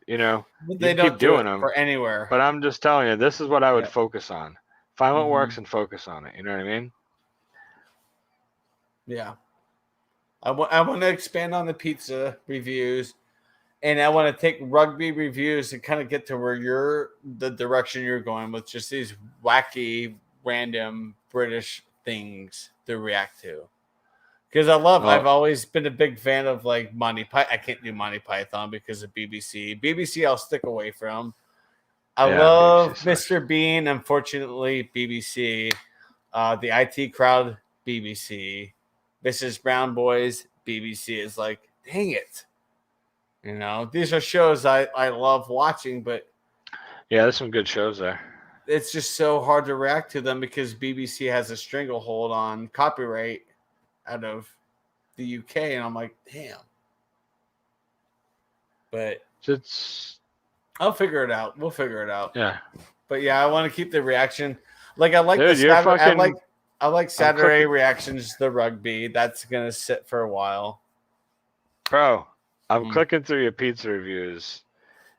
But they you don't keep do doing it them for anywhere. But I'm just telling you, this is what I would Yeah. focus on. Find what Mhm. works and focus on it. You know what I mean? Yeah. I want to expand on the pizza reviews, and I want to take rugby reviews and kind of get to where the direction you're going with just these wacky, random British things to react to. Because I've always been a big fan of like Monty Python. I can't do Monty Python because of BBC. BBC I'll stick away from. I love BBC sucks. Mr. Bean. Unfortunately, BBC. The IT Crowd, BBC. Mrs. Brown Boys, BBC. Is like, dang it. These are shows I love watching, but Yeah, there's some good shows there. it's just so hard to react to them because BBC has a stranglehold on copyright out of the UK, and I'm like, damn. But It's I'll figure it out. We'll figure it out. yeah. But yeah, I want to keep the reaction. Like I like Dude, the you're Saturday. fucking- I like Saturday cooking- reactions. The rugby that's gonna sit for a while. Bro, I'm Mm. clicking through your pizza reviews.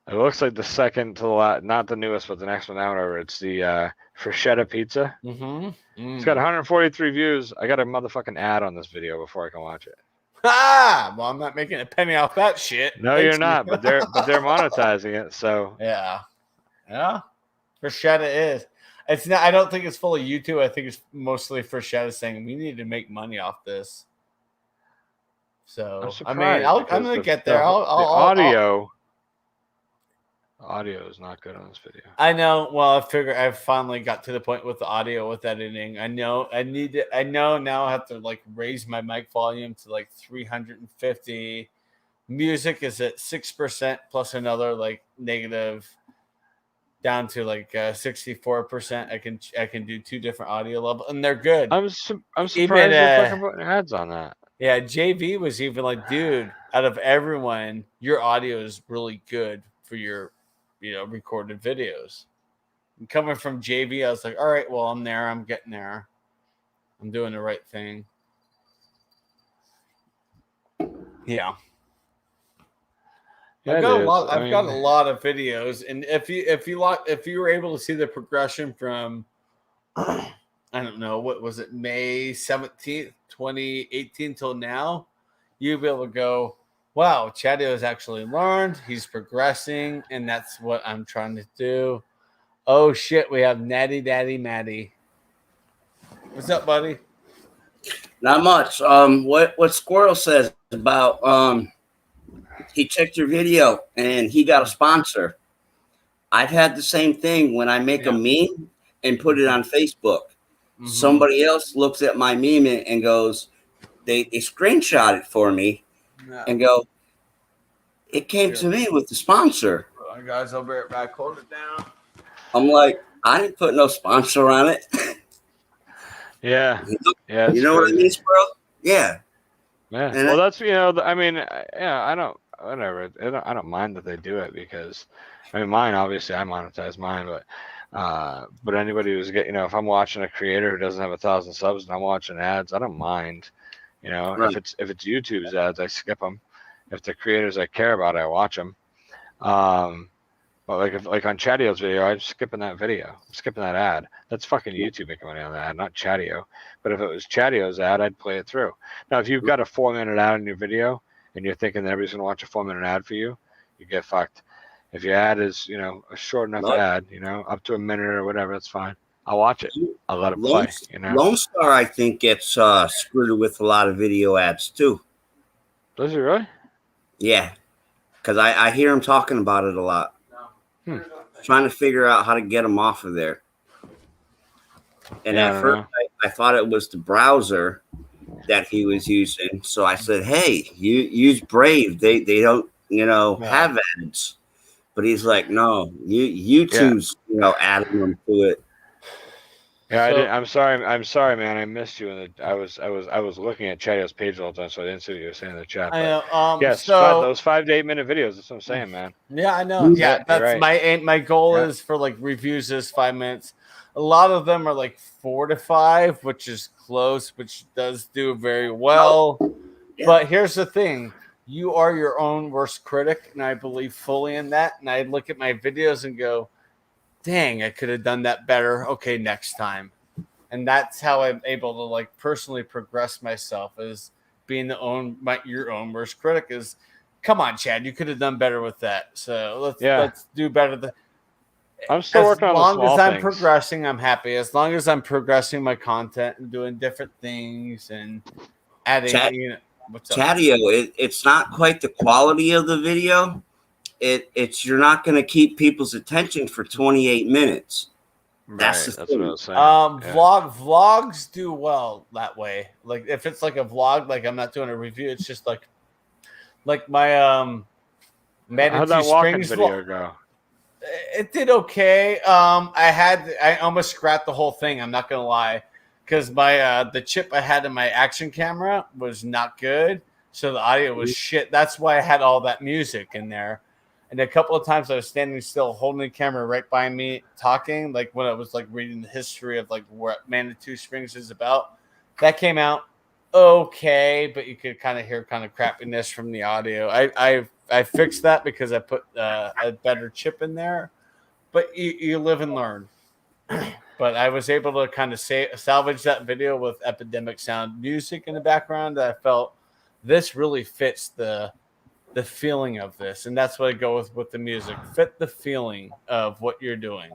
It looks like the second to the last, not the newest, but the next one down over. It's the Freshetta Pizza. Mm-hmm. It's got 143 views. I got a motherfucking ad on this video before I can watch it. Well, I'm not making a penny off that shit. No, Thanks, you're not, man. but they're monetizing it. So Yeah. Freshetta is. It's not. I don't think it's fully YouTube. I think it's mostly Freshetta saying we need to make money off this. So I'm I mean, surprised I'm because gonna the- get there. the audio is not good on this video. I know. Well, I figure I've finally got to the point with the audio with editing. I know I need to. I know now I have to like raise my mic volume to like 350. Music is at 6% plus another like negative down to like 64%. I can do 2 different audio levels, and they're good. I'm surprised Even, they're fucking putting ads on that. Yeah, JV was even like, dude, out of everyone, your audio is really good for your, recorded videos. And coming from JV, I was like, all right, well, I'm there. I'm getting there. I'm doing the right thing. Yeah. I've got a lot of videos, and if you were able to see the progression from I don't know, what was it, May 17th, 2018 till now, you'll be able to go, wow, Chad has actually learned, he's progressing, and that's what I'm trying to do. Oh shit, we have Natty Daddy Matty. What's up, buddy? Not much. What Squirrel says about he checked your video and he got a sponsor. I've had the same thing when I make a meme and put it on Facebook. Mm-hmm. Somebody else looks at my meme and goes, they screenshot it for me and go, it came to me with the sponsor. All right, guys, I'll be right back. Hold it down. I'm like, I didn't put no sponsor on it. Yeah. You know what I mean, Squirrel? Yeah. Yeah. And Well, that's I mean, yeah. I don't. Whatever. I don't mind that they do it because, I mean, mine obviously I monetize mine, but But anybody who's get, if I'm watching a creator who doesn't have 1,000 subs and I'm watching ads, I don't mind. Right. If it's YouTube's ads, I skip them. If the creators I care about, I watch them. But like on Chatio's video, I'm skipping that video. I'm skipping that ad. That's fucking YouTube making money on that ad, not Chatio. But if it was Chatio's ad, I'd play it through. Now, if you've got a 4-minute ad in your video and you're thinking that everybody's gonna watch a 4-minute ad for you, you get fucked. If your ad is, a short enough ad, up to a minute or whatever, that's fine. I'll watch it. I'll let it play. Lone Star, I think, gets screwed with a lot of video ads too. Does he really? Yeah, because I hear him talking about it a lot. Trying to figure out how to get him off of there. And at first, I thought it was the browser that he was using. So I said, "Hey, you use Brave. They don't have ads." But he's like, "No, YouTube's adding them to it." Yeah, I'm sorry, man. I missed you. I was looking at Chatio's page all the time, so I didn't see what you were saying in the chat. I know. Yes, those 5 to 8 minute videos. That's what I'm saying, man. Yeah, I know. Yeah, that's right. My goal is for like reviews is 5 minutes. A lot of them are like 4 to 5, which is close, which does do very well. Yeah. But here's the thing. You are your own worst critic, and I believe fully in that. And I look at my videos and go, dang, I could have done that better. Okay, next time. And that's how I'm able to like personally progress myself, is being your own worst critic. Is, come on, Chad, you could have done better with that. So let's do better. I'm still working on the small things. As long as I'm progressing, I'm happy. As long as I'm progressing my content and doing different things and adding, what's up? Chatio, it's not quite the quality of the video. It's you're not going to keep people's attention for 28 minutes. That's what I was saying. Vlogs do well that way. Like if it's like a vlog, like I'm not doing a review. It's just like my How'd that walking video go? It did okay. I almost scrapped the whole thing. I'm not gonna lie, because my the chip I had in my action camera was not good, so the audio was shit. That's why I had all that music in there. And a couple of times I was standing still, holding the camera right by me, talking, like when I was like reading the history of like what Manitou Springs is about. That came out okay, but you could kind of hear kind of crappiness from the audio. I fixed that because I put a better chip in there. But you live and learn. But I was able to kind of salvage that video with Epidemic Sound music in the background. That I felt this really fits the feeling of this, and that's what I go with the music. Fit the feeling of what you're doing.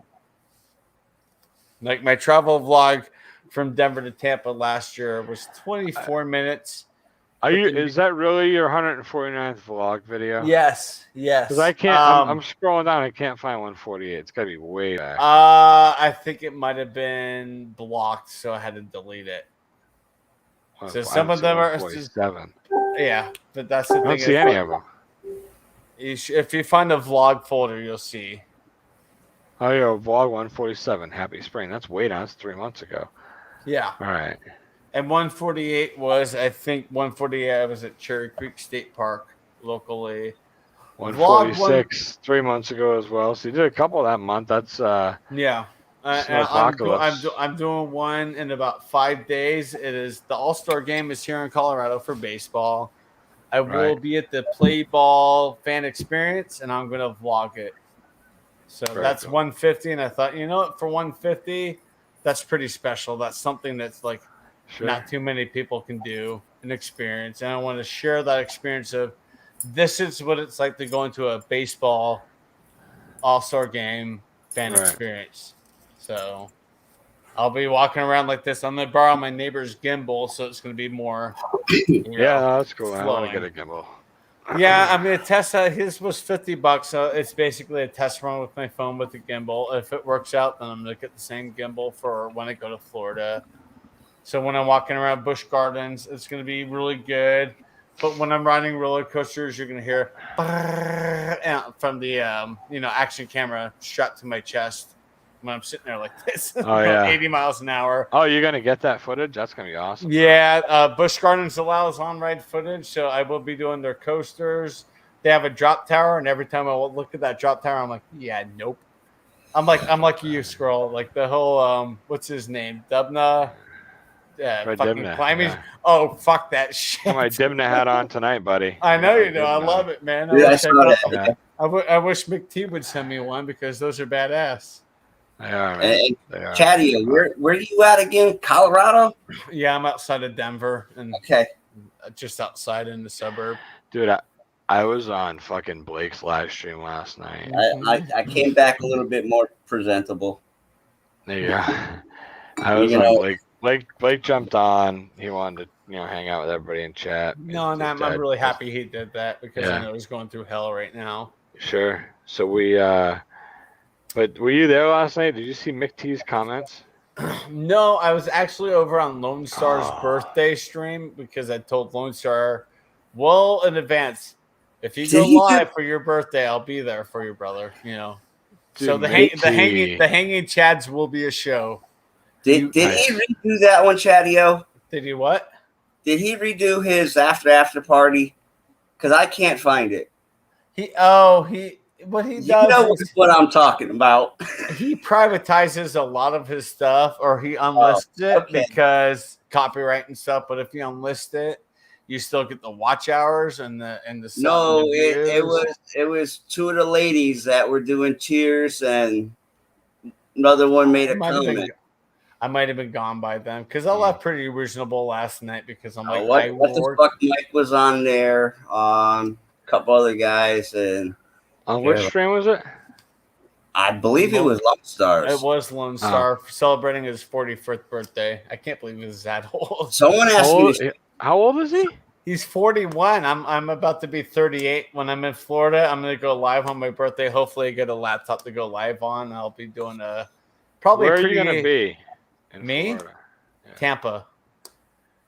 Like my travel vlog from Denver to Tampa last year was 24 minutes. Is that really your 149th vlog video? Yes. Because I can't. I'm scrolling down. I can't find 148. It's got to be way back. I think it might have been blocked, so I had to delete it. So some of them are 47. Yeah, but that's the thing. I don't see any of them. If you find the vlog folder, you'll see. Oh, yeah, vlog 147. Happy Spring. That's way down. That's 3 months ago. Yeah. All right. And 148 was, I think, 148. I was at Cherry Creek State Park locally. 146 3 months ago as well. So you did a couple that month. That's yeah. I'm doing one in about 5 days. It is the All-Star game is here in Colorado for baseball. I will be at the Play Ball fan experience, and I'm going to vlog it. So that's cool. 150, and I thought, for 150, that's pretty special. That's something that's like not too many people can do an experience, and I want to share that experience of this is what it's like to go into a baseball All-Star game fan experience. So I'll be walking around like this. I'm going to borrow my neighbor's gimbal, so it's going to be more. That's cool. Flowing. I want to get a gimbal. Yeah, I'm going to test that. His was $50, so it's basically a test run with my phone with the gimbal. If it works out, then I'm going to get the same gimbal for when I go to Florida. So when I'm walking around Busch Gardens, it's going to be really good. But when I'm riding roller coasters, you're going to hear from the action camera strapped to my chest. When I'm sitting there like this, 80 miles an hour. Oh, you're going to get that footage? That's going to be awesome. Yeah, Busch Gardens allows on-ride footage, so I will be doing their coasters. They have a drop tower, and every time I look at that drop tower, I'm like, yeah, nope. I'm like you, Scroll. Like the whole what's his name? Dubna. Yeah, Red fucking Dimna, climbing. yeah. Oh, fuck that shit. Got my Dimna hat on tonight, buddy. I know Got my you do. I Dimna love on. it, man. Dude, I wish saw could- that. Yeah, I wish McT would send me one because those are badass. they are, man. And They are. Chatty, where are you at again? Colorado? Yeah, I'm outside of Denver and Okay. just outside in the suburb. Dude, I was on fucking Blake's live stream last night. I came back a little bit more presentable. There you go. I was You on know- Blake jumped on. He wanted to, hang out with everybody and chat. No, and I'm really happy he did that because I Yeah. know he's going through hell right now. Sure. So we but were you there last night? Did you see Mick T's comments? No, I was actually over on Lone Star's Oh. birthday stream because I told Lone Star well in advance. If you Did go he do- live for your birthday, I'll be there for your brother. So Dude, the Mick hanging T. chads will be a show. Did Nice. he redo that one, Chattio? Did he what? Did he redo his after party? Because I can't find it. What he You does know is what I'm talking about. he privatizes a lot of his stuff or he unlists it okay. because copyright and stuff. But if you unlist it, you still get the watch hours and the No, the it was two of the ladies that were doing cheers, and another one made a comment. I might have been gone by then because I left pretty reasonable last night because I'm like, What the fuck? Mike was on there, a couple other guys, and On which stream was it? I believe it was Lone Stars. It was Lone Star celebrating his 45th birthday. I can't believe he was that old. Someone asked me. How old is he? He's 41. I'm about to be 38 when I'm in Florida. I'm gonna go live on my birthday. Hopefully, I get a laptop to go live on. I'll be doing probably. Where are you gonna be? In Me? Florida? Yeah. Tampa,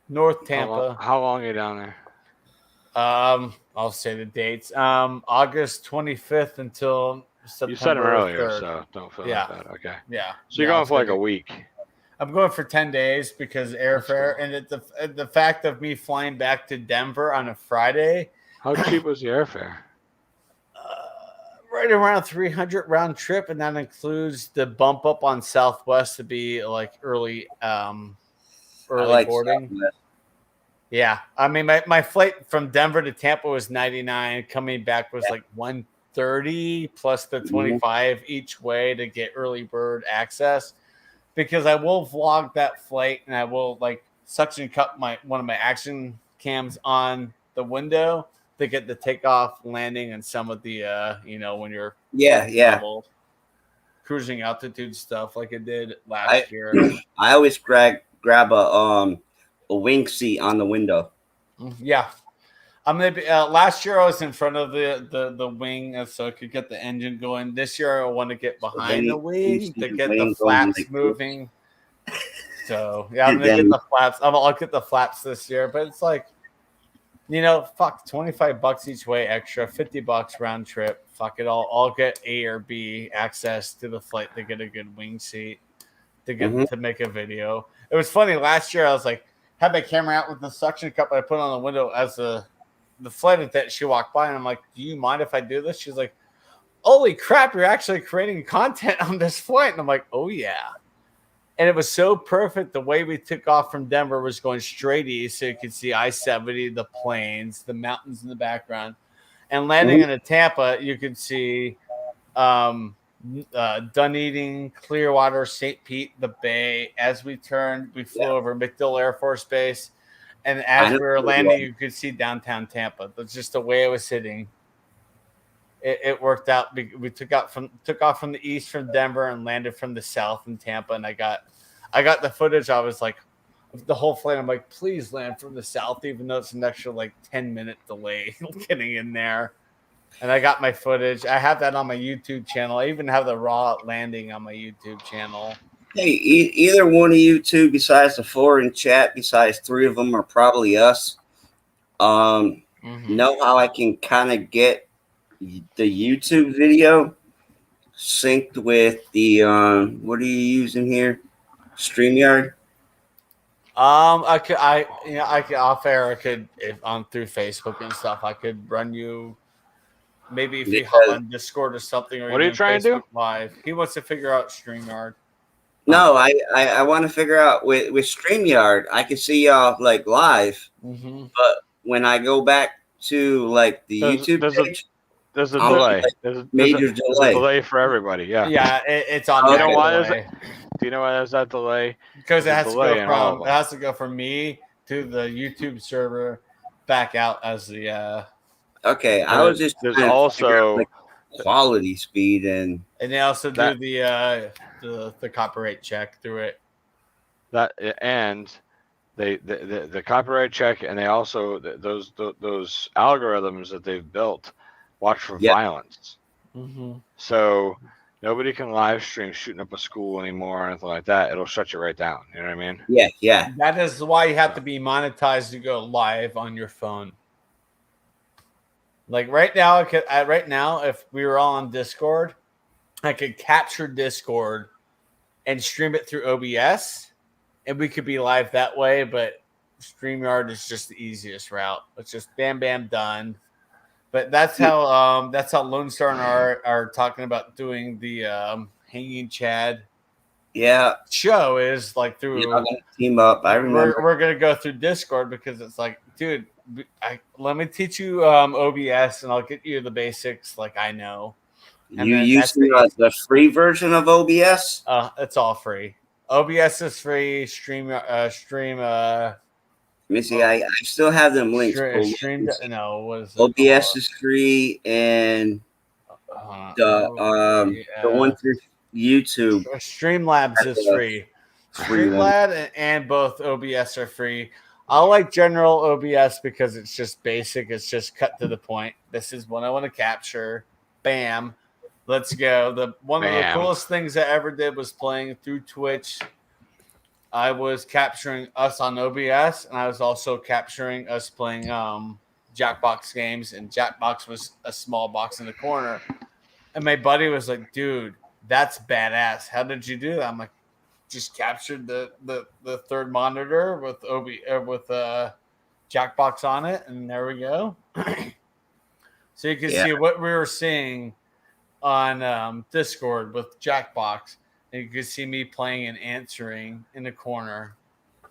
North Tampa. How long are you down there? I'll say the dates. August 25th until September. You said them earlier, 3rd. so don't feel Yeah. like that. Okay. Yeah. So you're Yeah, going for like a okay. week. I'm going for 10 days because airfare and the fact of me flying back to Denver on a Friday. How cheap was the airfare? Right around 300 round trip, and that includes the bump up on Southwest to be like early boarding. Southwest. Yeah, I mean my flight from Denver to Tampa was 99. Coming back was like 130 plus the 25 each way to get early bird access. Because I will vlog that flight and I will like suction cup one of my action cams on the window to get the takeoff, landing, and some of the when you're level, cruising altitude stuff like I did last year. I always grab a wing seat on the window. Yeah, I'm gonna be. Last year I was in front of the wing so I could get the engine going. This year I want to get behind the wing to get the flaps moving. So yeah, I'm gonna get the flaps. I'll get the flaps this year, but it's like, fuck, $25 each way extra, $50 round trip. Fuck it, I'll get A or B access to the flight to get a good wing seat to get to make a video. It was funny last year. I was like, had my camera out with the suction cup I put on the window as the flight attendant. She walked by and I'm like, "Do you mind if I do this?" She's like, "Holy crap, you're actually creating content on this flight." And I'm like, "Oh yeah." And it was so perfect. The way we took off from Denver was going straight east, so you could see I-70, the plains, the mountains in the background. And landing in Tampa, you could see Dunedin, Clearwater, St. Pete, the Bay. As we turned, we flew over MacDill Air Force Base. And as we were landing, you could see downtown Tampa. That's just the way it was sitting. It worked out. We took off from the east from Denver and landed from the south in Tampa. And I got the footage. I was like, the whole flight, I'm like, please land from the south, even though it's an extra like 10-minute delay getting in there. And I got my footage. I have that on my YouTube channel. I even have the raw landing on my YouTube channel. Hey, either one of you two, besides the four in chat, besides three of them are probably us. Know how I can kind of get the YouTube video synced with the what are you using here? StreamYard? I could off air. I could, if on through Facebook and stuff, I could run you Maybe if you Because- hop on Discord or something, or What are you even trying to do? Facebook Live. He wants to figure out StreamYard. No, I want to figure out with StreamYard, I can see y'all like live, Mm-hmm. but when I go back to like the YouTube page, There's a I'm delay. like, There's a major delay. delay for everybody. Yeah. Yeah, it's on. Oh, You that know why is delay. it? Do you know why there's that delay? Because it There's a has to delay go in all of from them. me to the YouTube server, back out as the Okay, I And was just there's trying to figure out, also like, quality speed and and they also do That- the copyright check through it. that and the copyright check, and they also those algorithms that they've built watch for Yeah. violence. Mm-hmm. So nobody can live stream shooting up a school anymore or anything like that. It'll shut you right down. You know what I mean? yeah. That is why you have to be monetized to go live on your phone. Like right now, if we were all on Discord, I could capture Discord and stream it through OBS, and we could be live that way. But StreamYard is just the easiest route. It's just bam, bam, done. But that's how Lone Star and I are talking about doing the Hanging Chad Yeah, show is like through. you're gonna team up. I remember. We're gonna go through Discord because it's like, dude, let me teach you OBS and I'll get you the basics like I know. And You then using that's the free version of OBS? it's all free. OBS is free. Stream. Let me see. I still have them links. Stream. No, what is it? OBS is free, and the one through YouTube. Streamlabs is free. Free one. Streamlab and both OBS are free. I like general OBS because it's just basic. It's just cut to the point. This is what I want to capture. Bam. Let's go. One of the Bam. coolest things I ever did was playing through Twitch. I was capturing us on OBS, and I was also capturing us playing Jackbox games, and Jackbox was a small box in the corner. And my buddy was like, dude, that's badass. How did you do that? I'm like, just captured the third monitor with Jackbox on it, and there we go. So you can see what we were seeing on Discord with Jackbox, and you could see me playing and answering in the corner.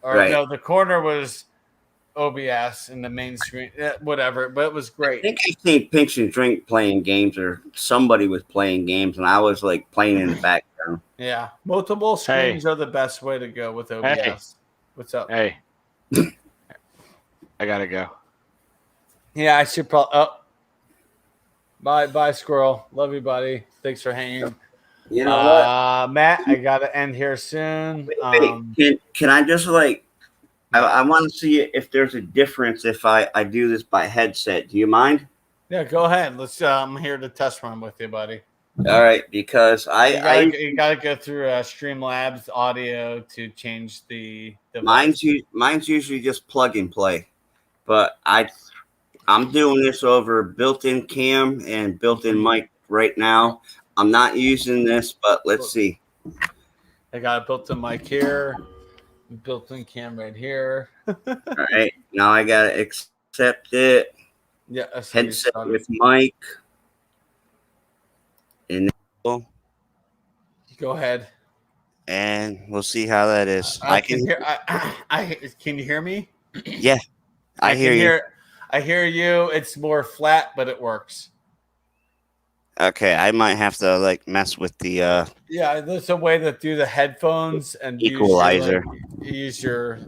Or Right. no, the corner was OBS and the main screen, whatever. But it was I great. think I seen Pinch and Drink playing games, or somebody was playing games, and I was like playing in the background. Yeah, multiple screens are the best way to go with OBS. Hey. What's up? Hey, I gotta go. Yeah, I should probably. Oh, bye, Squirrel. Love you, buddy. Thanks for hanging. You know what? Matt, I gotta end here soon. Can I just like? I want to see if there's a difference if I do this by headset. Do you mind? Yeah, go ahead. Let's. I'm here to test run with you, buddy. All right, because You gotta go through Streamlabs audio to change the device. mine's usually just plug and play, but I'm doing this over built-in cam and built-in mic right now. I'm not using this, but let's see. I got a built-in mic here, built-in cam right here. All right, now I gotta accept it. Yeah, that's how you Headset start it. with mic. Go ahead. And we'll see how that is. I can hear. Can you hear me? Yeah, I hear you. I hear you. It's more flat, but it works. Okay, I might have to like mess with the Yeah, there's a way to do the headphones and equalizer. Use your.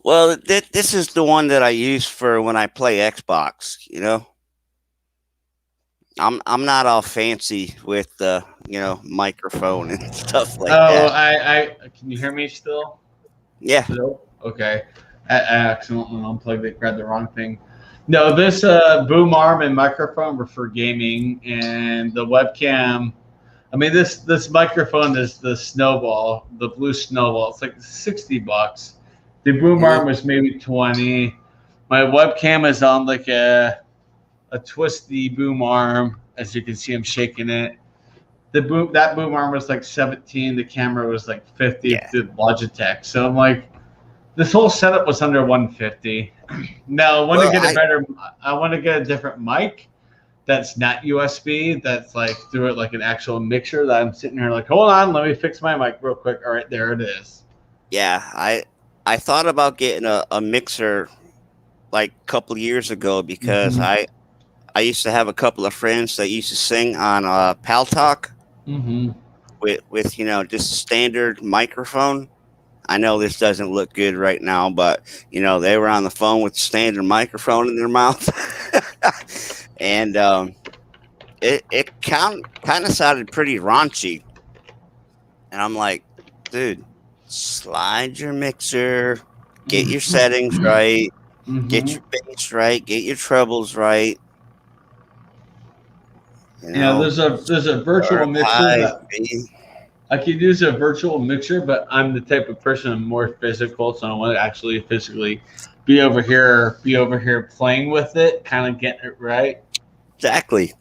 Well, this is the one that I use for when I play Xbox. You know, I'm not all fancy with the microphone and stuff like that. I can you hear me still? Yeah. Nope. Okay. I accidentally unplugged it, grabbed the wrong thing. No, this boom arm and microphone were for gaming, and the webcam. I mean, this microphone is the Snowball, the blue Snowball. It's like $60. The boom arm was maybe 20. My webcam is on like a twisty boom arm, as you can see, I'm shaking it. That boom arm was like 17. The camera was like 50. Yeah. The Logitech. So I'm like, this whole setup was under 150. Now I want to get a different mic that's not USB. That's like through it like an actual mixer. That I'm sitting here like, hold on, let me fix my mic real quick. All right, there it is. Yeah, I thought about getting a mixer like a couple of years ago because I used to have a couple of friends that used to sing on Pal Talk with just standard microphone. I know this doesn't look good right now, but they were on the phone with standard microphone in their mouth, and it kind of sounded pretty raunchy. And I'm like, dude, slide your mixer, get your settings right, get your bass right, get your trebles right. There's a virtual mixer I could use a virtual mixer, but I'm the type of person I'm more physical, so I want to actually physically be over here playing with it, kind of getting it right. Exactly.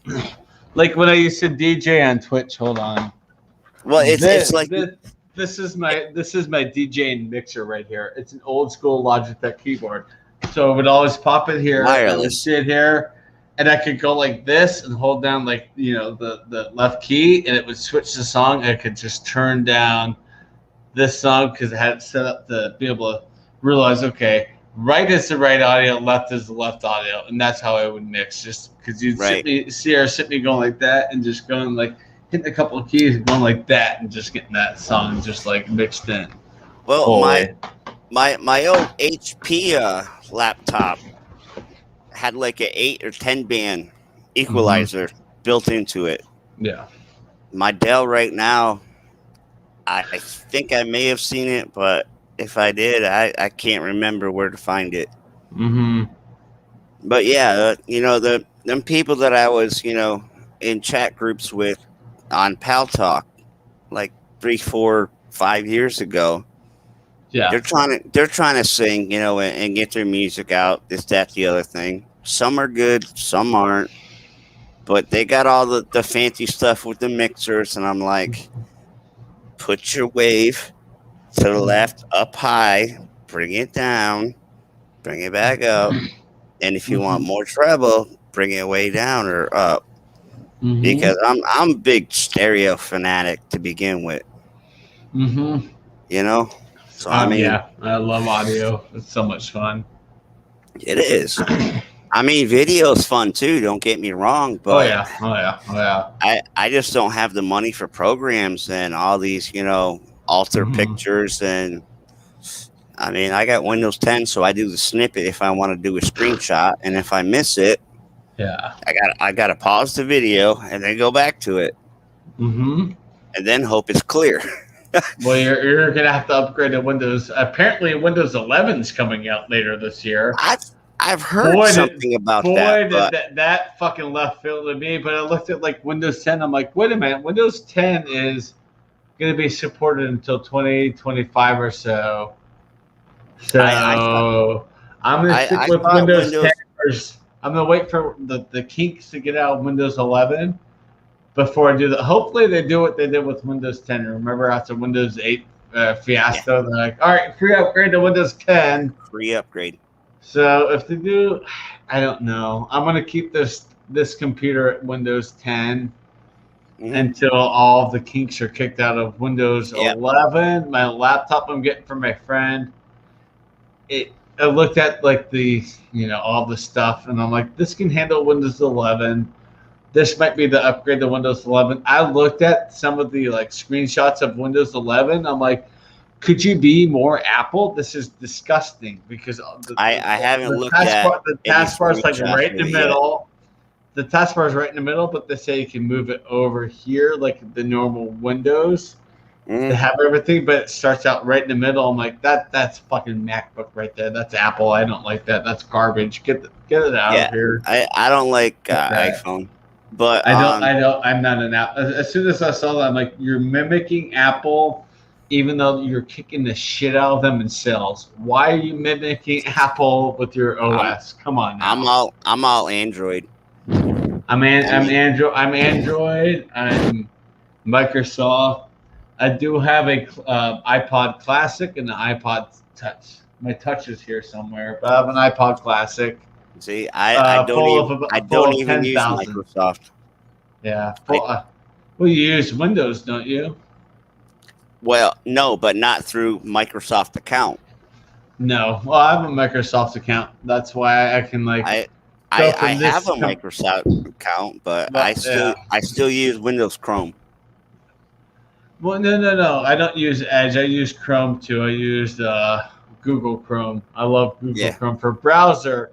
Like when I used to DJ on Twitch. Hold on. Well, it's like this is my DJing mixer right here. It's an old school Logitech keyboard, so it would always pop it here. Wireless. I would sit here. And I could go like this and hold down like the left key, and it would switch the song. I could just turn down this song because I had it set up to be able to realize, okay, right is the right audio, left is the left audio, and that's how I would mix. Just because you'd see her sit me going like that, and just going like hitting a couple of keys and going like that, and just getting that song just like mixed in. Well, my old HP laptop had like an 8 or 10 band equalizer built into it. Yeah. My Dell right now, I think I may have seen it, but if I did, I can't remember where to find it. But yeah, them people that I was, in chat groups with on Pal Talk, like 3, 4, 5 years ago. Yeah, they're trying to sing, and get their music out. This, that, the other thing. Some are good, some aren't. But they got all the fancy stuff with the mixers, and I'm like, put your wave to the left, up high, bring it down, bring it back up, and if you want more treble, bring it way down or up. Because I'm a big stereo fanatic to begin with. So yeah, I love audio. It's so much fun. It is. I mean, video's fun too. Don't get me wrong, but oh yeah. I just don't have the money for programs and all these, alter pictures, and I mean, I got Windows 10, so I do the snippet if I want to do a screenshot, and if I miss it, I got to pause the video and then go back to it, and then hope it's clear. Well, you're gonna have to upgrade to Windows. Apparently, Windows 11 is coming out later this year. I've heard something about that. That fucking left field to me. But I looked at like Windows 10. I'm like, wait a minute. Windows 10 is going to be supported until 2025 or so. So I'm going to stick with Windows 10 first. I'm going to wait for the kinks to get out of Windows 11 before I do that. Hopefully they do what they did with Windows 10. Remember after Windows 8 fiasco, they're like, all right, free upgrade to Windows 10. Free upgrade. So if they do, I don't know. I'm going to keep this computer at Windows 10 until all of the kinks are kicked out of Windows 11. My laptop I'm getting from my friend, I looked at like the, all the stuff, and I'm like, this can handle Windows 11. This might be the upgrade to Windows 11. I looked at some of the like screenshots of Windows 11. I'm like, could you be more Apple? This is disgusting because I haven't looked at the taskbar is like right in the middle. The taskbar is right in the middle, but they say you can move it over here like the normal Windows. They have everything, but it starts out right in the middle. I'm like, that's fucking MacBook right there. That's Apple. I don't like that. That's garbage. Get it out of here. I don't like iPhone, but I'm not an Apple. As soon as I saw that, I'm like, you're mimicking Apple. Even though you're kicking the shit out of them in sales, why are you mimicking Apple with your OS? Come on now. I'm all Android. I'm Android. I'm Microsoft. I do have a iPod Classic and an iPod Touch. My Touch is here somewhere, but I have an iPod Classic. See, I don't full of even use 10,000. Microsoft. Yeah. Well, you use Windows, don't you? Well, no, but not through Microsoft account. No. Well, I have a Microsoft account. That's why I can like I go I from have this. a Microsoft account, but I Yeah. still use Windows Chrome. Well, no. I don't use Edge. I use Chrome too. I use Google Chrome. I love Google Yeah. Chrome for browser,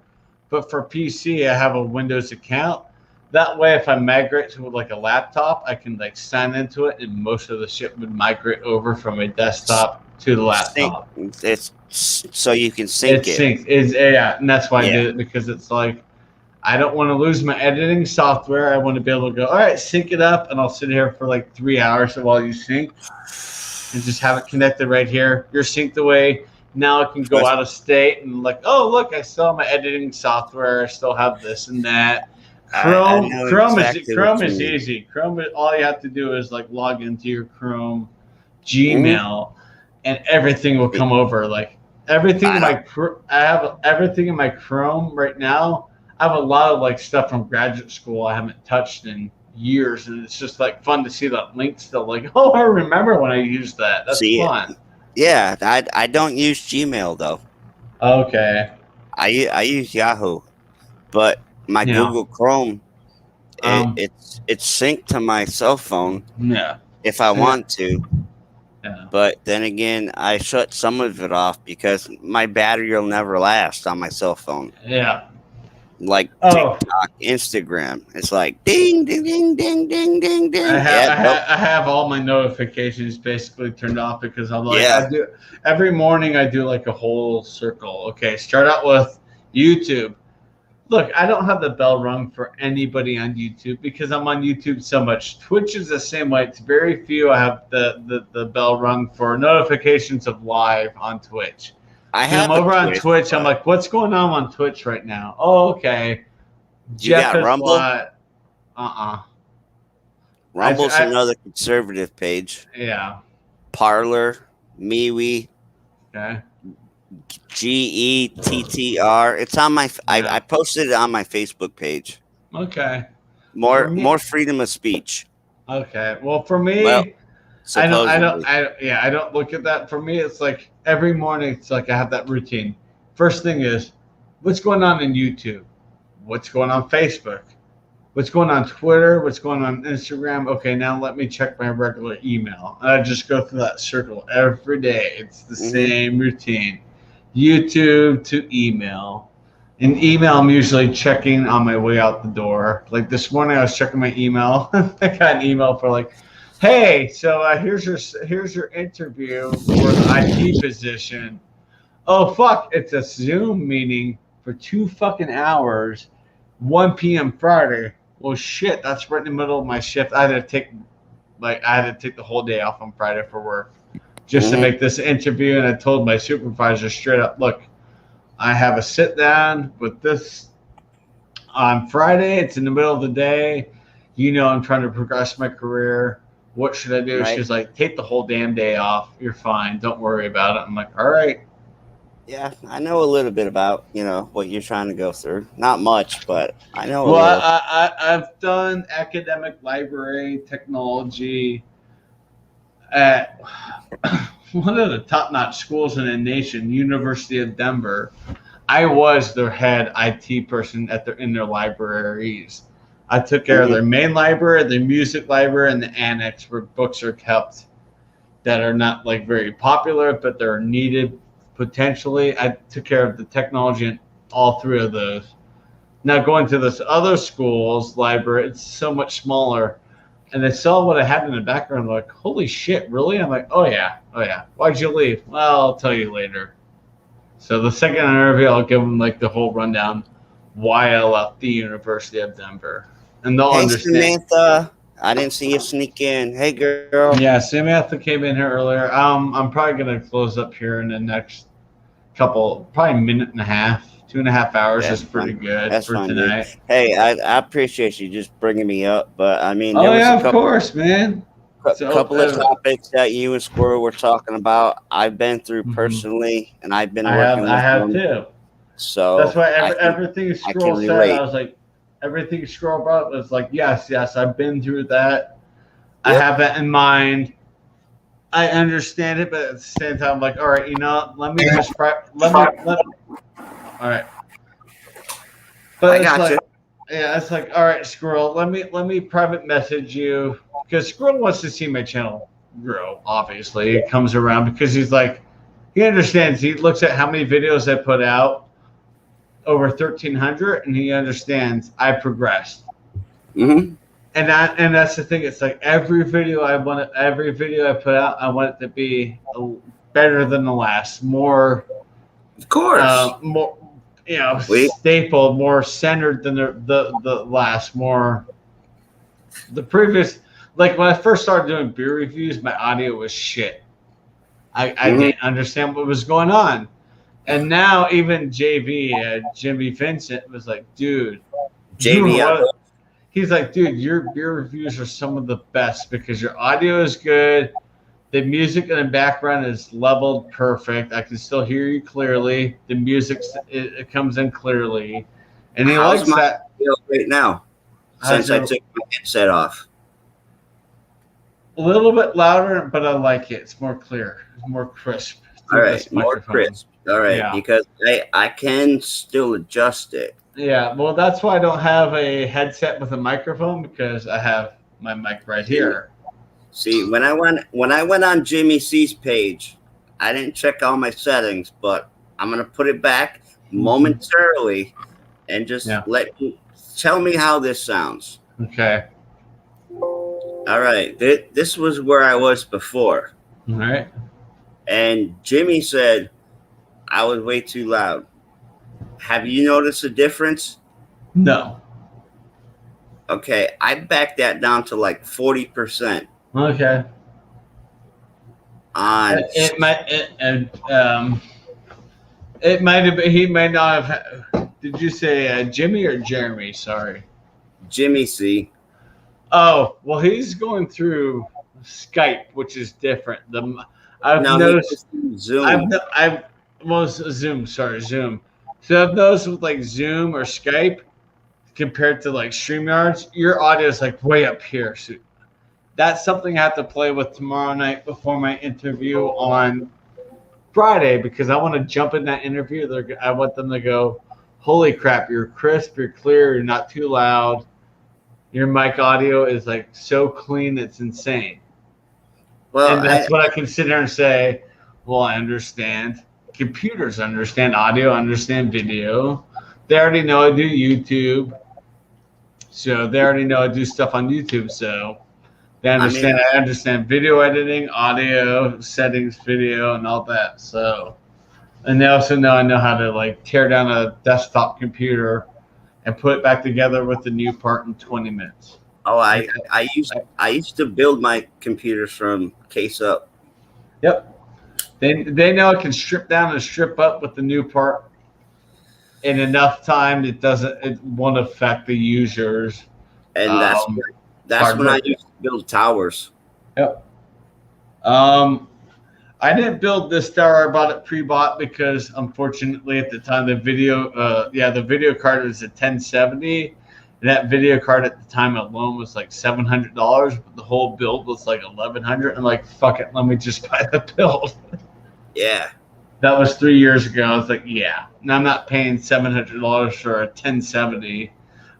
but for PC, I have a Windows account. That way, if I migrate to like a laptop, I can like sign into it, and most of the shit would migrate over from a desktop to the laptop. It's so you can sync it. Syncs. Yeah, and that's why I Yeah. did it, because it's like I don't want to lose my editing software. I want to be able to go, all right, sync it up, and I'll sit here for like 3 hours while you sync, and just have it connected right here. You're synced away. Now I can go out of state and like, oh look, I still have my editing software. I still have this and that. Chrome is easy. Chrome, all you have to do is like log into your Chrome Gmail, and everything will come over. Like everything I have everything in my Chrome right now. I have a lot of like stuff from graduate school I haven't touched in years, and it's just like fun to see that link still. Like, oh, I remember when I used that. That's fun. Yeah, I don't use Gmail though. Okay. I use Yahoo, but my Google Chrome, it's synced to my cell phone. Yeah. If I want to. Yeah. But then again, I shut some of it off because my battery will never last on my cell phone. Yeah. Like TikTok, Instagram, it's like ding, ding, ding, ding, ding, ding, ding. I have all my notifications basically turned off because I'm like, I do every morning. I do like a whole circle. Okay, start out with YouTube. Look, I don't have the bell rung for anybody on YouTube because I'm on YouTube so much. Twitch is the same way. It's very few I have the bell rung for notifications of live on Twitch. I'm over on Twitch. I'm like, what's going on Twitch right now? Oh, okay. You got Rumble? Rumble's another conservative page. Yeah. Parlor, MeWe. Okay. GETTR. It's on my. I posted it on my Facebook page. Okay. More freedom of speech. Okay. Well, for me, I don't look at that. For me, it's like every morning. It's like I have that routine. First thing is, what's going on in YouTube? What's going on Facebook? What's going on Twitter? What's going on Instagram? Okay, now let me check my regular email. And I just go through that circle every day. It's the same routine. YouTube to email. In email, I'm usually checking on my way out the door. Like this morning, I was checking my email. I got an email for like, hey, so here's your interview for the IT position. Oh fuck, it's a Zoom meeting for 2 fucking hours, 1 p.m. Friday. Well, shit, that's right in the middle of my shift. I had to take the whole day off on Friday for work just to make this interview. And I told my supervisor straight up, look, I have a sit down with this on Friday. It's in the middle of the day. You know, I'm trying to progress my career. What should I do? Right. She's like, take the whole damn day off. You're fine. Don't worry about it. I'm like, all right. Yeah, I know a little bit about, what you're trying to go through. Not much, but I know a little. Well, I've done academic library technology at one of the top-notch schools in the nation, University of Denver. I was their head IT person in their libraries. I took care of their main library, their music library, and the annex where books are kept that are not like very popular, but they're needed potentially. I took care of the technology in all 3 of those. Now going to this other school's library, it's so much smaller, and they saw what I had in the background. Like, holy shit, really? I'm like, oh yeah. Why'd you leave? Well, I'll tell you later. So the second interview, I'll give them like the whole rundown why I left the University of Denver, and they'll understand. Samantha, I didn't see you sneak in. Hey, girl. Yeah, Samantha came in here earlier. I'm probably gonna close up here in the next probably minute and a half, 2.5 hours is pretty good for tonight. Dude. Hey, I appreciate you just bringing me up, but I mean, of course, man. A couple of topics that you and Squirrel were talking about, I've been through personally, and I've been working with them. I have too. So that's why I can everything Scroll said. relate. I was like, everything Scroll brought was like, yes, I've been through that. I Yep. have that in mind. I understand it, but at the same time, I'm like, all right, let me just all right. But I it's got like, you. yeah, it's like, all right, Squirrel, let me private message you because Squirrel wants to see my channel grow. Obviously, it comes around because he's like, he understands. He looks at how many videos I put out, over 1,300, and he understands I progressed. Mm-hmm. And that's the thing. It's like every video I put out, I want it to be better than the last, more. Of course. More, stapled, more centered than the last, more the previous. Like when I first started doing beer reviews, my audio was shit. I didn't understand what was going on, and now even Jimmy Vincent was like, dude, JV, he's like, dude, your beer reviews are some of the best because your audio is good. The music in the background is leveled perfect. I can still hear you clearly. The music it comes in clearly, and he how's likes my that. audio right now? Since I took my headset off, A little bit louder, but I like it. It's more clear. It's more crisp. All right, more crisp. All right, Yeah. because I can still adjust it. Yeah, well, that's why I don't have a headset with a microphone because I have my mic right here. See, when I went on Jimmy C's page, I didn't check all my settings, but I'm gonna put it back momentarily and just tell me how this sounds. Okay. All right, this was where I was before. All right. And Jimmy said I was way too loud. Have you noticed a difference? No. Okay, I backed that down to like 40%. Okay. It might have been. He might not have. Did you say Jimmy or Jeremy? Sorry. Jimmy C. Oh well, he's going through Skype, which is different. I've noticed Zoom. Zoom. Sorry, Zoom. So I've noticed with like Zoom or Skype compared to like StreamYards, your audio is like way up here. So that's something I have to play with tomorrow night before my interview on Friday because I want to jump in that interview. I want them to go, holy crap, you're crisp, you're clear, you're not too loud. Your mic audio is like so clean, it's insane. Well, and that's what I can sit there and say, well, I understand. Computers understand audio, understand video. They already know I do YouTube. So they already know I do stuff on YouTube. So they understand. I understand video editing, audio, settings, video, and all that. So, and they also know I know how to like tear down a desktop computer and put it back together with the new part in 20 minutes. Oh, I used to build my computers from case up. Yep. They know I can strip down and strip up with the new part in enough time it won't affect the users. And that's when I used to build towers. Yep. I didn't build this tower. I bought it pre-bought because unfortunately at the time the video card was a 1070. And that video card at the time alone was like $700, but the whole build was like $1,100. I'm like, fuck it, let me just buy the build. Yeah. That was 3 years ago. I was like, yeah. And I'm not paying $700 for a 1070.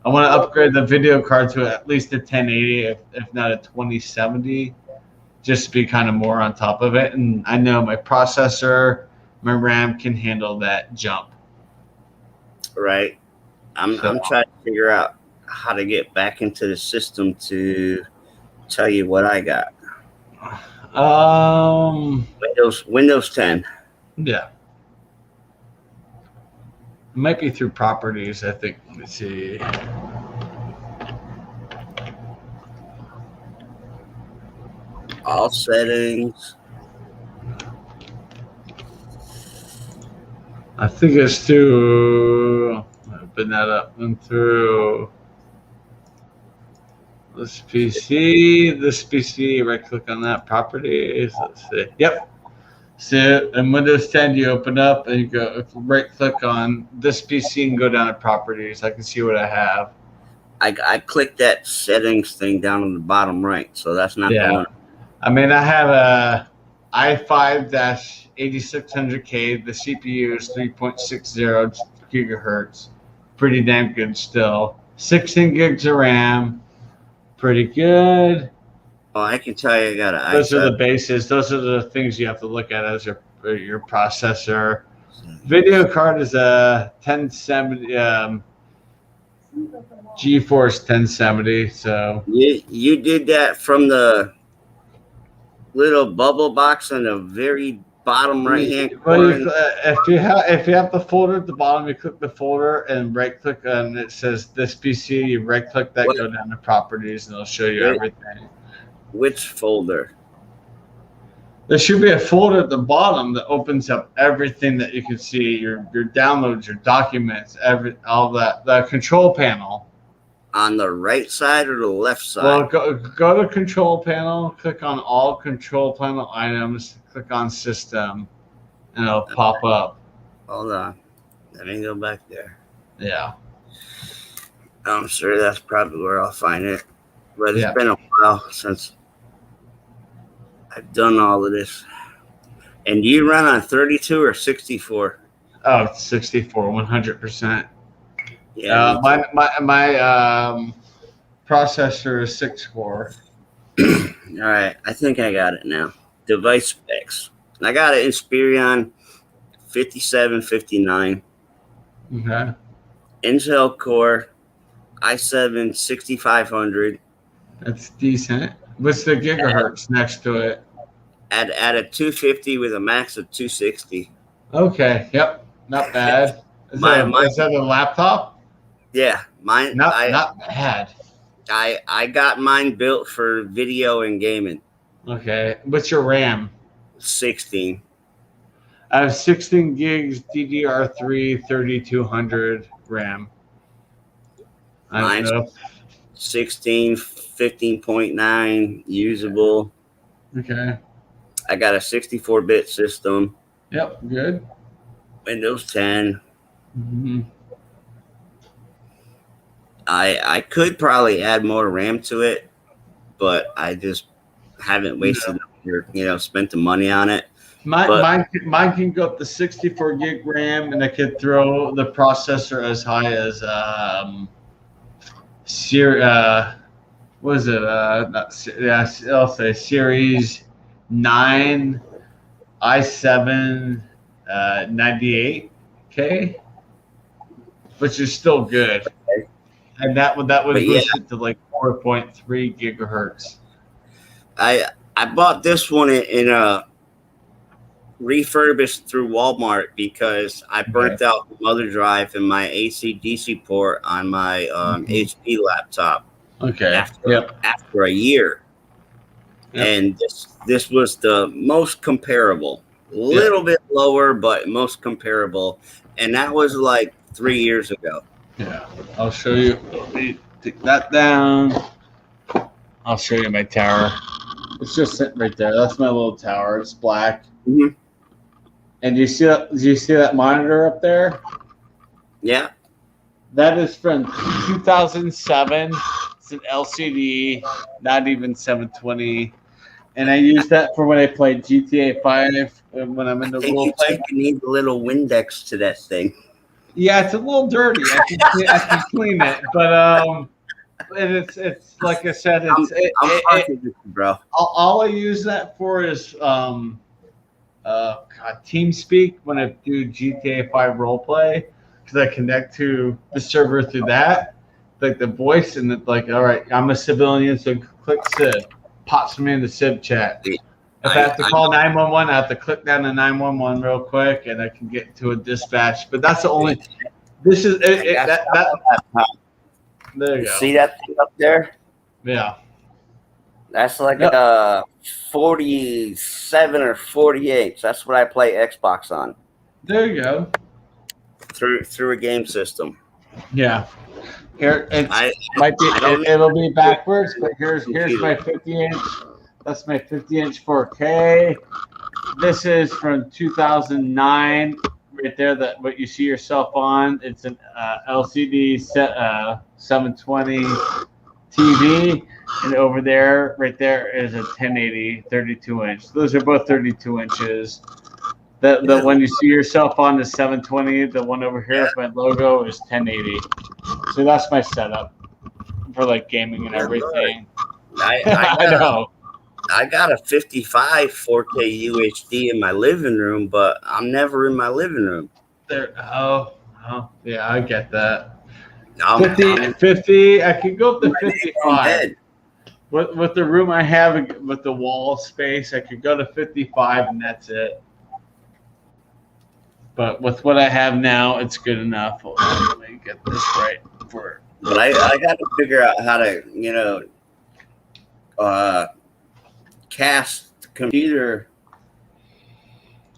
I want to upgrade the video card to at least a 1080, if not a 2070, just to be kind of more on top of it. And I know my processor, my RAM can handle that jump. Right. I'm trying to figure out how to get back into the system to tell you what I got. Windows 10. Yeah. It might be through properties, I think. Let me see. All settings. I think it's through. Open that up and through this PC. Right click on that properties. Let's see. Yep. So in Windows 10, you open up and you go right click on this PC and go down to properties. I can see what I have. I clicked that settings thing down on the bottom right, so that's not the one. I mean, I have a i5-8600K. The CPU is 3.60 gigahertz. Pretty damn good still. 16 gigs of RAM. Pretty good. Oh, I can tell you, I got it. Those are the bases. Those are the things you have to look at as your processor. Video card is a 1070 GeForce 1070. So you did that from the little bubble box on the very bottom right hand corner. If you have the folder at the bottom, you click the folder and right click and it says this PC. You right click that, go down to properties, and it'll show you everything. Which folder? There should be a folder at the bottom that opens up everything that you can see, your downloads, your documents, all that. The control panel. On the right side or the left side? Well, go to control panel, click on all control panel items, click on system, and it'll pop up. Hold on. Let me go back there. Yeah. I'm sure that's probably where I'll find it. But it's been a while since I've done all of this. And do you run on 32 or 64? Oh, it's 64, 100%. Yeah. My processor is 6-core. All right. I think I got it now. Device specs. I got it in Inspiron 5759. Okay. Intel Core i7 6500. That's decent. What's the gigahertz next to it? At a 250 with a max of 260. Okay. Yep. Not bad. Is that a laptop? Yeah, mine. Not bad. I got mine built for video and gaming. Okay. What's your RAM? 16. I have 16 gigs DDR3 3200 RAM. Mine's 16, 15.9 usable. Okay. I got a 64-bit system. Yep, good. Windows 10. Mm-hmm. I could probably add more RAM to it, but I just haven't wasted spent the money on it. Mine can go up to 64 gig RAM, and I could throw the processor as high as I'll say Series 9 i7 98K, which is still good. And that would boost it to like 4.3 gigahertz. I bought this one in a refurbished through Walmart because I burnt out the mother drive and my AC/DC port on my HP laptop. Okay. After a year, and this was the most comparable. A little bit lower, but most comparable, and that was like 3 years ago. Yeah, I'll show you. Let me take that down. I'll show you my tower. It's just sitting right there. That's my little tower. It's black. Mm-hmm. And do you see that monitor up there? Yeah. That is from 2007. It's an LCD, not even 720. And I use that for when I play GTA 5 when I'm in the role play. You need a little Windex to that thing. Yeah, it's a little dirty. I can clean it, but it's like I said, bro. All I use that for is TeamSpeak when I do GTA 5 roleplay, because I connect to the server through that, like the voice, and it's like, all right, I'm a civilian, so click Civ, pops me in the Civ chat. If I have to call 911, I have to click down to 911 real quick, and I can get to a dispatch. But that's the only. This is that. There you go. See that thing up there? Yeah. That's like a 47 or 48. So that's what I play Xbox on. There you go. Through a game system. Yeah. Here it'll be backwards, but here's my 50-inch. That's my 50-inch 4K. this is from 2009. Right there, that what you see yourself on. It's an LCD 720 TV, and over there, right there, is a 1080 32-inch. Those are both 32 inches. The one you see yourself on is 720. The one over here with my logo is 1080. So that's my setup for like gaming and everything. I know. I got a 55 4K UHD in my living room, but I'm never in my living room. Oh, yeah, I get that. 50, I could go up to 55. With the room I have, with the wall space, I could go to 55, and that's it. But with what I have now, it's good enough. Let me get this right for it. But I got to figure out how to, cast the computer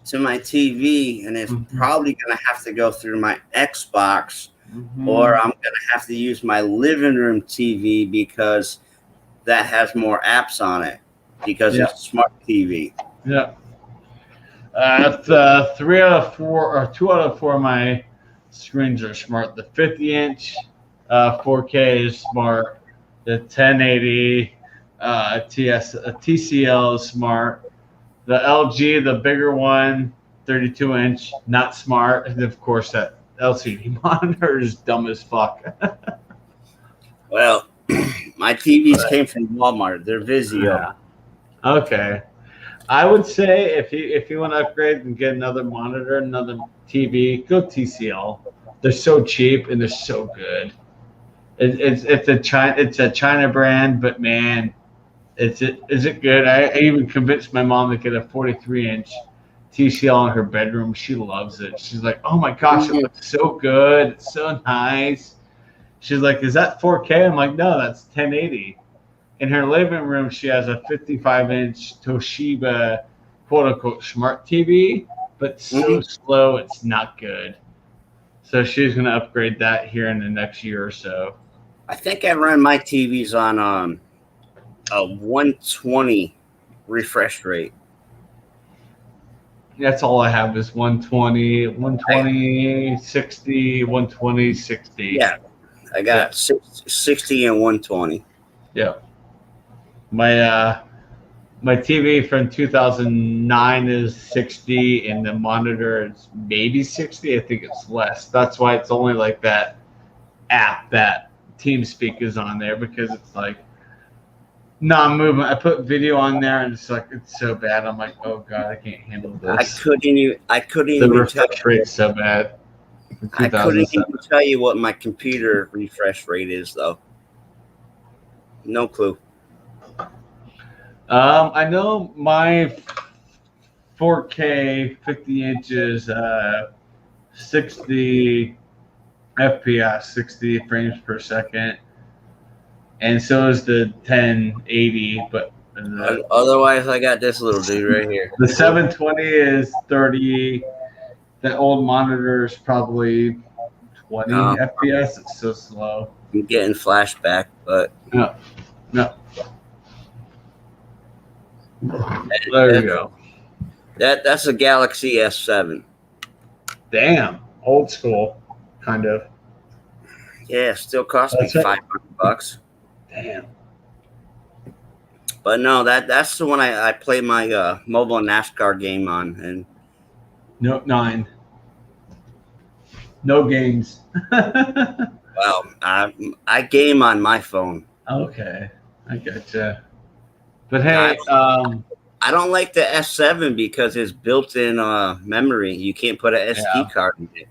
to my TV, and it's probably going to have to go through my Xbox, or I'm going to have to use my living room TV because that has more apps on it because it's a smart TV. Yeah. 3 out of 4 or 2 out of 4 of my screens are smart. The 50-inch 4K is smart. The 1080 TCL is smart. The LG, the bigger one, 32-inch, not smart. And of course, that LCD monitor is dumb as fuck. Well, my TVs came from Walmart. They're Vizio. Yeah. Okay. I would say if you want to upgrade and get another monitor, another TV, go TCL. They're so cheap and they're so good. It's a China brand, but man, is it good? I even convinced my mom to get a 43-inch TCL in her bedroom. She loves it. She's like, "Oh my gosh, it looks so good. It's so nice." She's like, "Is that 4K?" I'm like, "No, that's 1080." In her living room, she has a 55-inch Toshiba quote-unquote smart TV, but so slow it's not good. So she's going to upgrade that here in the next year or so. I think I run my TVs on a 120 refresh rate. That's all I have is 120, 60, 120, 60. Yeah, I got 60 and 120. Yeah. My TV from 2009 is 60, and the monitor is maybe 60. I think it's less. That's why it's only like that app that TeamSpeak is on there, because it's like non-movement. I put video on there, and it's like it's so bad. I'm like, oh god, I can't handle this. I couldn't even the refresh rate's so bad. I couldn't even tell you what my computer refresh rate is, though. No clue. I know my 4K 50 inches, 60 FPS, 60 frames per second, and so is the 1080. But otherwise, I got this little dude right here. The 720 is 30. The old monitor is probably 20 FPS. It's so slow. I'm getting flashback, but no. There you go. That's a Galaxy S7. Damn, old school, kind of. Yeah, still cost me $500. Damn. But no, that's the one I play my mobile NASCAR game on. And Note 9. No games. Well, I game on my phone. Okay, I gotcha. But hey, I don't like the S7 because it's built-in memory. You can't put an SD card in it.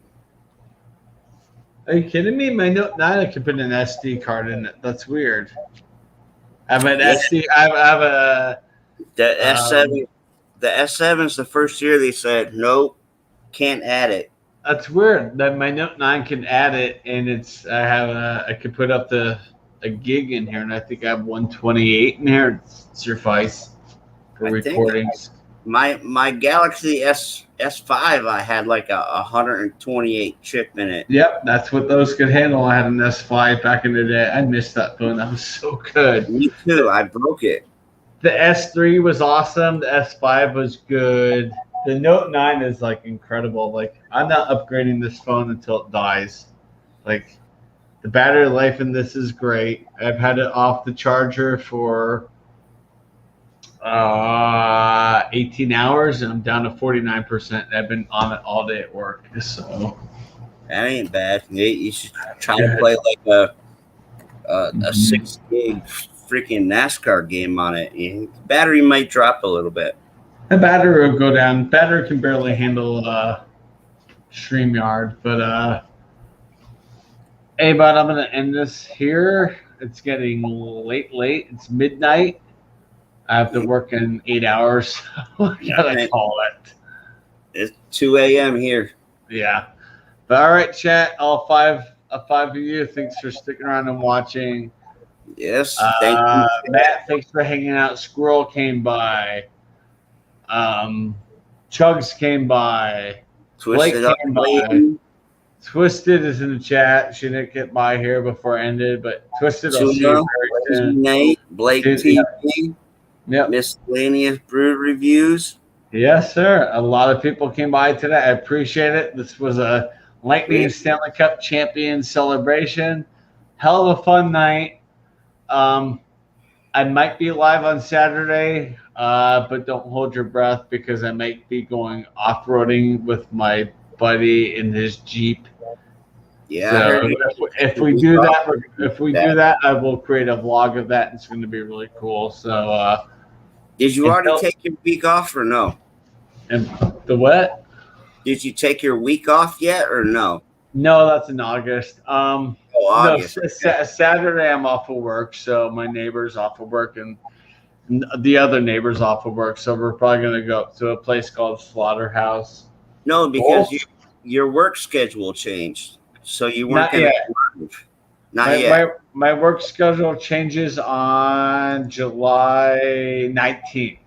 Are you kidding me? My Note 9, I can put an SD card in it. That's weird. I have an SD. I have a. The S7. The S7's the first year they said nope, can't add it. That's weird. That my Note 9 can add it, and I could put up a gig in here, and I think I have 128 in here. Suffice for recordings. My Galaxy S5, I had like a 128 chip in it. Yep, that's what those could handle. I had an S5 back in the day. I missed that phone. That was so good. Me too. I broke it. The S3 was awesome. The S5 was good. The Note 9 is like incredible. Like I'm not upgrading this phone until it dies. Like the battery life in this is great. I've had it off the charger for 18 hours and I'm down to 49%. I've been on it all day at work. So that ain't bad. You should try to play like a 6 gig freaking NASCAR game on it. The battery might drop a little bit. the battery will go down. Battery can barely handle StreamYard, but hey, bud, I'm gonna end this here. It's getting late. It's midnight. I have to work in 8 hours. What can I call it? It's 2 a.m. here. Yeah. But all right, chat. All five of you. Thanks for sticking around and watching. Yes. Thank you. Matt, thanks for hanging out. Squirrel came by. Chugs came by. Twisted Blake up. came by. Twisted is in the chat. She didn't get by here before it ended, but Twisted will see you very soon. Nate, Blake TV, Yep. Miscellaneous Brew Reviews. Yes, sir. A lot of people came by today. I appreciate it. This was a Lightning Stanley Cup champion celebration. Hell of a fun night. I might be live on Saturday, but don't hold your breath because I might be going off-roading with my buddy in his Jeep. Yeah. So if we do that, I will create a vlog of that. It's going to be really cool. So, did you already take your week off or no? And the what? Did you take your week off yet or no? No, that's in August. August. No, Saturday I'm off of work, so my neighbor's off of work and the other neighbor's off of work. So we're probably going to go up to a place called Slaughterhouse. No, because your work schedule changed, so you weren't going to work. Not yet. My work schedule changes on July 19th.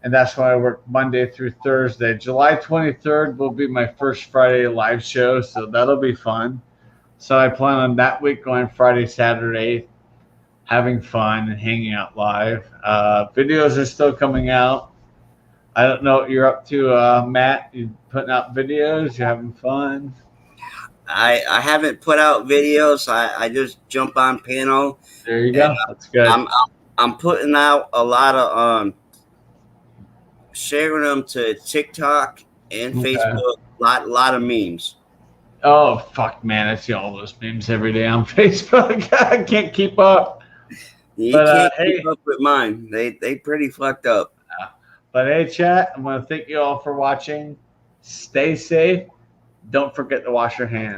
And that's why I work Monday through Thursday. July 23rd will be my first Friday live show, so that'll be fun. So I plan on that week going Friday, Saturday, having fun and hanging out live. Videos are still coming out. I don't know what you're up to, Matt. You putting out videos? You having fun? I haven't put out videos. I just jump on panel. There you go. That's good. I'm putting out a lot of sharing them to TikTok and Facebook. Lot of memes. Oh fuck, man! I see all those memes every day on Facebook. I can't keep up. You can't keep up with mine. They pretty fucked up. But hey, chat, I want to thank you all for watching. Stay safe. Don't forget to wash your hands.